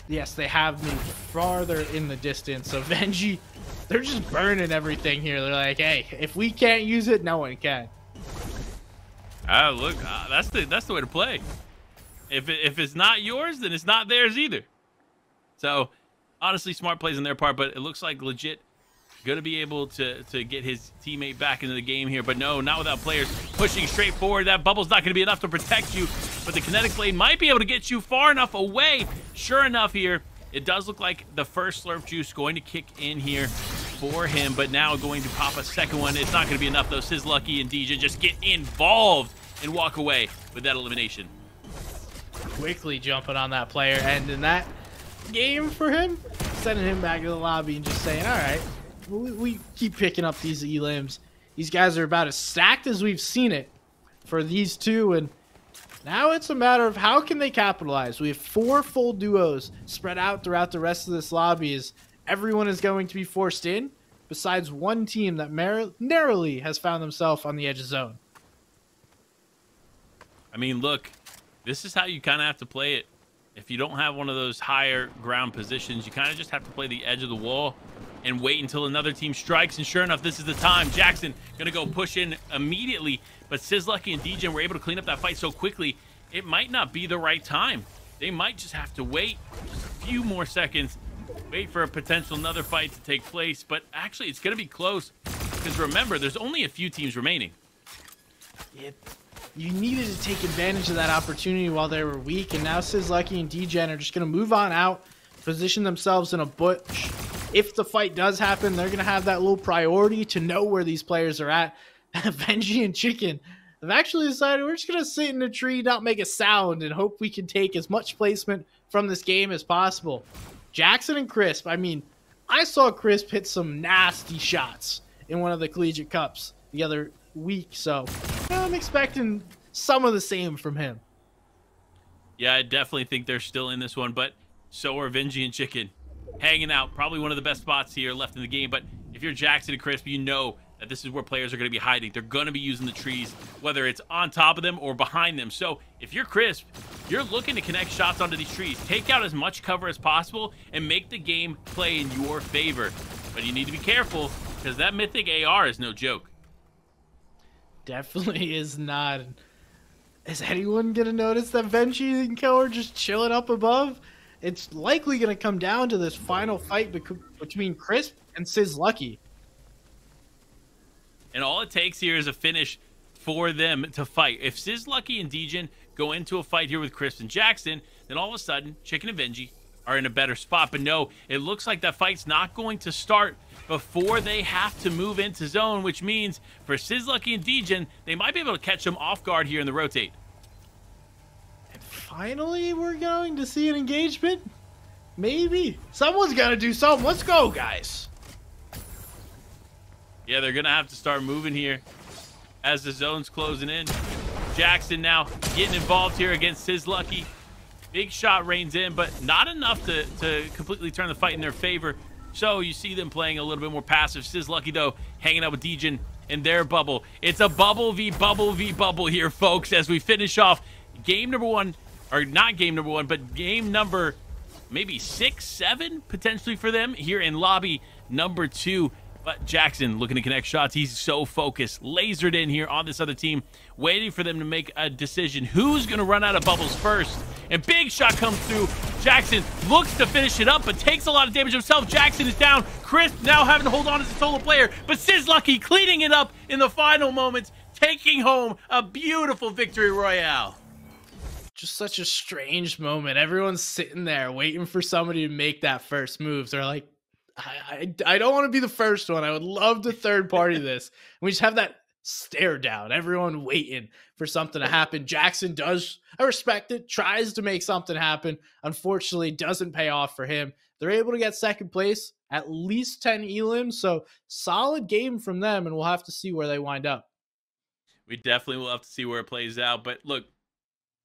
Yes, they have moved farther in the distance. So Venji, they're just burning everything here. They're like, hey, if we can't use it, no one can. Look, that's the way to play. If it's not yours, then it's not theirs either. So, honestly, smart plays on their part, but it looks like legit going to be able to get his teammate back into the game here. But no, not without players pushing straight forward. That bubble's not going to be enough to protect you, but the kinetic blade might be able to get you far enough away. Sure enough here, it does look like the first slurp juice going to kick in here for him, but now going to pop a second one. It's not going to be enough, though. Sizz Lucky and Degen just get involved and walk away with that elimination. Quickly jumping on that player, and in that game for him, sending him back to the lobby and just saying, all right, we keep picking up these elims. These guys are about as stacked as we've seen it for these two, and now it's a matter of how can they capitalize. We have 4 full duos spread out throughout the rest of this lobby as everyone is going to be forced in, besides one team that narrowly has found themselves on the edge of zone. I mean, look, this is how you kind of have to play it. If you don't have one of those higher ground positions, you kind of just have to play the edge of the wall and wait until another team strikes. And sure enough, this is the time. Jackson going to go push in immediately. But Sizlucky and DJen were able to clean up that fight so quickly, it might not be the right time. They might just have to wait just a few more seconds, wait for a potential another fight to take place. But actually, it's going to be close because remember, there's only a few teams remaining. Yeah, you needed to take advantage of that opportunity while they were weak, and now Sizlucky and DJen are just going to move on out, position themselves in a bush. If the fight does happen, they're going to have that little priority to know where these players are at. Benji and Chicken have actually decided we're just going to sit in a tree, not make a sound, and hope we can take as much placement from this game as possible. Jackson and Crisp, I mean, I saw Crisp hit some nasty shots in one of the Collegiate Cups the other week, so I'm expecting some of the same from him. Yeah, I definitely think they're still in this one, but so are Benji and Chicken. Hanging out, probably one of the best spots here left in the game, but if you're Jackson and Crisp, you know that this is where players are going to be hiding. They're going to be using the trees, whether it's on top of them or behind them. So if you're Crisp, you're looking to connect shots onto these trees. Take out as much cover as possible and make the game play in your favor. But you need to be careful because that Mythic AR is no joke. Definitely is not. Is anyone going to notice that Benji and Ko are just chilling up above? It's likely going to come down to this final fight between Crisp and Sizlucky. And all it takes here is a finish for them to fight. If Sizlucky and DJen go into a fight here with Crisp and Jackson, then all of a sudden, Chicken and Benji are in a better spot. But no, it looks like that fight's not going to start before they have to move into zone, which means for Sizlucky and DJen, they might be able to catch them off guard here in the rotate. And finally, we're going to see an engagement? Maybe. Someone's got to do something. Let's go, guys. Yeah, they're going to have to start moving here as the zone's closing in. Jackson now getting involved here against Sizlucky. Big shot rains in, but not enough to completely turn the fight in their favor. So you see them playing a little bit more passive. Sizlucky, though, hanging out with DJen in their bubble. It's a bubble v bubble v bubble here, folks, as we finish off game number one, or not game number one, but game number maybe 6, 7 potentially for them here in lobby number 2. But Jackson looking to connect shots. He's so focused, lasered in here on this other team, waiting for them to make a decision. Who's going to run out of bubbles first? And big shot comes through. Jackson looks to finish it up, but takes a lot of damage himself. Jackson is down. Crisp now having to hold on as a solo player, but Sizlucky cleaning it up in the final moments, taking home a beautiful victory royale. Just such a strange moment. Everyone's sitting there waiting for somebody to make that first move. They're like, I don't want to be the first one. I would love to third party this. And we just have that stare down. Everyone waiting for something to happen. Jackson does, I respect it, tries to make something happen. Unfortunately, doesn't pay off for him. They're able to get second place, at least 10 elims. So solid game from them, and we'll have to see where they wind up. We definitely will have to see where it plays out. But look,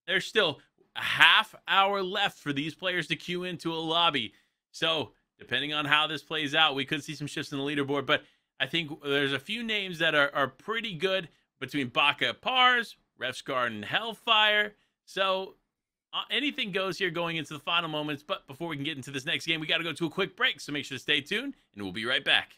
there's still a half hour left for these players to queue into a lobby. So depending on how this plays out, we could see some shifts in the leaderboard, but I think there's a few names that are pretty good between Baka Pars, Refsguard, and Hellfire. So anything goes here going into the final moments, but before we can get into this next game, we got to go to a quick break, so make sure to stay tuned, and we'll be right back.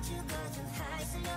You go too high, so low.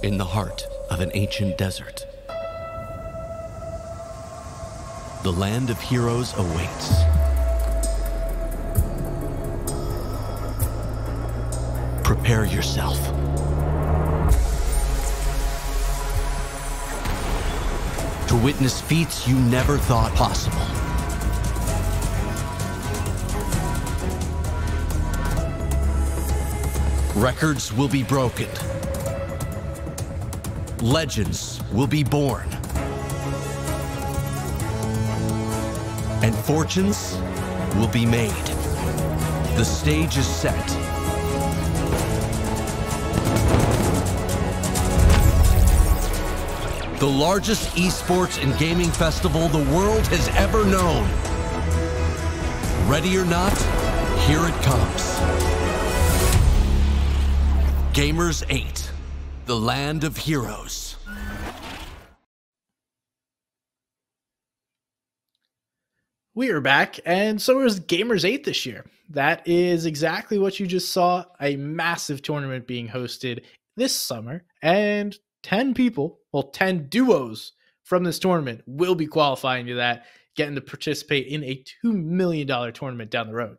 in the heart of an ancient desert. The land of heroes awaits. Prepare yourself. To witness feats you never thought possible. Records will be broken. Legends will be born. And fortunes will be made. The stage is set. The largest esports and gaming festival the world has ever known. Ready or not, here it comes. Gamers 8, the land of heroes. We are back, and so is Gamers 8 this year. That is exactly what you just saw, a massive tournament being hosted this summer, and 10 people, well, 10 duos from this tournament will be qualifying to that, getting to participate in a $2 million tournament down the road.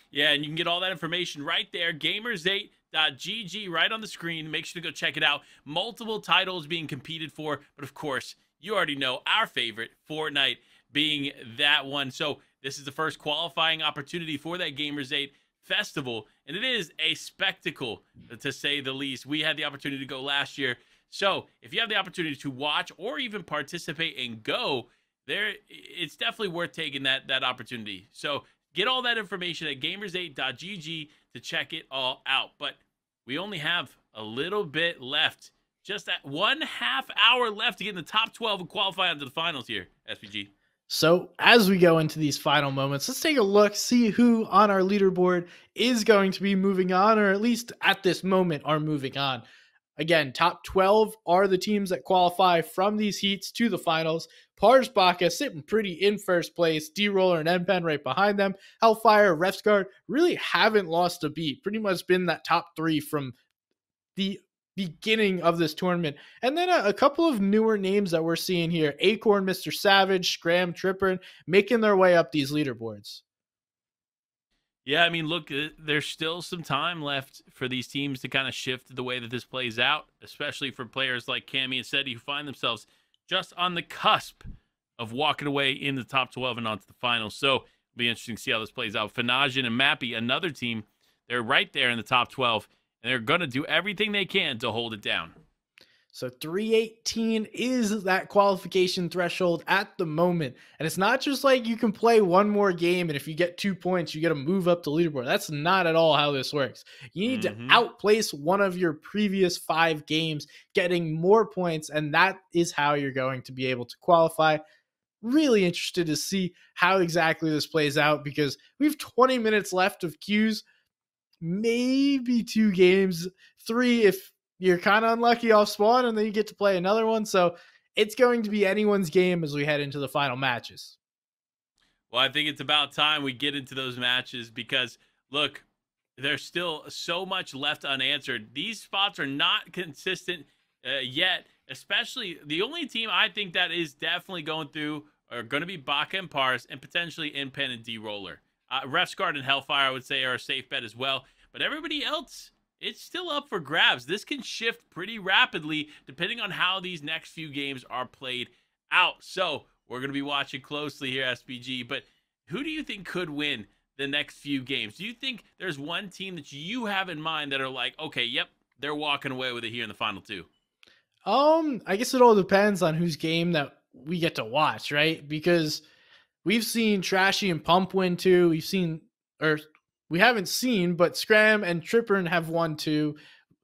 Yeah, and you can get all that information right there, gamers8.gg, right on the screen. Make sure to go check it out. Multiple titles being competed for, but of course, you already know our favorite, Fortnite, being that one. So this is the first qualifying opportunity for that Gamers 8 festival, and it is a spectacle, to say the least. We had the opportunity to go last year. So if you have the opportunity to watch or even participate and go there, it's definitely worth taking that opportunity. So get all that information at gamers8.gg to check it all out. But we only have a little bit left. Just that 1/2 hour left to get in the top 12 and qualify onto the finals here, SPG. So as we go into these final moments, let's take a look, see who on our leaderboard is going to be moving on, or at least at this moment are moving on. Again, top 12 are the teams that qualify from these heats to the finals. Parsbaka sitting pretty in first place. D-Roller and N-Pen right behind them. Hellfire, Refsguard really haven't lost a beat. Pretty much been that top 3 from the beginning of this tournament. And then a couple of newer names that we're seeing here. Acorn, Mr. Savage, Scram, Tripper, making their way up these leaderboards. Yeah, I mean, look, there's still some time left for these teams to kind of shift the way that this plays out, especially for players like Cammy and Seti who find themselves just on the cusp of walking away in the top 12 and onto the finals. So it'll be interesting to see how this plays out. Fanajin and Mappy, another team, they're right there in the top 12, and they're going to do everything they can to hold it down. So 318 is that qualification threshold at the moment. And it's not just like you can play one more game and if you get 2 points, you get to move up the leaderboard. That's not at all how this works. You need to outplace one of your previous 5 games, getting more points, and that is how you're going to be able to qualify. Really interested to see how exactly this plays out because we have 20 minutes left of queues, maybe 2 games, 3 if you're kind of unlucky off spawn, and then you get to play another one. So it's going to be anyone's game as we head into the final matches. Well, I think it's about time we get into those matches because, look, there's still so much left unanswered. These spots are not consistent yet, especially the only team I think that is definitely going through are going to be Baka and Pars and potentially N-Pen and D-Roller. Refsguard and Hellfire, I would say, are a safe bet as well. But everybody else, it's still up for grabs. This can shift pretty rapidly depending on how these next few games are played out. So we're going to be watching closely here, SPG. But who do you think could win the next few games? Do you think there's one team that you have in mind that are like, okay, yep, they're walking away with it here in the final 2? I guess it all depends on whose game that we get to watch, right? Because we've seen Trashy and Pump win 2. We haven't seen, but Scram and Tripper have won 2.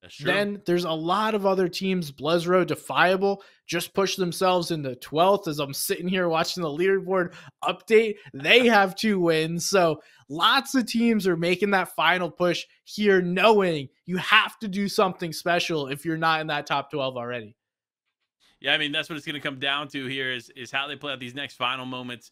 That's true. Then there's a lot of other teams. Blezro, Defiable just pushed themselves into 12th as I'm sitting here watching the leaderboard update. They have 2 wins. So lots of teams are making that final push here, knowing you have to do something special if you're not in that top 12 already. Yeah, I mean, that's what it's going to come down to here is how they play out these next final moments.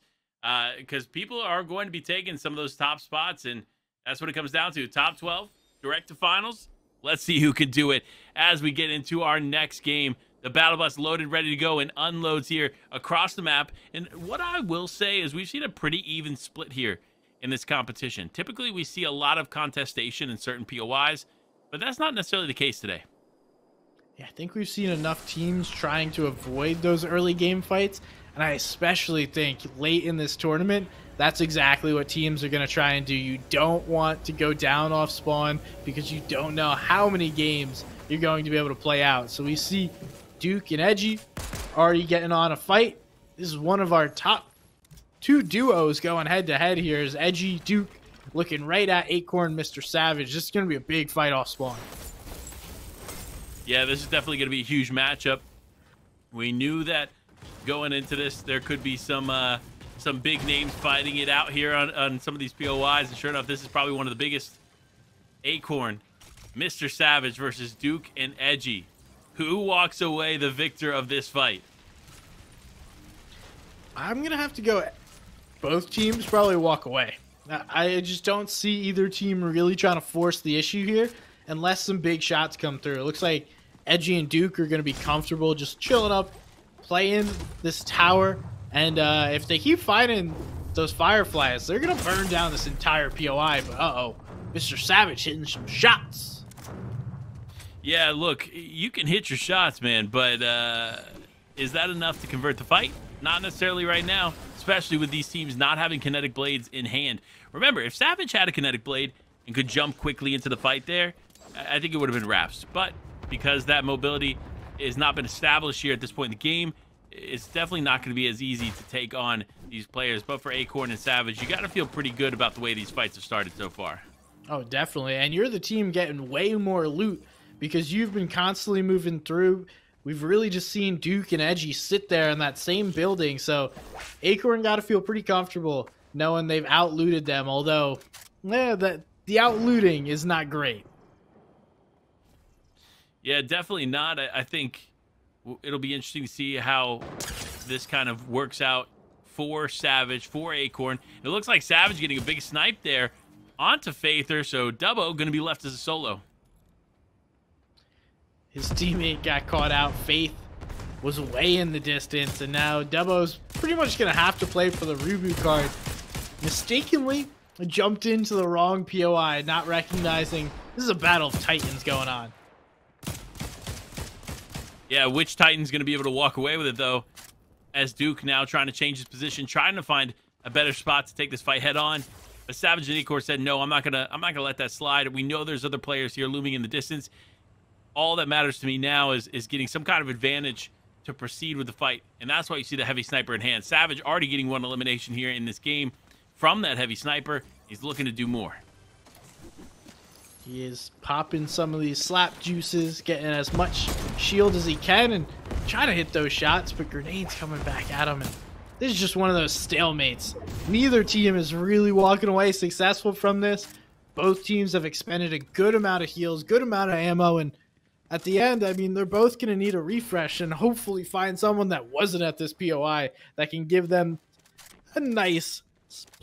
Because people are going to be taking some of those top spots, and that's what it comes down to. Top 12, direct to finals. Let's see who can do it as we get into our next game. The battle bus loaded, ready to go, and unloads here across the map. And what I will say is we've seen a pretty even split here in this competition. Typically, we see a lot of contestation in certain POIs, but that's not necessarily the case today. Yeah, I think we've seen enough teams trying to avoid those early game fights, and I especially think late in this tournament, that's exactly what teams are going to try and do. You don't want to go down off spawn because you don't know how many games you're going to be able to play out. So we see Duke and Edgy already getting on a fight. This is one of our top 2 duos going head-to-head here. Is Edgy, Duke looking right at Acorn, Mr. Savage. This is going to be a big fight off spawn. Yeah, this is definitely going to be a huge matchup. We knew that going into this, there could be some big names fighting it out here on some of these POIs. And sure enough, this is probably one of the biggest. Acorn, Mr. Savage versus Duke and Edgy. Who walks away the victor of this fight? I'm going to have to go. Both teams probably walk away. I just don't see either team really trying to force the issue here unless some big shots come through. It looks like Edgy and Duke are going to be comfortable just chilling up, playing this tower. And if they keep fighting those fireflies, they're going to burn down this entire POI. But uh-oh, Mr. Savage hitting some shots. Yeah, look, you can hit your shots, man, but is that enough to convert the fight? Not necessarily right now, especially with these teams not having kinetic blades in hand. Remember, if Savage had a kinetic blade and could jump quickly into the fight there, I think it would have been wraps. But because that mobility has not been established here at this point in the game, it's definitely not going to be as easy to take on these players. But for Acorn and Savage, you got to feel pretty good about the way these fights have started so far. Oh, definitely. And you're the team getting way more loot because you've been constantly moving through. We've really just seen Duke and Edgy sit there in that same building. So Acorn got to feel pretty comfortable knowing they've out-looted them, although the out-looting is not great. Yeah, definitely not. I think it'll be interesting to see how this kind of works out for Savage, for Acorn. It looks like Savage getting a big snipe there onto Faither, so Dubbo going to be left as a solo. His teammate got caught out. Faith was way in the distance, and now Dubbo's pretty much going to have to play for the Rubu card. Mistakenly jumped into the wrong POI, not recognizing this is a battle of titans going on. Yeah, which Titan's going to be able to walk away with it, though, as Duke now trying to change his position, trying to find a better spot to take this fight head on. But Savage and Acorn said, no, I'm not gonna let that slide. We know there's other players here looming in the distance. All that matters to me now is getting some kind of advantage to proceed with the fight. And that's why you see the heavy sniper in hand. Savage already getting one elimination here in this game from that heavy sniper. He's looking to do more. He is popping some of these slap juices, getting as much shield as he can, and trying to hit those shots, but grenades coming back at him. And this is just one of those stalemates. Neither team is really walking away successful from this. Both teams have expended a good amount of heals, good amount of ammo, and at the end, I mean, they're both going to need a refresh and hopefully find someone that wasn't at this POI that can give them a nice,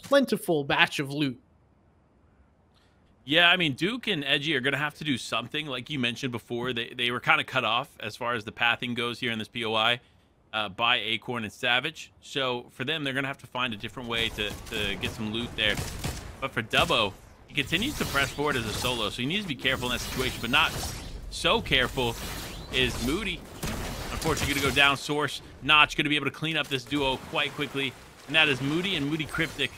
plentiful batch of loot. Yeah, I mean, Duke and Edgy are going to have to do something. Like you mentioned before, they were kind of cut off as far as the pathing goes here in this POI by Acorn and Savage. So for them, they're going to have to find a different way to get some loot there. But for Dubbo, he continues to press forward as a solo, so he needs to be careful in that situation, but not so careful is Moody. Unfortunately, going to go down. Source, Notch going to be able to clean up this duo quite quickly. And that is Moody and Moody Cryptic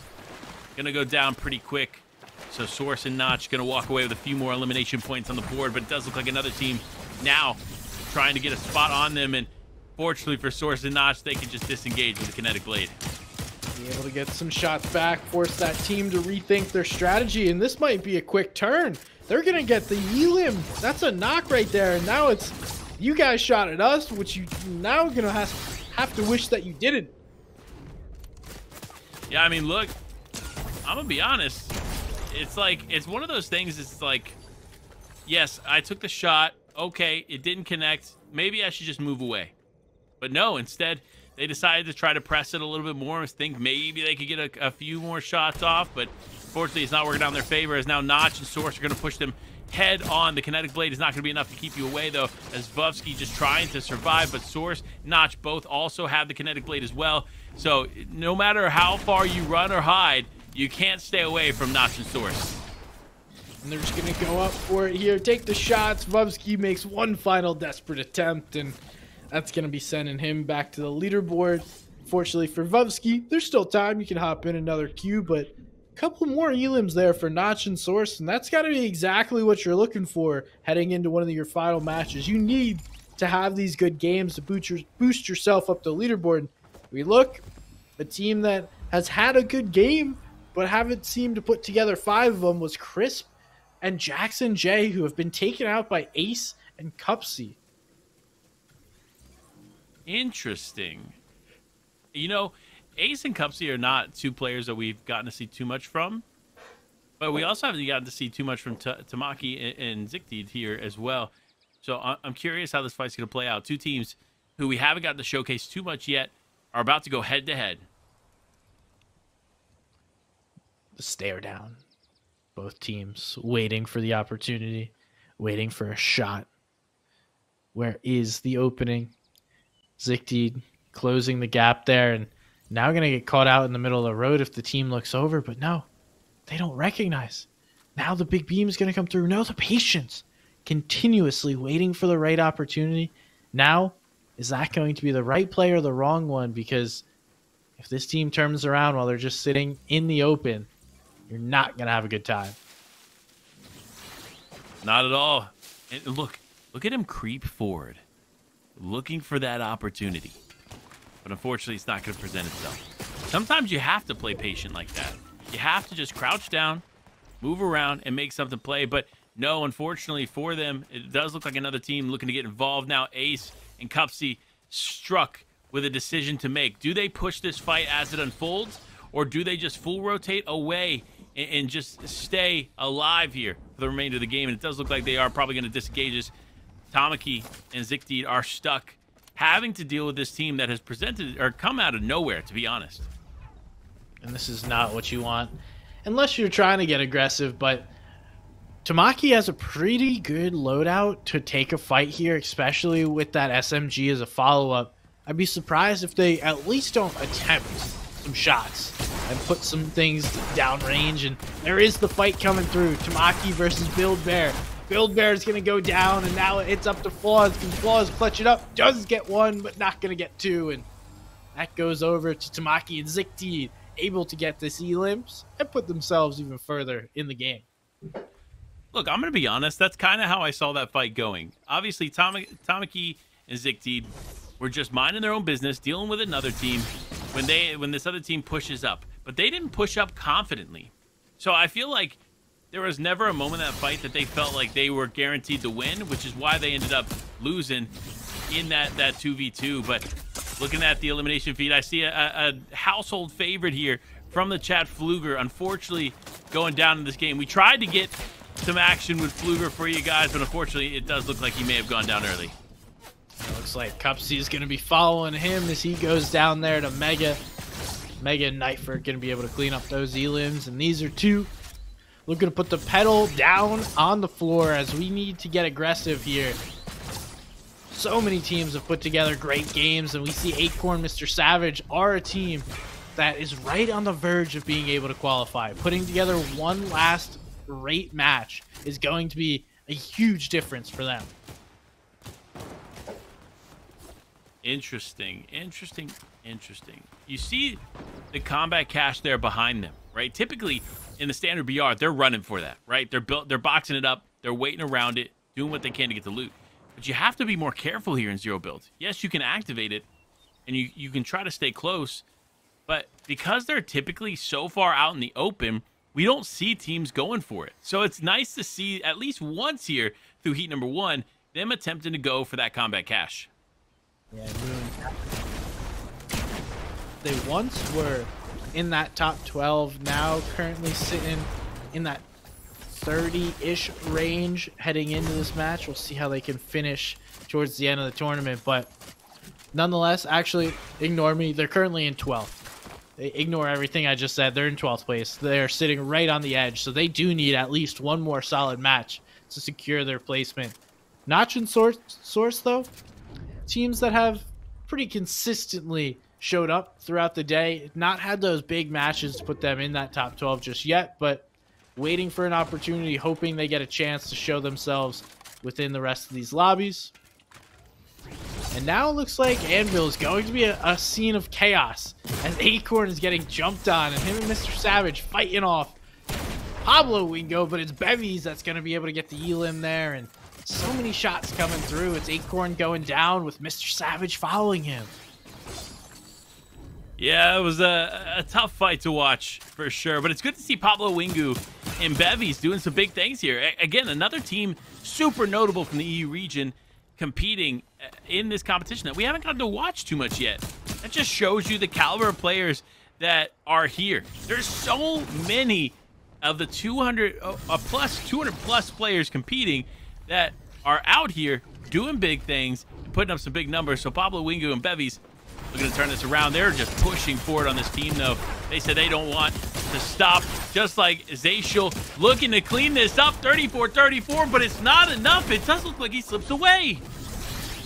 going to go down pretty quick. So Source and Notch going to walk away with a few more elimination points on the board. But it does look like another team now trying to get a spot on them. And fortunately for Source and Notch, they can just disengage with the kinetic blade. Be able to get some shots back, force that team to rethink their strategy. And this might be a quick turn. They're going to get the Elim. That's a knock right there. And now it's you guys shot at us, which you now going to have to wish that you didn't. Yeah, I mean, look, I'm going to be honest. It's like, it's one of those things. It's like, yes, I took the shot. Okay, it didn't connect. Maybe I should just move away. But no, instead, they decided to try to press it a little bit more. I think maybe they could get a few more shots off, but fortunately it's not working out in their favor, as now Notch and Source are going to push them head on. The kinetic blade is not going to be enough to keep you away, though, as Vovsky just trying to survive, but Source, Notch both also have the kinetic blade as well. So no matter how far you run or hide, you can't stay away from Notch and Source. And they're just going to go up for it here. Take the shots. Vovsky makes one final desperate attempt, and that's going to be sending him back to the leaderboard. Fortunately for Vovsky, there's still time. You can hop in another queue, but a couple more elims there for Notch and Source, and that's got to be exactly what you're looking for heading into one of your final matches. You need to have these good games to boost yourself up the leaderboard. We look, a team that has had a good game, but haven't seemed to put together 5 of them was Crisp and Jackson J, who have been taken out by Ace and Cupsy. Interesting. You know, Ace and Cupsy are not 2 players that we've gotten to see too much from, but we also haven't gotten to see too much from Tamaki and Zikdeed here as well. So I'm curious how this fight's going to play out. 2 teams who we haven't gotten to showcase too much yet are about to go head-to-head. The stare down. Both teams waiting for the opportunity, waiting for a shot. Where is the opening? Zikdeed closing the gap there, and now going to get caught out in the middle of the road if the team looks over, but no, they don't recognize. Now the big beam is going to come through. No, the patience. Continuously waiting for the right opportunity. Now, is that going to be the right play or the wrong one? Because if this team turns around while they're just sitting in the open, you're not going to have a good time. Not at all. And look at him creep forward, looking for that opportunity. But unfortunately, it's not going to present itself. Sometimes you have to play patient like that. You have to just crouch down, move around, and make something play. But no, unfortunately for them, it does look like another team looking to get involved. Now Ace and Cupsy struck with a decision to make. Do they push this fight as it unfolds, or do they just full rotate away and just stay alive here for the remainder of the game? And it does look like they are probably going to disengage us. Tamaki and Zikdeed are stuck, having to deal with this team that has presented or come out of nowhere, to be honest. And this is not what you want, unless you're trying to get aggressive. But Tamaki has a pretty good loadout to take a fight here, especially with that SMG as a follow-up. I'd be surprised if they at least don't attempt some shots and put some things downrange. And there is the fight coming through. Tamaki versus Build Bear. Build Bear is going to go down, and now it's up to Flaws. Can Flaws clutch it up? Does get 1, but not going to get 2. And that goes over to Tamaki and Zikdeed, able to get this elims and put themselves even further in the game. Look, I'm going to be honest. That's kind of how I saw that fight going. Obviously, Tamaki and Zikdeed were just minding their own business, dealing with another team when this other team pushes up. But they didn't push up confidently. So I feel like there was never a moment in that fight that they felt like they were guaranteed to win, which is why they ended up losing in that 2v2. But looking at the elimination feed, I see a household favorite here from the chat, Fluger, unfortunately going down in this game. We tried to get some action with Fluger for you guys, but unfortunately it does look like he may have gone down early. It looks like Cupsy is going to be following him as he goes down there to Mega. Mega and Knifer are going to be able to clean up those elims, and these are 2 looking to put the pedal down on the floor as we need to get aggressive here. So many teams have put together great games, and we see Acorn, Mr. Savage are a team that is right on the verge of being able to qualify. Putting together one last great match is going to be a huge difference for them. Interesting. You see the combat cache there behind them, right? Typically, in the standard BR, they're running for that, right? They're boxing it up, they're waiting around it, doing what they can to get the loot. But you have to be more careful here in Zero Build. Yes, you can activate it, and you can try to stay close, but because they're typically so far out in the open, we don't see teams going for it. So it's nice to see at least once here through heat number 1, them attempting to go for that combat cache. Yeah, they once were in that top 12, now currently sitting in that 30-ish range heading into this match. We'll see how they can finish towards the end of the tournament, but Nonetheless, actually, ignore me. They're currently in 12th. Ignore everything I just said. They're in 12th place. They're sitting right on the edge, so they do need at least one more solid match to secure their placement. Notch and Source, though, teams that have pretty consistently showed up throughout the day, not had those big matches to put them in that top 12 just yet, but waiting for an opportunity, hoping they get a chance to show themselves within the rest of these lobbies. And now it looks like Anvil is going to be a scene of chaos as Acorn is getting jumped on and him and Mr. Savage fighting off Pablo Wingo, but it's Bevies that's going to be able to get the elim there, and so many shots coming through. It's Acorn going down with Mr. Savage following him. Yeah, it was a tough fight to watch for sure, but it's good to see Pablo Wingu and Bevies doing some big things here. Again, another team super notable from the EU region competing in this competition that we haven't gotten to watch too much yet. That just shows you the caliber of players that are here. There's so many of the 200 plus players competing that are out here doing big things, putting up some big numbers. So Pablo Wingu and Bevies are going to turn this around. They're just pushing forward on this team, though. They said they don't want to stop, just like Zacial looking to clean this up. 34-34, but it's not enough. It does look like he slips away.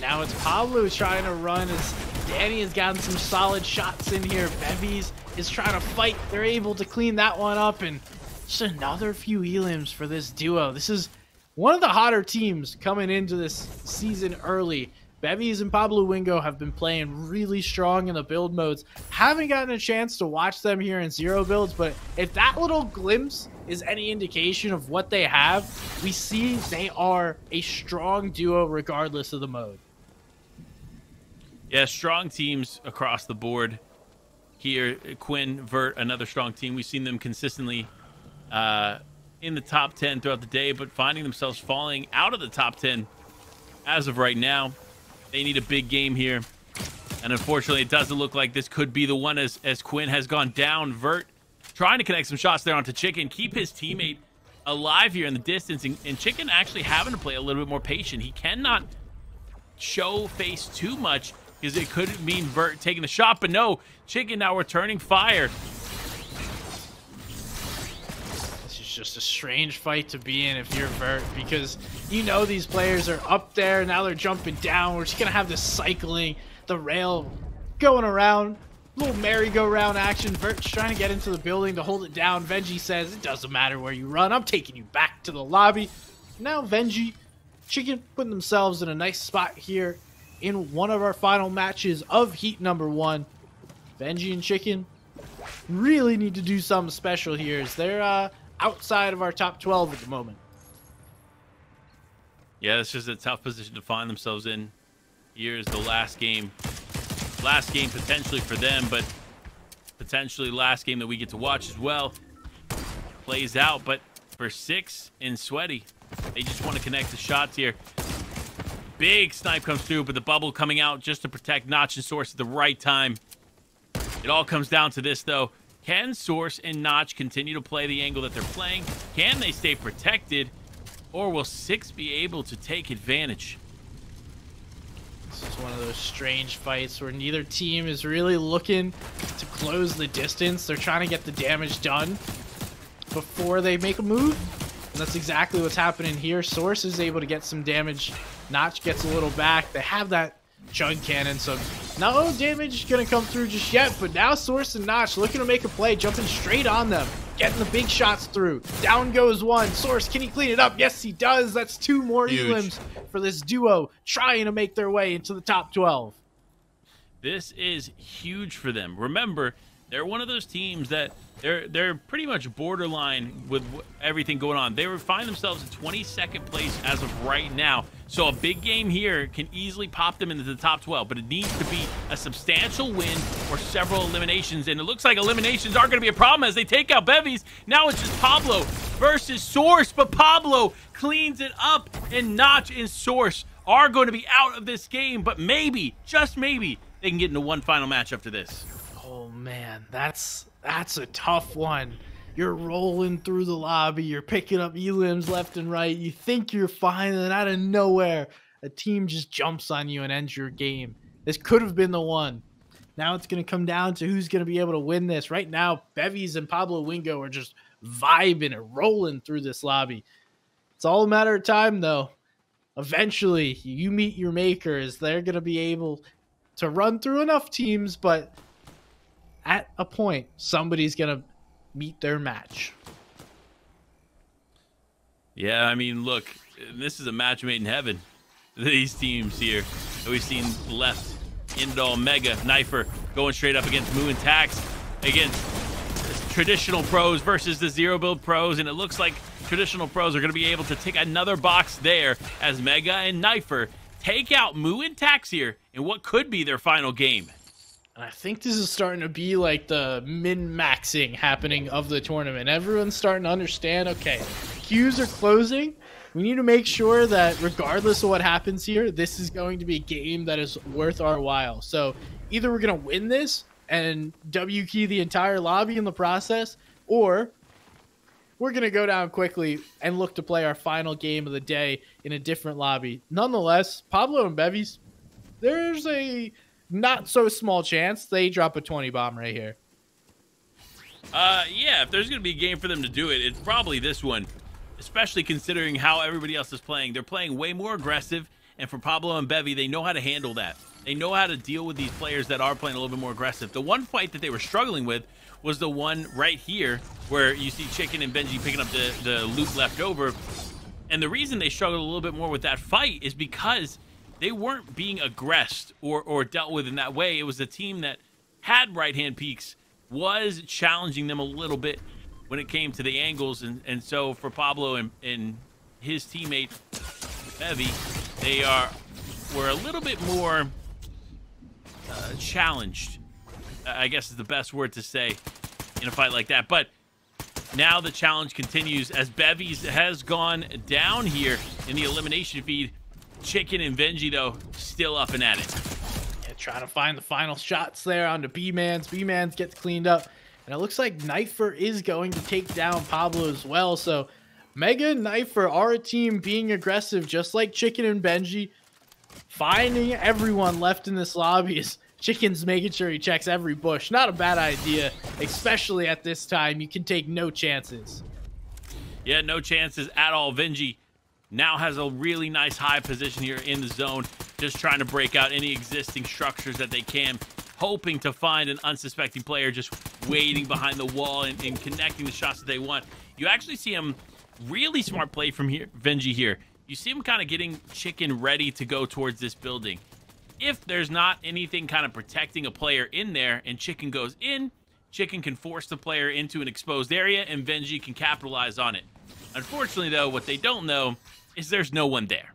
Now it's Pablo trying to run as Danny has gotten some solid shots in here. Bevies is trying to fight. They're able to clean that one up, and just another few elims for this duo. This is one of the hotter teams coming into this season early. Bevies and Pablo Wingo have been playing really strong in the build modes. Haven't gotten a chance to watch them here in zero builds, but if that little glimpse is any indication of what they have, we see they are a strong duo regardless of the mode. Yeah, strong teams across the board here. Quinn, Vert, another strong team. We've seen them consistently in the top 10 throughout the day, but finding themselves falling out of the top 10 as of right now. They need a big game here, and unfortunately it doesn't look like this could be the one as Quinn has gone down. Vert trying to connect some shots there onto Chicken, keep his teammate alive here in the distance, and Chicken actually having to play a little bit more patient. He cannot show face too much because it could mean Vert taking the shot, but no, Chicken now returning fire. Just a strange fight to be in if you're Vert, because you know these players are up there, now they're jumping down. We're just gonna have this cycling, the rail going around, little merry-go-round action. Vert's trying to get into the building to hold it down. Venji says, it doesn't matter where you run, I'm taking you back to the lobby. Now Venji, Chicken putting themselves in a nice spot here in one of our final matches of heat number 1. Venji and Chicken really need to do something special here as they're outside of our top 12 at the moment. Yeah, it's just a tough position to find themselves in. Here's the last game. Last game potentially for them, but potentially last game that we get to watch as well. Plays out, but for 6 in Sweaty, they just want to connect the shots here. Big snipe comes through, but the bubble coming out just to protect Notch and Source at the right time. It all comes down to this, though. Can Source and Notch continue to play the angle that they're playing? Can they stay protected? Or will 6 be able to take advantage? This is one of those strange fights where neither team is really looking to close the distance. They're trying to get the damage done before they make a move. And that's exactly what's happening here. Source is able to get some damage. Notch gets a little back. They have that chug cannon, so no damage gonna come through just yet, but now Source and Notch looking to make a play, jumping straight on them, getting the big shots through. Down goes one. Source, can he clean it up? Yes, he does. That's 2 more elims for this duo trying to make their way into the top 12. This is huge for them. Remember, they're one of those teams that they're pretty much borderline with everything going on. They find themselves in 22nd place as of right now. So a big game here can easily pop them into the top 12, but it needs to be a substantial win or several eliminations, and it looks like eliminations are going to be a problem as they take out Bevies. Now it's just Pablo versus Source, but Pablo cleans it up, and Notch and Source are going to be out of this game, but maybe, just maybe, they can get into one final match after this. Oh man, that's a tough one. You're rolling through the lobby, you're picking up elims left and right, you think you're fine, and out of nowhere, a team just jumps on you and ends your game. This could have been the one. Now it's going to come down to who's going to be able to win this. Right now, Bevies and Pablo Wingo are just vibing and rolling through this lobby. It's all a matter of time, though. Eventually, you meet your makers. They're going to be able to run through enough teams, but at a point, somebody's going to meet their match. Yeah, I mean, look, this is a match made in heaven. These teams here that we've seen left. Indol, Mega, Knifer going straight up against Moo and Tax, against traditional pros versus the zero build pros, and it looks like traditional pros are going to be able to tick another box there as Mega and Knifer take out Moo and Tax here in what could be their final game. And I think this is starting to be like the min-maxing happening of the tournament. Everyone's starting to understand, okay, queues are closing. We need to make sure that regardless of what happens here, this is going to be a game that is worth our while. So either we're going to win this and W key the entire lobby in the process, or we're going to go down quickly and look to play our final game of the day in a different lobby. Nonetheless, Pablo and Bevies, there's a not so small chance they drop a 20 bomb right here. Yeah, if there's going to be a game for them to do it, it's probably this one. Especially considering how everybody else is playing. They're playing way more aggressive, and for Pablo and Bevy, they know how to handle that. They know how to deal with these players that are playing a little bit more aggressive. The one fight that they were struggling with was the one right here where you see Chicken and Benji picking up the loot left over. And the reason they struggled a little bit more with that fight is because they weren't being aggressed or dealt with in that way. It was a team that had right-hand peaks, was challenging them a little bit when it came to the angles, and so for Pablo and his teammate Bevy, they were a little bit more challenged, I guess is the best word to say in a fight like that. But now the challenge continues as Bevies has gone down here in the elimination feed. Chicken and Benji, though, still up and at it. Yeah, trying to find the final shots there onto B-Mans. B-Mans gets cleaned up. And it looks like Knifer is going to take down Pablo as well. So Mega and Knifer are a team being aggressive, just like Chicken and Benji. Finding everyone left in this lobby is Chicken's making sure he checks every bush. Not a bad idea, especially at this time. You can take no chances. Yeah, no chances at all. Benji now has a really nice high position here in the zone, just trying to break out any existing structures that they can, hoping to find an unsuspecting player just waiting behind the wall and connecting the shots that they want. You actually see him really smart play from here, Benji here. You see him kind of getting Chicken ready to go towards this building. If there's not anything kind of protecting a player in there and Chicken goes in, Chicken can force the player into an exposed area and Benji can capitalize on it. Unfortunately, though, what they don't know is there's no one there.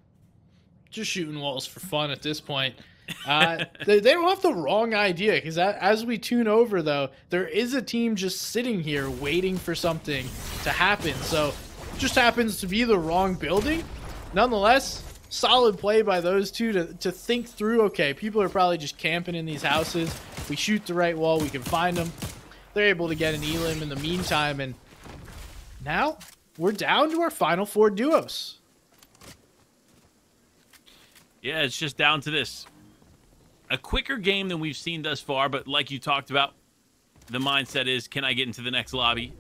Just shooting walls for fun at this point. They don't have the wrong idea, because as we tune over, though, there is a team just sitting here waiting for something to happen. So it just happens to be the wrong building. Nonetheless, solid play by those two to think through, okay, people are probably just camping in these houses. If we shoot the right wall, we can find them. They're able to get an elim in the meantime, and now we're down to our final 4 duos. Yeah, it's just down to this. A quicker game than we've seen thus far, but like you talked about, the mindset is, can I get into the next lobby?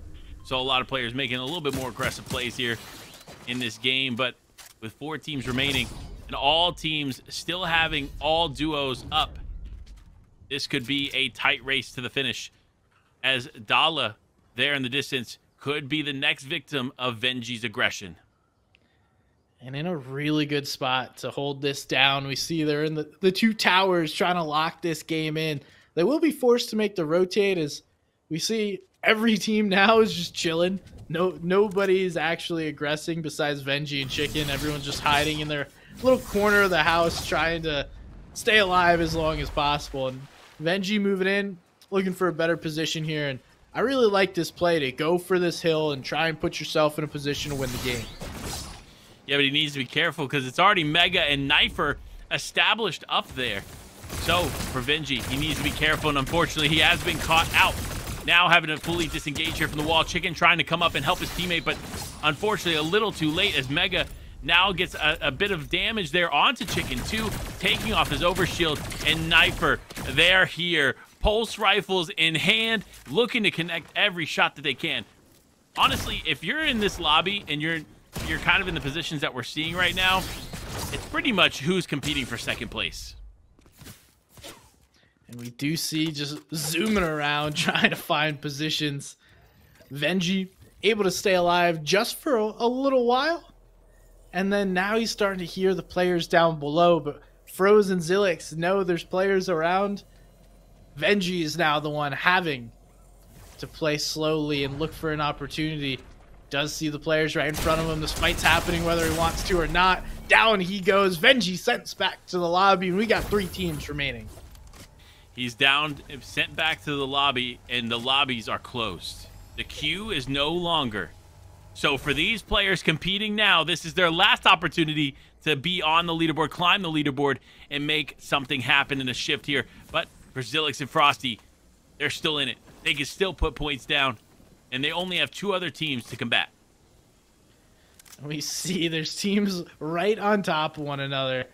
So a lot of players making a little bit more aggressive plays here in this game, but with 4 teams remaining and all teams still having all duos up, this could be a tight race to the finish, as Dala there in the distance could be the next victim of Benji's aggression. And in a really good spot to hold this down. We see they're in the 2 towers trying to lock this game in. They will be forced to make the rotate, as we see every team now is just chilling. Nobody is actually aggressing besides Benji and Chicken. Everyone's just hiding in their little corner of the house trying to stay alive as long as possible. And Benji moving in, looking for a better position here. And I really like this play to go for this hill and try and put yourself in a position to win the game. Yeah, but he needs to be careful because it's already Mega and Knifer established up there. So for Benji, he needs to be careful, and unfortunately he has been caught out. Now having to fully disengage here from the wall. Chicken trying to come up and help his teammate, but unfortunately a little too late, as Mega now gets a bit of damage there onto Chicken 2, taking off his overshield, and Knifer, they're here. Pulse rifles in hand, looking to connect every shot that they can. Honestly, if you're in this lobby and you're kind of in the positions that we're seeing right now, it's pretty much who's competing for second place. And we do see just zooming around, trying to find positions. Venji able to stay alive just for a little while. And then now he's starting to hear the players down below. But Froze and Zilix know there's players around. Venji is now the one having to play slowly and look for an opportunity. Does see the players right in front of him. This fight's happening whether he wants to or not. Down he goes. Venji sent back to the lobby, and we got 3 teams remaining. He's down, sent back to the lobby, and the lobbies are closed. The queue is no longer. So for these players competing now, this is their last opportunity to be on the leaderboard, climb the leaderboard, and make something happen in a shift here. But for Zilix and Frosty, they're still in it. They can still put points down, and they only have 2 other teams to combat. We see there's teams right on top of one another.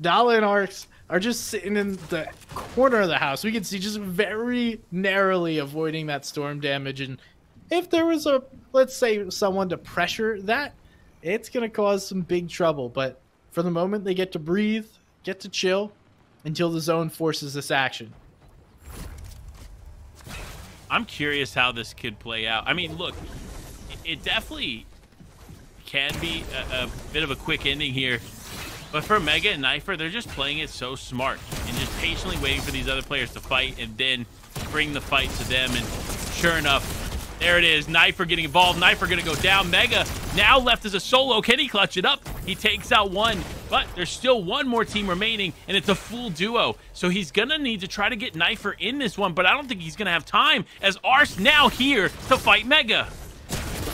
Dala and Arcs are just sitting in the corner of the house. We can see just very narrowly avoiding that storm damage. And if there was let's say, someone to pressure that, it's going to cause some big trouble. But for the moment, they get to breathe, get to chill until the zone forces this action. I'm curious how this could play out. I mean, look, it definitely can be a bit of a quick ending here. But for Mega and Knifer, they're just playing it so smart and just patiently waiting for these other players to fight and then bring the fight to them. And sure enough, there it is. Knifer getting involved. Knifer going to go down. Mega now left as a solo. Can he clutch it up? He takes out one, but there's still one more team remaining, and it's a full duo. So he's going to need to try to get Knifer in this one, but I don't think he's going to have time as Arse now here to fight Mega.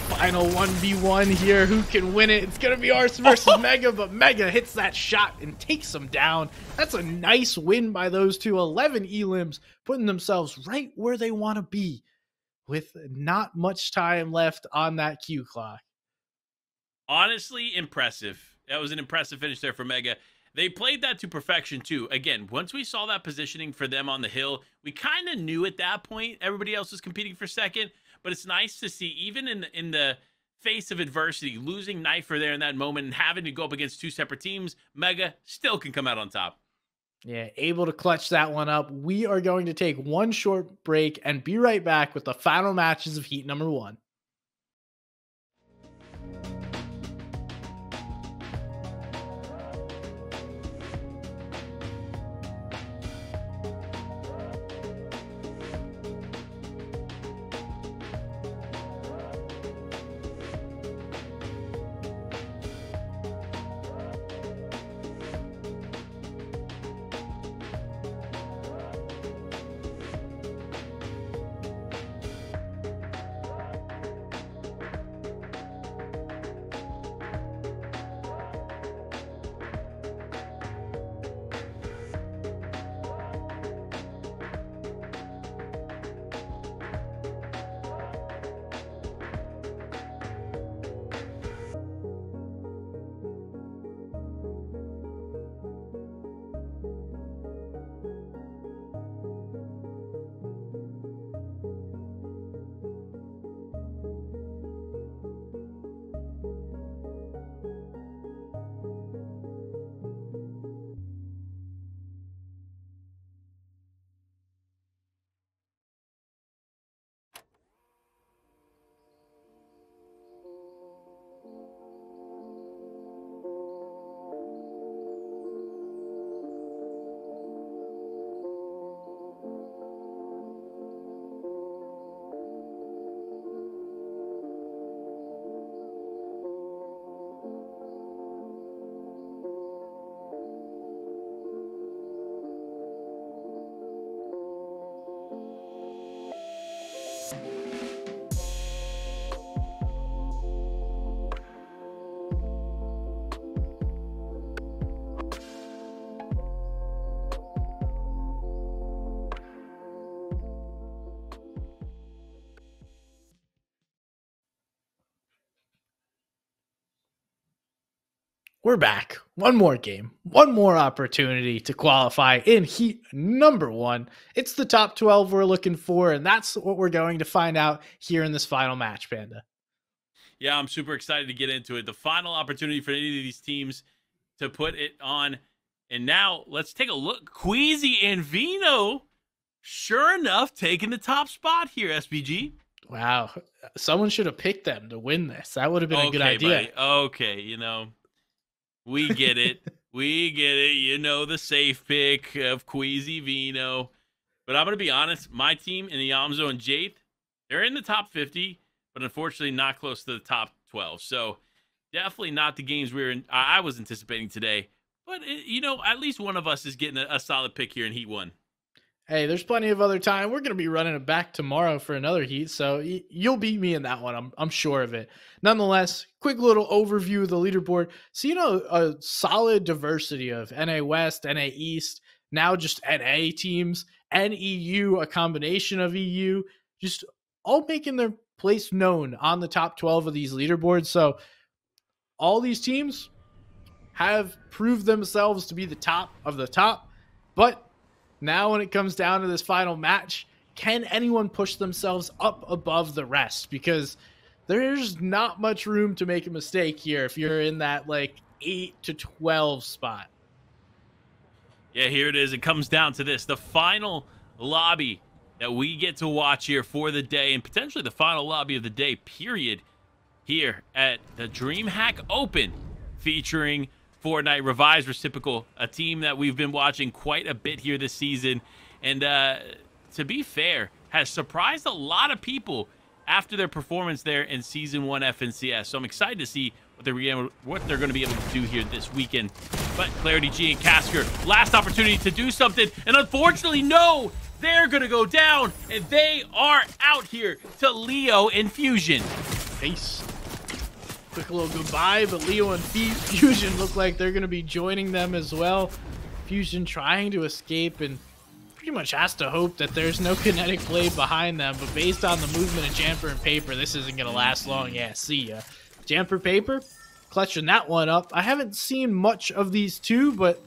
Final 1v1 here. Who can win it? It's going to be Arse versus Mega, but Mega hits that shot and takes him down. That's a nice win by those two. 11 elims, putting themselves right where they want to be with not much time left on that Q clock. Honestly, impressive. That was an impressive finish there for Mega. They played that to perfection, too. Again, once we saw that positioning for them on the hill, we kind of knew at that point everybody else was competing for second. But it's nice to see, even in the face of adversity, losing Knifer there in that moment and having to go up against 2 separate teams, Mega still can come out on top. Yeah, able to clutch that one up. We are going to take one short break and be right back with the final matches of Heat number 1. We're back. One more game, one more opportunity to qualify in heat number 1. It's the top 12 we're looking for, and that's what we're going to find out here in this final match, Panda. Yeah, I'm super excited to get into it. The final opportunity for any of these teams to put it on. And now let's take a look. Queasy and Vino, sure enough, taking the top spot here, SBG. Wow. Someone should have picked them to win this. That would have been a good idea. Buddy. Okay, we get it. We get it. The safe pick of Queasy Vino. But I'm going to be honest, my team in the Yamzo and Jade, they're in the top 50, but unfortunately not close to the top 12. So definitely not the games I was anticipating today. But, at least one of us is getting a solid pick here in Heat 1. Hey, there's plenty of other time. We're going to be running it back tomorrow for another heat, so you'll beat me in that one. I'm sure of it. Nonetheless, quick little overview of the leaderboard. So, a solid diversity of NA West, NA East, now just NA teams, and EU, a combination of EU, just all making their place known on the top 12 of these leaderboards. So, all these teams have proved themselves to be the top of the top, but now when it comes down to this final match, can anyone push themselves up above the rest? Because there's not much room to make a mistake here if you're in that 8 to 12 spot. Yeah, here it is. It comes down to this. The final lobby that we get to watch here for the day, and potentially the final lobby of the day, period, here at the DreamHack Open, featuring Fortnite Revised Reciprocal, a team that we've been watching quite a bit here this season. And to be fair, has surprised a lot of people after their performance there in Season 1 FNCS. So I'm excited to see what they're going to be able to do here this weekend. But Clarity G and Casker, last opportunity to do something. And unfortunately, no, they're going to go down. And they are out here to Leo and Fusion. Peace. Quick little goodbye, but Leo and Fusion look like they're going to be joining them as well. Fusion trying to escape and pretty much has to hope that there's no kinetic blade behind them, but based on the movement of Jamper and Paper, this isn't going to last long. Yeah, see ya. Jamper Paper, clutching that one up. I haven't seen much of these two, but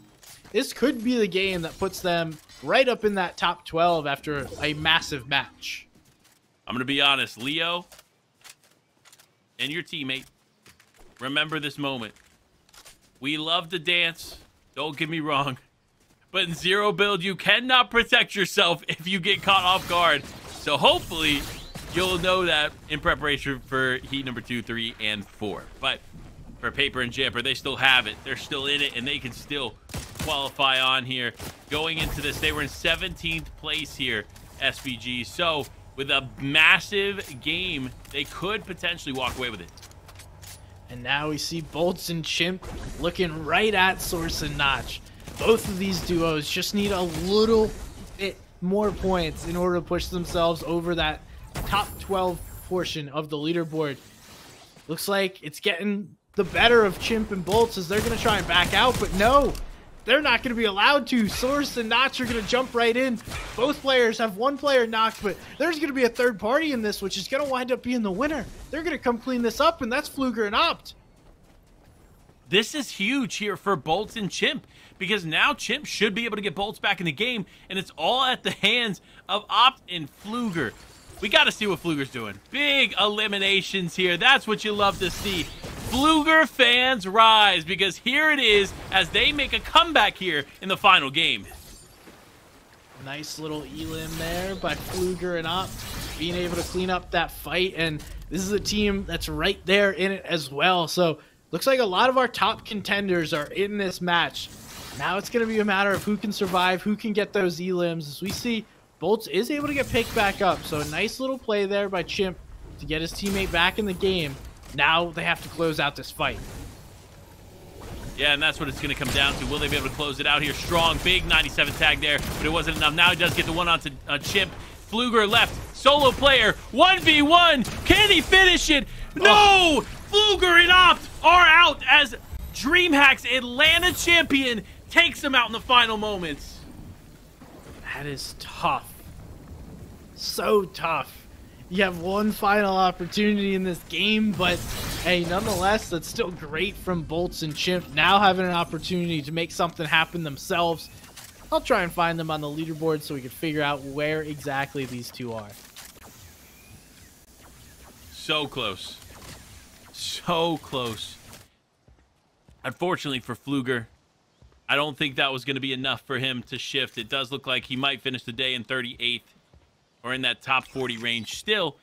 this could be the game that puts them right up in that top 12 after a massive match. I'm going to be honest, Leo and your teammate, remember this moment. We love to dance, don't get me wrong, but in zero build, you cannot protect yourself if you get caught off guard. So hopefully, you'll know that in preparation for heat number 2, 3, and 4. But for Paper and Jamper, they still have it. They're still in it, and they can still qualify on here. Going into this, they were in 17th place here, SVG. So with a massive game, they could potentially walk away with it. And now we see Bolts and Chimp looking right at Source and Notch. Both of these duos just need a little bit more points in order to push themselves over that top 12 portion of the leaderboard. Looks like it's getting the better of Chimp and Bolts as they're going to try and back out, but no, they're not going to be allowed to. Source and Notch are going to jump right in. Both players have one player knocked, but there's going to be a third party in this, which is going to wind up being the winner. They're going to come clean this up, and that's Fluger and Opt. This is huge here for Bolts and Chimp, because now Chimp should be able to get Bolts back in the game, and it's all at the hands of Opt and Fluger. We got to see what Fluger's doing. Big eliminations here. That's what you love to see. Fluger fans rise, because here it is as they make a comeback here in the final game. Nice little elim there by Fluger and Opt, being able to clean up that fight, and this is a team that's right there in it as well. So looks like a lot of our top contenders are in this match. Now it's going to be a matter of who can survive, who can get those elims. As we see, Bolts is able to get picked back up. So a nice little play there by Chimp to get his teammate back in the game. Now they have to close out this fight. Yeah, and that's what it's going to come down to. Will they be able to close it out here? Strong, big 97 tag there, but it wasn't enough. Now he does get the one onto Chimp. Fluger left, solo player, 1v1. Can he finish it? No! Fluger and Opt are out as DreamHack's Atlanta champion takes them out in the final moments. That is tough. So tough. You have one final opportunity in this game, but hey, nonetheless, that's still great from Bolts and Chimp now having an opportunity to make something happen themselves. I'll try and find them on the leaderboard so we can figure out where exactly these two are. So close. So close. Unfortunately for Pfluger, I don't think that was going to be enough for him to shift. It does look like he might finish the day in 38th or in that top 40 range. Still,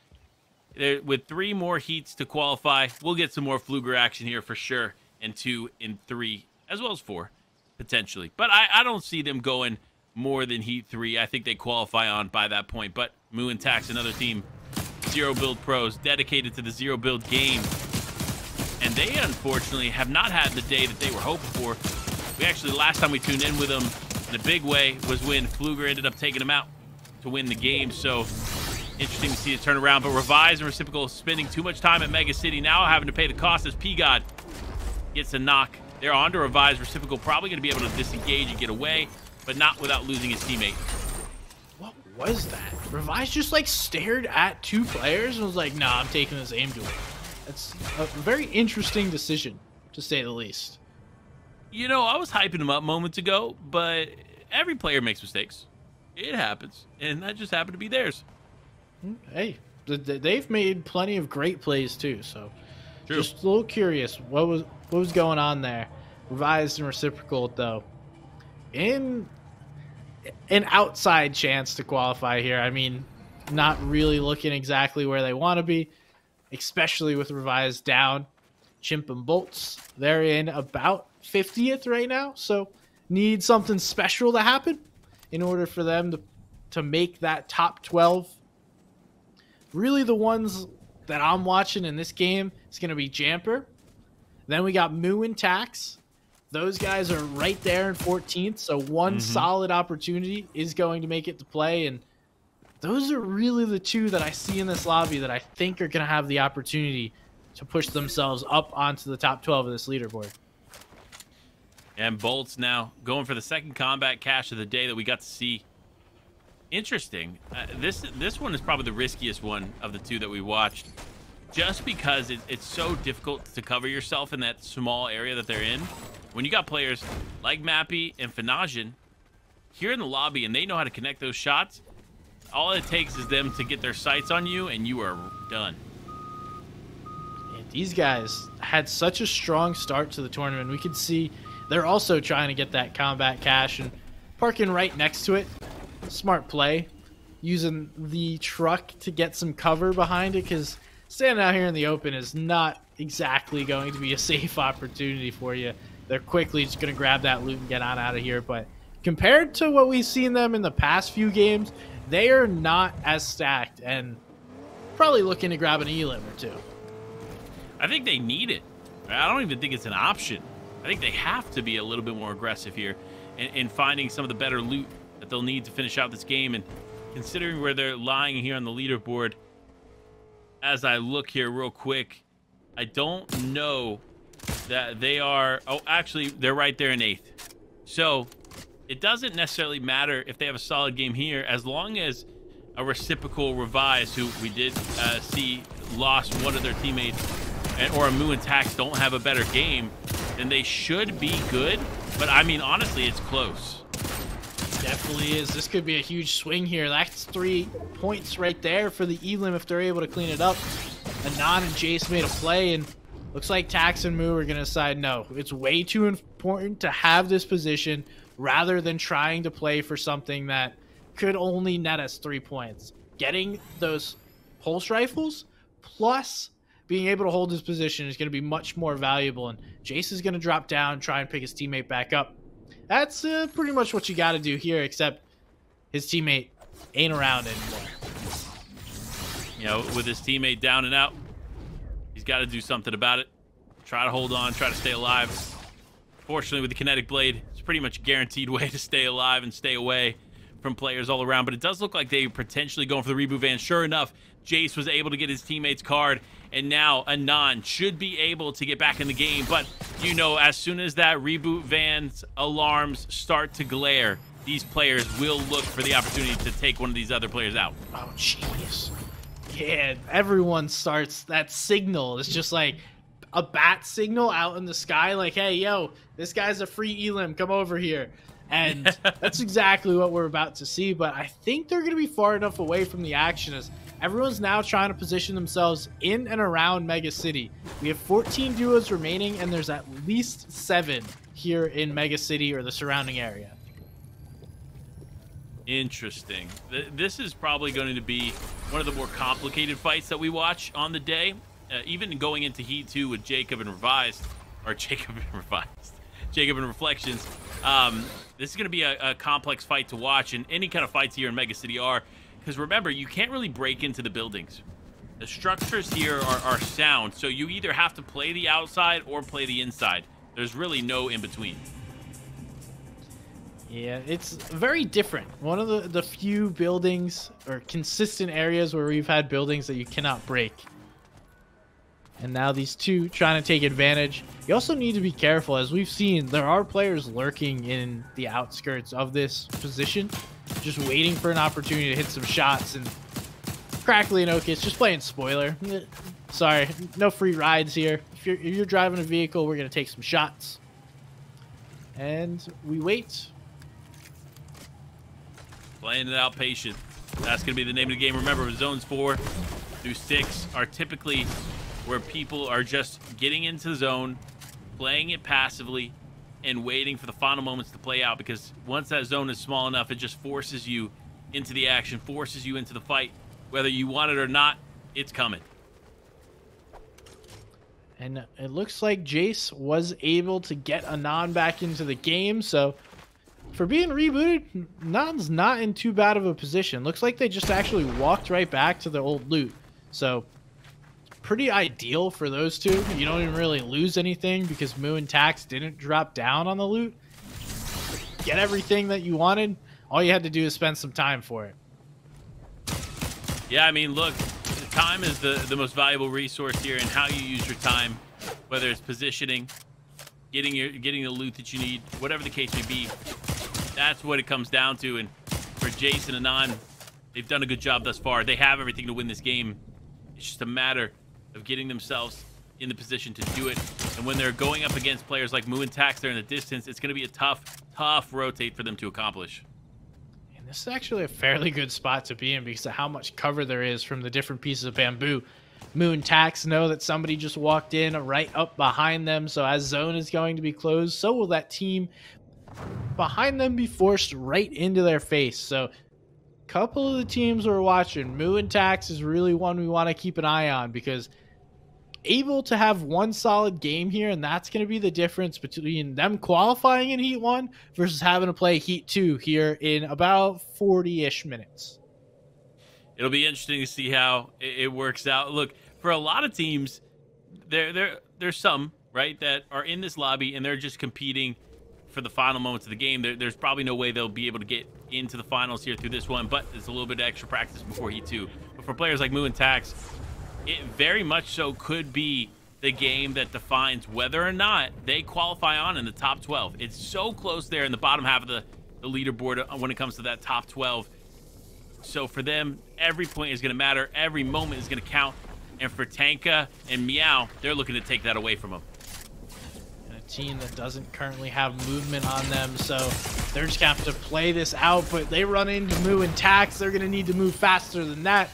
with 3 more heats to qualify, we'll get some more Pfluger action here for sure. And 2 and 3, as well as 4, potentially. But I don't see them going more than heat 3. I think they qualify on by that point. But Moo and Tax, another team, Zero Build pros, dedicated to the Zero Build game. And they, unfortunately, have not had the day that they were hoping for. We actually, last time we tuned in with them in a big way was when Pfluger ended up taking them out to win the game. So, interesting to see it turn around. But Revise and Reciprocal spending too much time at Mega City, now having to pay the cost as P-God gets a knock. They're on to Revise. Reciprocal probably going to be able to disengage and get away, but not without losing his teammate. What was that? Revise just like stared at 2 players and was like, nah, I'm taking this aim duel. That's a very interesting decision, to say the least. You know, I was hyping him up moments ago, but every player makes mistakes. It happens, and that just happened to be theirs. Hey, they've made plenty of great plays too, so True. Just a little curious what was going on there. Revised and Reciprocal though, in an outside chance to qualify here. I mean, not really looking exactly where they want to be, especially with Revised down. Chimp and Bolts, they're in about 50th right now, so need something special to happen in order for them to make that top 12. Really, the ones that I'm watching in this game is going to be Jamper. Then we got Moo and Tax. Those guys are right there in 14th, so one solid opportunity is going to make it to play, and those are really the 2 that I see in this lobby that I think are going to have the opportunity to push themselves up onto the top 12 of this leaderboard. And Bolts now going for the second combat cache of the day that we got to see. Interesting. This one is probably the riskiest one of the 2 that we watched, just because it's so difficult to cover yourself in that small area that they're in. When you got players like Mappy and Fanajan here in the lobby and they know how to connect those shots, all it takes is them to get their sights on you and you are done. These guys had such a strong start to the tournament. We could see they're also trying to get that combat cache and parking right next to it. Smart play, using the truck to get some cover behind it, because standing out here in the open is not exactly going to be a safe opportunity for you. They're quickly just going to grab that loot and get on out of here. But compared to what we've seen them in the past few games, they are not as stacked and probably looking to grab an elim or 2. I think they need it. I don't even think it's an option. I think they have to be a little bit more aggressive here in finding some of the better loot that they'll need to finish out this game. And considering where they're lying here on the leaderboard, as I look here real quick, I don't know that they are... Oh, actually, they're right there in 8th. So it doesn't necessarily matter if they have a solid game here, as long as a Reciprocal Revise, who we did see lost one of their teammates, or a Moo and Tax don't have a better game, then they should be good. But I mean, honestly, it's close. Definitely is. This could be a huge swing here. That's 3 points right there for the elim if they're able to clean it up. Anon and Jace made a play, and looks like Tax and Moo are going to decide, no, it's way too important to have this position rather than trying to play for something that could only net us 3 points. Getting those pulse rifles plus being able to hold his position is going to be much more valuable, and Jace is going to drop down, try and pick his teammate back up. That's pretty much what you got to do here, except his teammate ain't around anymore. You know, with his teammate down and out, he's got to do something about it. Try to hold on, try to stay alive. Fortunately, with the Kinetic Blade, it's pretty much a guaranteed way to stay alive and stay away from players all around. But it does look like they're potentially going for the reboot van. Sure enough, Jace was able to get his teammate's card, and now Anon should be able to get back in the game. But, you know, as soon as that reboot van's alarms start to glare, these players will look for the opportunity to take one of these other players out. Oh, jeez. Yeah, everyone starts that signal. It's just like, a bat signal out in the sky like, hey, yo, this guy's a free elim, come over here. And that's exactly what we're about to see. But I think they're going to be far enough away from the action as everyone's now trying to position themselves in and around Mega City. We have 14 duos remaining, and there's at least 7 here in Mega City or the surrounding area. Interesting. This is probably going to be one of the more complicated fights that we watch on the day. Even going into Heat 2 with Jacob and Revised, or Jacob and Revised, Jacob and Reflections. This is going to be a complex fight to watch, and any kind of fights here in Mega City are. Because remember, you can't really break into the buildings. The structures here are sound, so you either have to play the outside or play the inside. There's really no in-between. Yeah, it's very different. One of the few buildings or consistent areas where we've had buildings that you cannot break. And now these two trying to take advantage. You also need to be careful. As we've seen, there are players lurking in the outskirts of this position, just waiting for an opportunity to hit some shots. And Crackly and Okis just playing spoiler. Sorry, no free rides here. If you're driving a vehicle, we're going to take some shots. And we wait. Playing it out patient. That's going to be the name of the game. Remember, zones 4 through 6 are typically where people are just getting into the zone, playing it passively, and waiting for the final moments to play out, because once that zone is small enough, it just forces you into the action, forces you into the fight. Whether you want it or not, it's coming. And it looks like Jace was able to get Anon back into the game, so for being rebooted, Anon's not in too bad of a position. Looks like they just actually walked right back to their old loot. So pretty ideal for those two. You don't even really lose anything because Moo and Tax didn't drop down on the loot. Get everything that you wanted. All you had to do is spend some time for it. Yeah, I mean, look, time is the most valuable resource here, and how you use your time, whether it's positioning, getting the loot that you need, whatever the case may be. That's what it comes down to. And for Jason and Anon, they've done a good job thus far. They have everything to win this game. It's just a matter of getting themselves in the position to do it. And when they're going up against players like Moo and Tax, they're in the distance, it's going to be a tough rotate for them to accomplish. And this is actually a fairly good spot to be in because of how much cover there is from the different pieces of bamboo. Moo and Tax know that somebody just walked in right up behind them, so as zone is going to be closed, so will that team behind them be forced right into their face. So couple of the teams we're watching, Moo and Tax is really one we want to keep an eye on, because able to have one solid game here, and that's going to be the difference between them qualifying in Heat 1 versus having to play Heat 2 here in about 40-ish minutes. It'll be interesting to see how it works out. Look, for a lot of teams, there's some, right, that are in this lobby and they're just competing for the final moments of the game. There's probably no way they'll be able to get into the finals here through this one, but it's a little bit of extra practice before Heat 2. But for players like Moo and Tax, it very much so could be the game that defines whether or not they qualify on in the top 12. It's so close there in the bottom half of the leaderboard when it comes to that top 12. So for them, every point is going to matter. Every moment is going to count. And for Tanka and Meow, they're looking to take that away from them. And a team that doesn't currently have movement on them, so they're just going to have to play this out. But they run into Moo and Tax. They're going to need to move faster than that.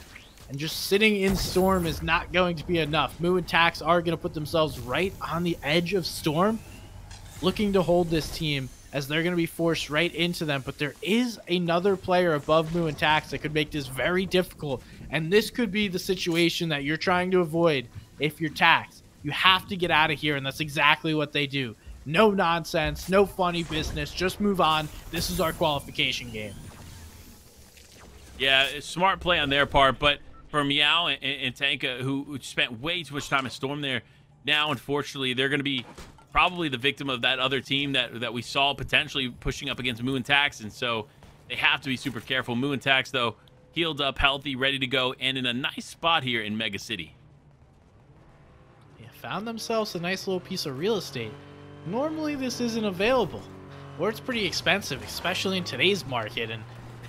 And just sitting in Storm is not going to be enough. Moo and Tax are going to put themselves right on the edge of Storm, looking to hold this team as they're going to be forced right into them. But there is another player above Moo and Tax that could make this very difficult. And this could be the situation that you're trying to avoid if you're Tax. You have to get out of here, and that's exactly what they do. No nonsense, no funny business, just move on. This is our qualification game. Yeah, it's smart play on their part, but for Meow and Tanka, who spent way too much time in Storm there, now, unfortunately, they're going to be probably the victim of that other team that we saw potentially pushing up against Moo and Tax, and so they have to be super careful. Moo and Tax, though, healed up, healthy, ready to go, and in a nice spot here in Mega City. Yeah, found themselves a nice little piece of real estate. Normally, this isn't available, or it's pretty expensive, especially in today's market. And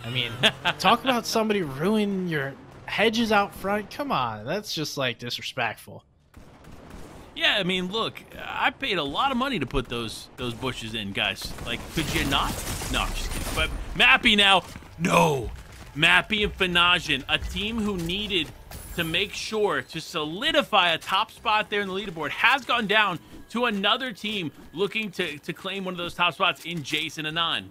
I mean, talk about somebody ruining your hedges out front. Come on, that's just like disrespectful. Yeah, I mean, look, I paid a lot of money to put those bushes in, guys. Like, could you not? No, I'm just kidding. But Mappy now, no. Mappy and Fanajan, a team who needed to make sure to solidify a top spot there in the leaderboard, has gone down to another team looking to claim one of those top spots in Jason Anon.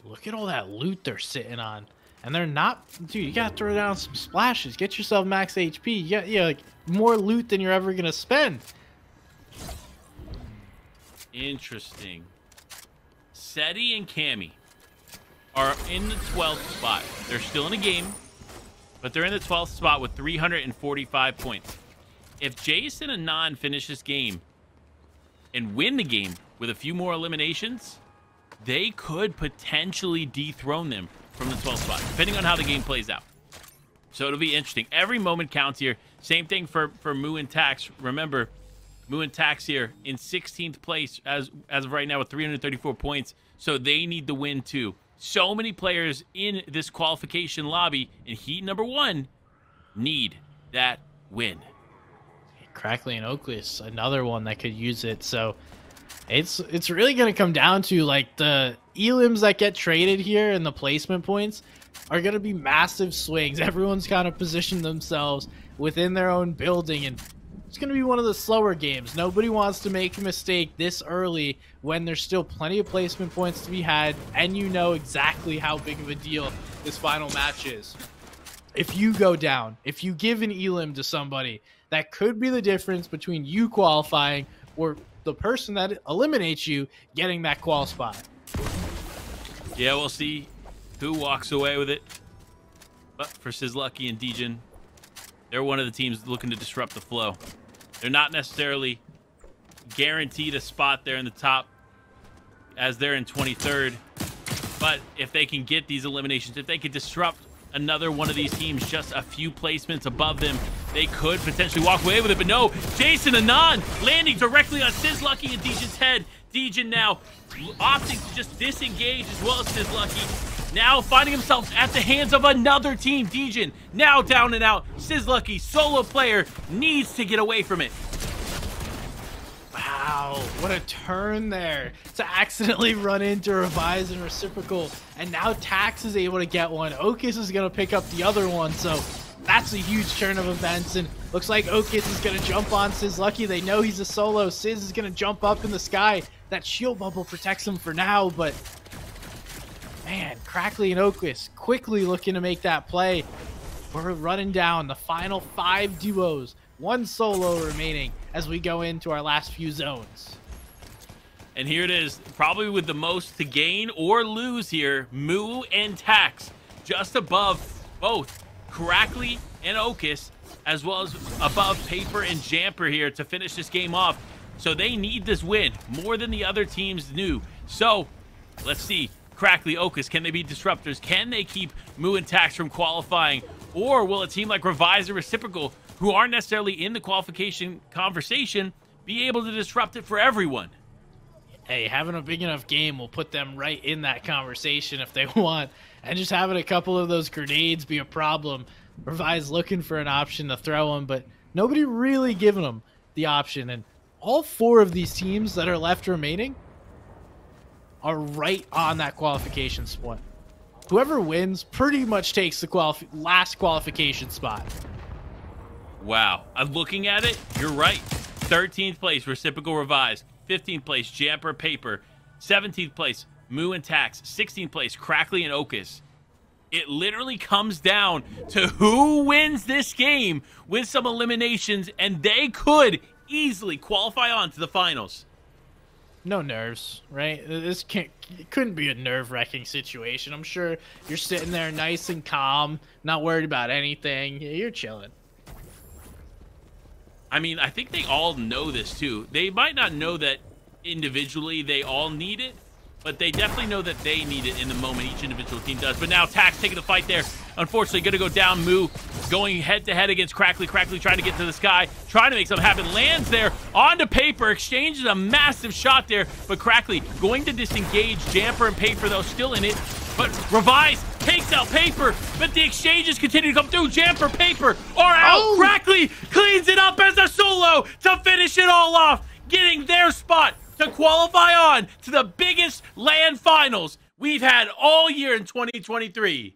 Look at all that loot they're sitting on. And they're not, dude, you gotta throw down some splashes. Get yourself max HP. You got, like, more loot than you're ever gonna spend. Interesting. Seti and Cammy are in the 12th spot. They're still in a game, but they're in the 12th spot with 345 points. If Jason and Anon finish this game and win the game with a few more eliminations, they could potentially dethrone them from the 12th spot, depending on how the game plays out. So it'll be interesting. Every moment counts here. Same thing for Moo and Tax. Remember, Moo and Tax here in 16th place as of right now with 334 points. So they need the win too. So many players in this qualification lobby in heat number 1 need that win. Crackly and Oakley is another one that could use it. So it's really going to come down to, like, the elims that get traded here and the placement points are going to be massive swings. Everyone's kind of positioned themselves within their own building, and it's going to be one of the slower games. Nobody wants to make a mistake this early when there's still plenty of placement points to be had, and you know exactly how big of a deal this final match is. If you go down, if you give an elim to somebody, that could be the difference between you qualifying or the person that eliminates you getting that qual spot. Yeah, we'll see who walks away with it. But for Sizlucky and Djinn, they're one of the teams looking to disrupt the flow. They're not necessarily guaranteed a spot there in the top as they're in 23rd. But if they can get these eliminations, if they could disrupt another one of these teams just a few placements above them, they could potentially walk away with it. But no, Jason Anon landing directly on Sizlucky and Djinn's head. Djinn now opting to just disengage as well as Sizlucky. Now finding himself at the hands of another team. Djinn now down and out. Sizlucky, solo player, needs to get away from it. Wow, what a turn there to accidentally run into Revise and Reciprocal. And now Tax is able to get one. Okis is going to pick up the other one. So that's a huge turn of events. And looks like Okis is going to jump on Sizlucky. They know he's a solo. Sizz is going to jump up in the sky. That shield bubble protects him for now. But man, Crackly and Okis quickly looking to make that play. We're running down the final 5 duos. 1 solo remaining as we go into our last few zones. And here it is, probably with the most to gain or lose here, Moo and Tax, just above both Crackly and Okis, as well as above Paper and Jamper here to finish this game off. So they need this win more than the other teams knew. So let's see, Crackly, Okis, can they be disruptors? Can they keep Moo and Tax from qualifying? Or will a team like Revise or Reciprocal, who aren't necessarily in the qualification conversation, be able to disrupt it for everyone? Hey, having a big enough game will put them right in that conversation if they want. And just having a couple of those grenades be a problem. Revise looking for an option to throw them, but nobody really giving them the option. And all 4 of these teams that are left remaining are right on that qualification spot. Whoever wins pretty much takes the last qualification spot. Wow. I'm looking at it. You're right. 13th place, Reciprocal Revise. 15th place, Jamper Paper. 17th place, Moo and Tax. 16th place, Crackly and Okis. It literally comes down to who wins this game with some eliminations, and they could easily qualify on to the finals. No nerves, right? It couldn't be a nerve-wracking situation. I'm sure you're sitting there nice and calm, not worried about anything. You're chilling. I mean, I think they all know this too. They might not know that individually they all need it, but they definitely know that they need it in the moment. Each individual team does. But now Tax taking the fight there. Unfortunately, going to go down. Moo going head-to-head against Crackly. Crackly trying to get to the sky, trying to make something happen. Lands there onto Paper, exchanges a massive shot there, but Crackly going to disengage. Jamper and Paper, though, still in it. But Revise takes out Paper, but the exchanges continue to come through. Jam for Paper are out. Crackley cleans it up as a solo to finish it all off, getting their spot to qualify on to the biggest LAN finals we've had all year in 2023.